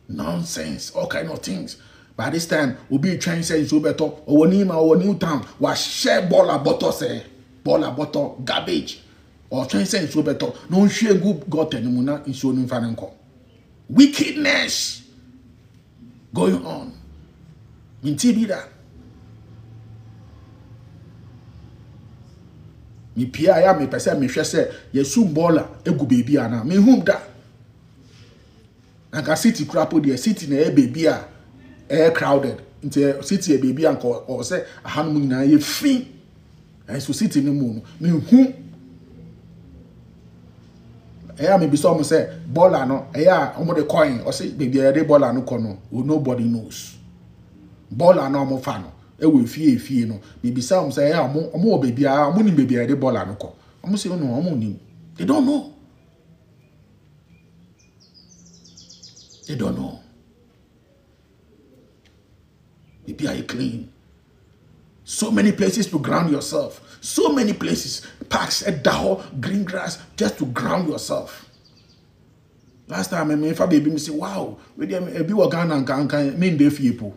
nonsense. All kind of things. By this time, we'll be trying to say so better. Or new town was share ball bottle say ball bottle garbage. Or trying to say so better. No share good got anymore in so new wickedness going on. Minti bida. Mi pia ya me pese me hwe se yesu bola egu baby ana me hum da. Anka city crapo de city na e baby a air crowded. Nti city e baby anka o se ahanum nyina ye fi. And so city no mu me hum. Eya me be some say baller no eya omo the coin or say baby e dey baller no kono nobody knows. Baller no omo fa no e we fie no me be some say eya omo baby a omo ni baby e dey baller no ko. Omo say no omo ni. They don't know. They don't know. Baby, are you clean? So many places to ground yourself. So many places. Parks, a dow, green grass, just to ground yourself. Last time, if a baby, me say, wow, with them, a bit of Ghana and can mean deaf people.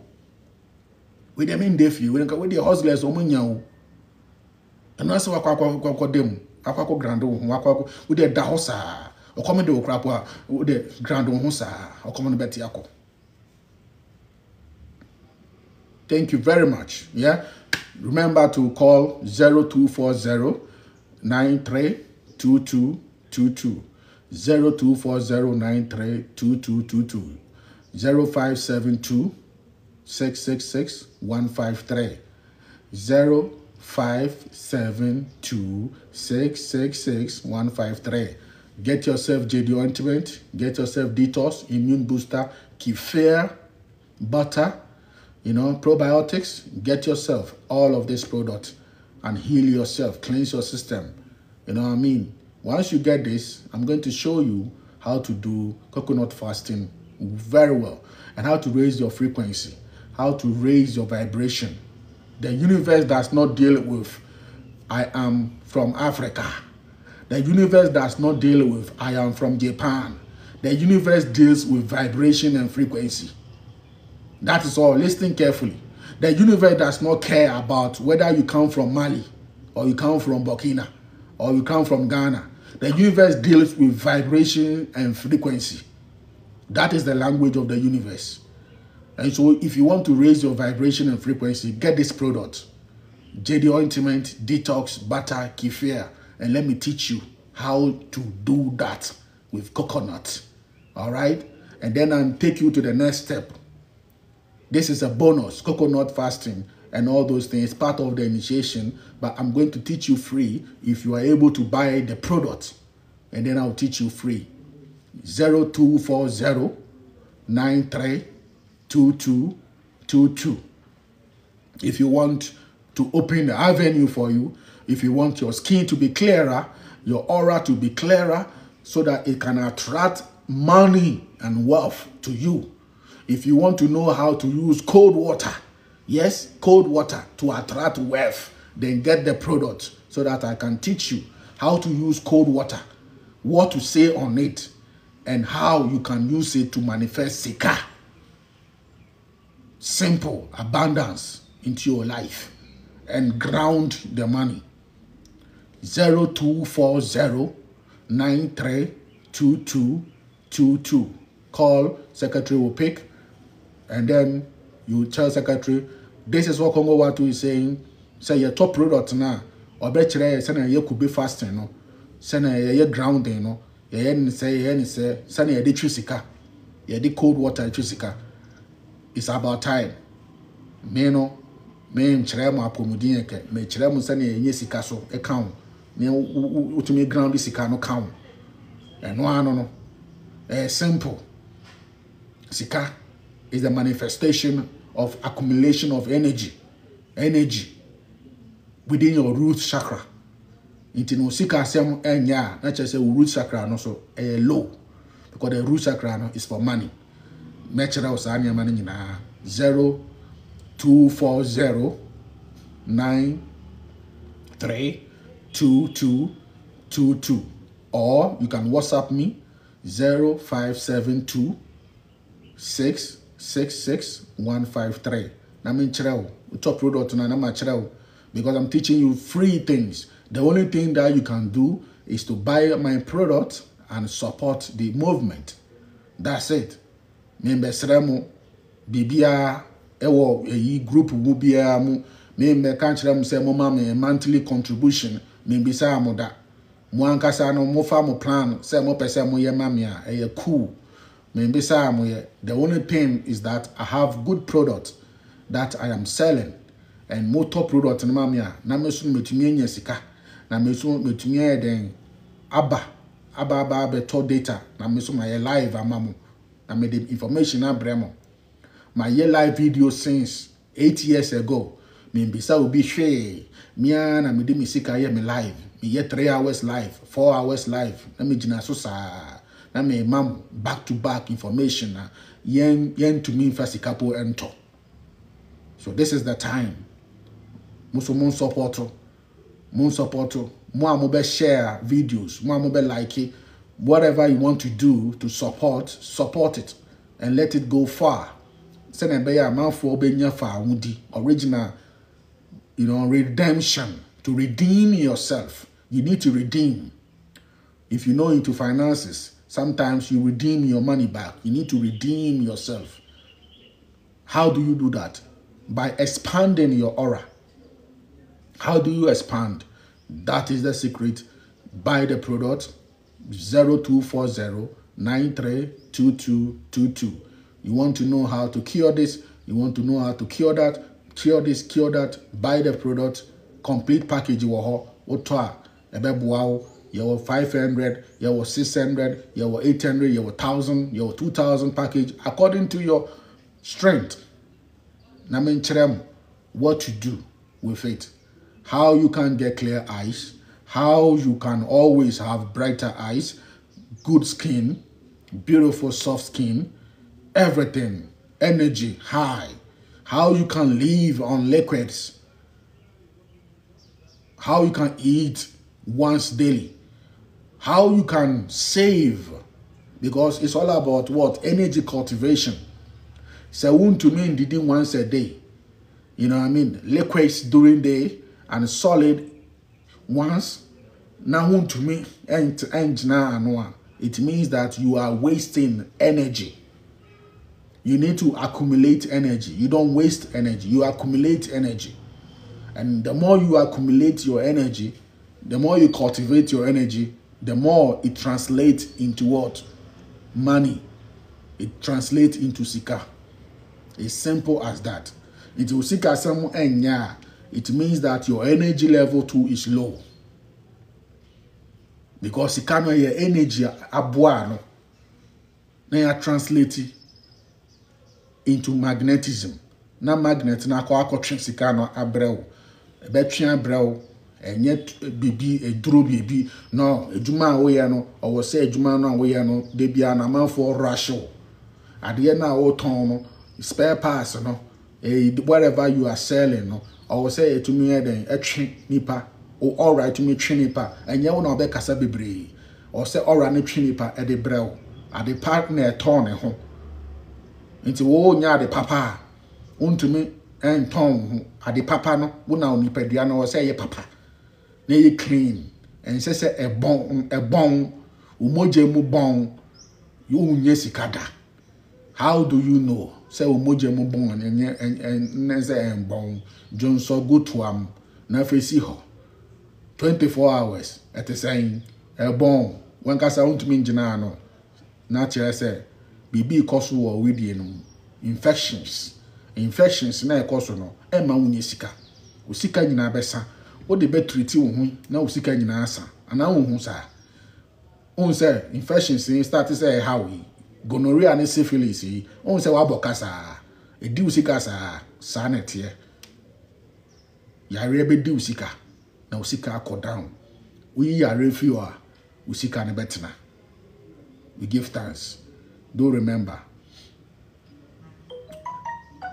With them in deaf you, with the hustlers, or munyao. And that's what I call them. I call grando, with the dahosa, or come to crap, with the grando hosa, or come on betiako. Thank you very much. Yeah. Remember to call 0240-932222. 0240-932222. 0572-666-153. 0572-666-153. Get yourself JD ointment. Get yourself detox, immune booster, kefir, butter. You know, probiotics, get yourself all of these products and heal yourself, cleanse your system. You know what I mean? Once you get this, I'm going to show you how to do coconut fasting very well and how to raise your frequency, how to raise your vibration. The universe does not deal with, I am from Africa. The universe does not deal with, I am from Japan. The universe deals with vibration and frequency. That is all. Listen carefully. The universe does not care about whether you come from Mali or you come from Burkina or you come from Ghana. The universe deals with vibration and frequency. That is the language of the universe. And so if you want to raise your vibration and frequency, get this product. JD ointment, detox, butter, kefir. And let me teach you how to do that with coconut. All right? And then I'll take you to the next step. This is a bonus, coconut fasting and all those things, part of the initiation, but I'm going to teach you free if you are able to buy the product, and then I'll teach you free. 0240-932222. If you want to open the avenue for you, if you want your skin to be clearer, your aura to be clearer so that it can attract money and wealth to you. If you want to know how to use cold water, yes, cold water to attract wealth, then get the product so that I can teach you how to use cold water, what to say on it, and how you can use it to manifest sika. Simple abundance into your life and ground the money. 0240-932222. Call, secretary will pick, and then you tell secretary, this is what Kongo Wattu is saying. Say your top product now, or better, say you could be fasting, no. Say you grounding, no. You say, say you did sika, you did cold water sika. It's about time. Me no, me nkyerɛ mo apomudin ke, me kyerɛ mo sɛ ne yenye sika so e ka ho. Me utumi ground sika no ka ho. Eno ano no. Simple. Sika is the manifestation of accumulation of energy. Energy within your root chakra. Inti no sika asem enya, na kyerɛ sɛ root chakra no so low. Because the root chakra no is for money. Mekyerɛ us anya mani nyina 0240-932222, or you can WhatsApp me 0572-666-153. Na me kyerɛ top product na ma kyerɛ because I'm teaching you free things. The only thing that you can do is to buy my product and support the movement. That's it. Membe sremo bibia ewo yi group mu bia mu membe kan kire mu se mo ma me monthly contribution membe sa mo da mo ankasa no mo fa mo plan se mo pese mo ye ma me a e cool membe sa mo ye. The only thing is that I have good products that I am selling, and mo top product no ma me a na me so metumi anya sika, na me so metumi den aba beto data, na me so my live amamo. I made the information at Bremo. My year live video since 8 years ago. Me bisa will be share. Me and me di me sika ye me live. Me ye 3 hours live, 4 hours live. Na me jina so sa. Na me mam back to back information na yen to me fa sika po ento. So this is the time. Muso mon support. Mo amobe share videos. Mo amobe like it. Whatever you want to do to support it and let it go far. Send a bear man for benya far original, redemption. To redeem yourself, you need to redeem. If you know into finances, sometimes you redeem your money back. You need to redeem yourself. How do you do that? By expanding your aura. How do you expand? That is the secret. Buy the product. 0240-932222. You want to know how to cure this, you want to know how to cure that, cure this, cure that, buy the product, complete package wo otwa ebebuao, you 500, you 600, you 800, you 1000, you 2000 package according to your strength. Na men cherem what to do with it. How you can get clear eyes, how you can always have brighter eyes, good skin, beautiful soft skin, everything, energy high, how you can live on liquids, how you can eat once daily, how you can save, because it's all about what? Energy cultivation. So won't to mean did once a day, you know what I mean? Liquids during day and solid once. Now to me it means that you are wasting energy. You need to accumulate energy. You don't waste energy, you accumulate energy. And the more you accumulate your energy, the more you cultivate your energy, the more it translates into what? Money. It translates into sika. It's simple as that. It means that your energy level too is low. Because it cannot your energy abuano. Then you translate it into magnetism. Na magnet na kwa sika no abrel. Betwea brel and yet bibi a drew bibi no a juma way no or was say juma no way no they be an amount for ratio at the end of town spare parts no whatever you are selling no or say to me then a train nipa or all right to me train nipa and you will be kasa bebre or say all right train nipa at the brew at the partner torn home into wo nya the papa untumi en ton ade papa no wo na onipadua no say ye papa na ye clean en say e bon umoje mu bon you unye sikada. How do you know say umoje mu bon en say en bon John so go to am na fesi ho 24 hours at the saying e bon when ka sa untumi ngina no na chere say bibi koso wo wedi no infections na ekoso no e ma wunye sika o sika nyina besa o de betriti wo hu na o sika nyina asa ana wo hu sa on say infections start say how gonorrhea and syphilis on say wa bokasa e di usika sa na tie yare be di usika na usika akọ down we yare fi o usika ne betena. We give thanks. Do remember.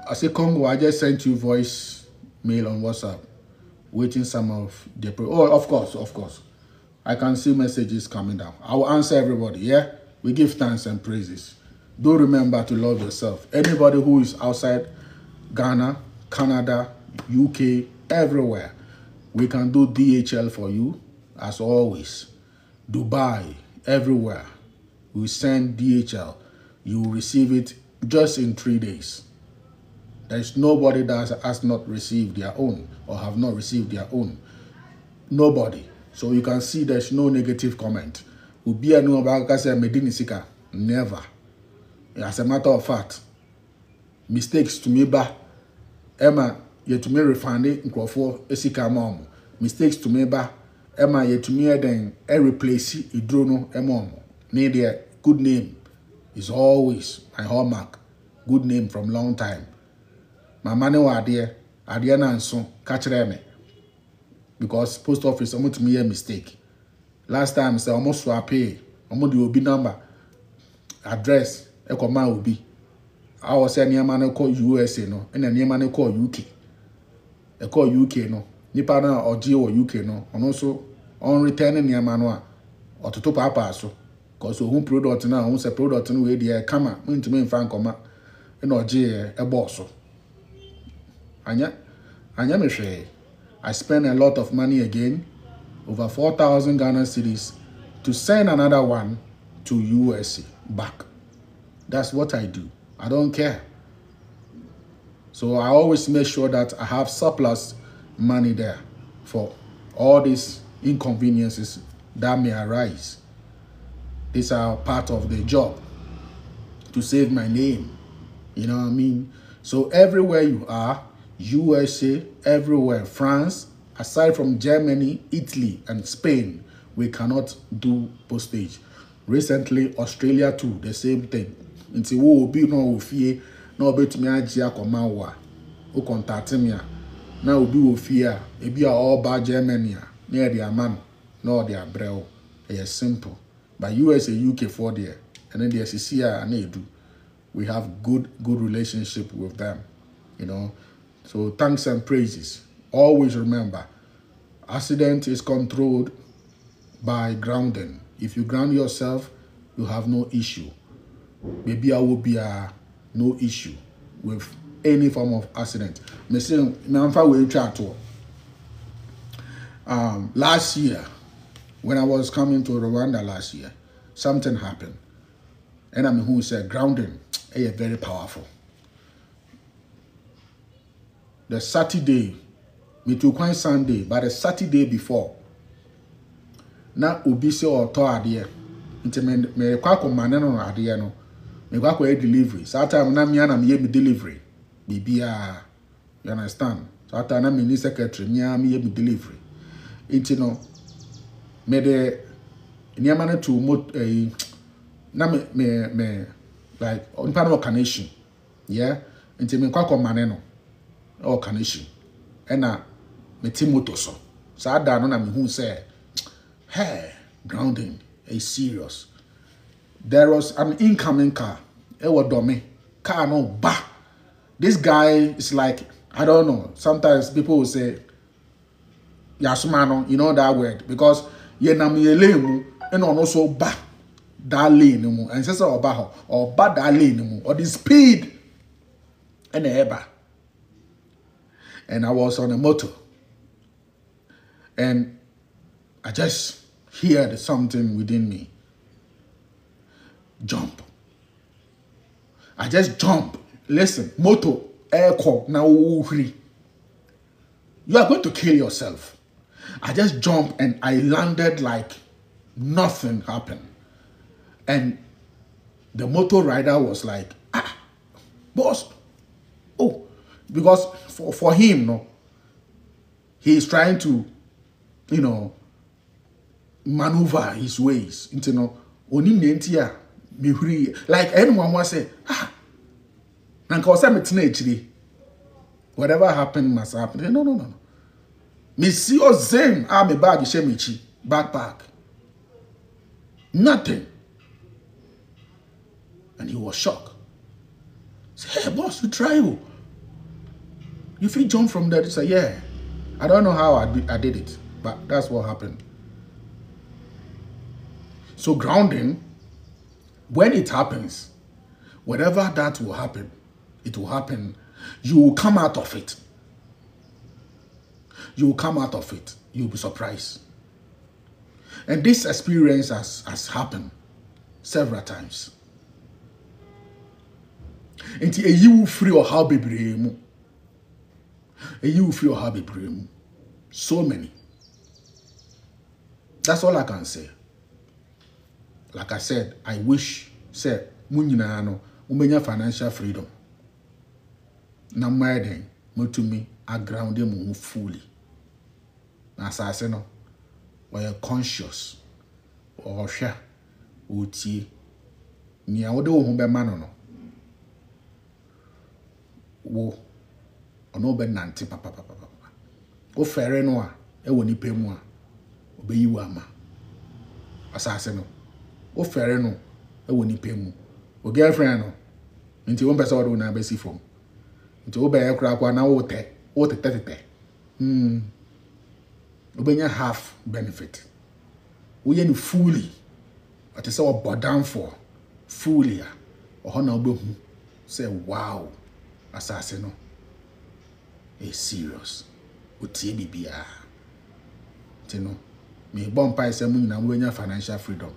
I say Kongo, I just sent you voice mail on WhatsApp. Waiting some of the of course. I can see messages coming down. I will answer everybody, yeah? We give thanks and praises. Do remember to love yourself. Anybody who is outside Ghana, Canada, UK, everywhere, we can do DHL for you as always. Dubai, everywhere. We send DHL. You will receive it just in 3 days. There is nobody that has not received their own or have not received their own. Nobody. So you can see there's no negative comment. Ubi anu about say medini sika. Never. As a matter of fact, mistakes to me ba Emma yet to me refund it nkrofo esika mom. Mistakes to me ba Emma yet to me then replace it drono emom. Need a good name is always my hallmark. Good name from long time. My money wa there na nso catch me because post office almost me a mistake. Last time say almost swap pay almost the obi number address e ko ma obi. I was saying near man call USA no and near man call UK. E call UK no. Nipa na oji or UK no. And also on returning near man wa or to papa so. Cause who product now, who say product no way there come into me fan come and oji e boss. Anya me share. I spend a lot of money again, over 4,000 Ghana cedis, to send another one to USA back. That's what I do. I don't care. So I always make sure that I have surplus money there for all these inconveniences that may arise. These are part of the job to save my name. You know what I mean? So everywhere you are, USA, everywhere, France, aside from Germany, Italy, and Spain, we cannot do postage. Recently, Australia too, the same thing. Until we will be no fear, no bet me ajia komawa, o contact me. Now we fear, it be all bad Germany, near their man, no their brew. It's simple. But USA, UK for there, and then the SEC and they do. We have good relationship with them, you know. So thanks and praises. Always remember, accident is controlled by grounding. If you ground yourself, you have no issue. Maybe I will be no issue with any form of accident. Last year, when I was coming to Rwanda last year, something happened. And I mean, who said grounding is very powerful. The Saturday, me too quite Sunday, but the Saturday before, na obi se auto adie. Nti me kwa komane no adie no. Me kwa delivery. So time na me me delivery. Bibia, you understand? So time na me secretary me me delivery. Nti no me de niama na to na me like on part of connection. Yeah? Nti me kwa komane no. Or connection. And me motor so. So I don't know who said, hey, grounding is serious. There was an incoming car. It was dummy. Car no bah. This guy is like, I don't know. Sometimes people will say, Yasumano, you know that word. Because yenam yelemu and also bah that lane mu. And says or bah or bah that lane mu. Or the speed and the eba. And I was on a motor. And I just heard something within me. Jump. I just jump. Listen, motor, air call, now you are going to kill yourself. I just jumped and I landed like nothing happened. And the motor rider was like, ah, boss. Oh, because for him, no, he is trying to, you know, maneuver his ways into no like anyone was say, ah, whatever happened must happen. No. Me see your same me bag shemichi backpack. Nothing. And he was shocked. Say, hey boss, you try you. You feel jump from there? He said, yeah. I don't know how I did it, but that's what happened. So grounding, when it happens, whatever that will happen, it will happen. You will come out of it. You will come out of it. You'll be surprised. And this experience has happened several times. And you will free or how be so many. That's all I can say. Like I said, I wish, say, munyina no, umenya financial freedom. Na mweden, mutumi, I ground mu fully. Na say no, we conscious, or share, uti, ni awode wo be mano no. Wo, ono be nante papa. O fere no a, e woni pe mu a, obeyi wa ama. Asase no. O fere no e woni pe mu o girlfriend no nti won pese o na be si fom nti o be e kura kwa na o te obenya half benefit wo ye ni fully ati say o bodan for fully o ho na obehu say wow asase no is serious o tie bibia ti no me bompa say mu nyina wo nya financial freedom.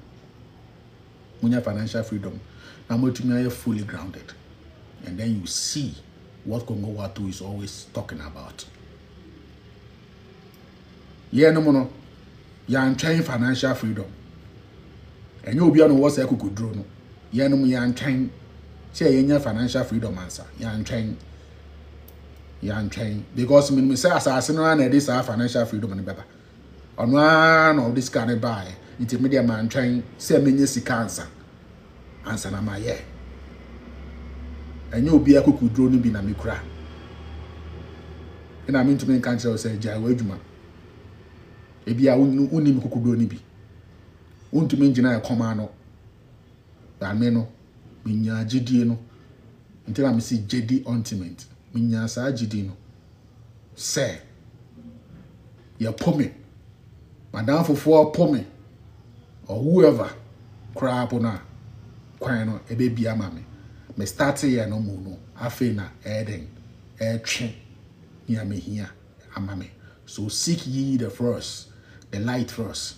Financial freedom. Now you're fully grounded. And then you see what Kongo Wattu is always talking about. Yeah, no. You're trying financial freedom. And you'll be on what's a could drone. Yeah, no, you're trying. Say, you're financial freedom answer. You're trying. Because when we say assassin and this are financial freedom and better. On one of this kind of buy. Intermediate man trying say many cancer answer na my yeah and you be a kuku drone be na me kra and I mean to make cancer say ja wadwuma e bia unim kuku drone bi untumi ngina e koma no da me no minya gidi no until me see jedi ultimate minya sa gidi no say ya pome madam fofo pome or whoever cry upon kwan no ebe bia ma me start here no mu no afi na eden twe ya me hia amame. So seek ye the first, the light first.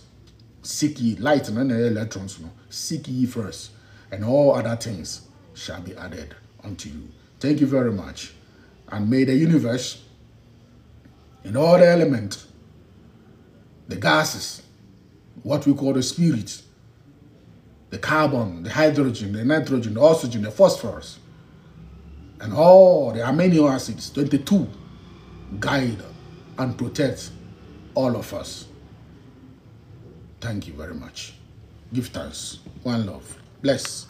Seek ye light and the electrons no. Seek ye first, and all other things shall be added unto you. Thank you very much, and may the universe and all the elements, the gases, what we call the spirit, the carbon, the hydrogen, the nitrogen, the oxygen, the phosphorus, and all the amino acids, 22, guide and protect all of us. Thank you very much. Give thanks. One love. Bless.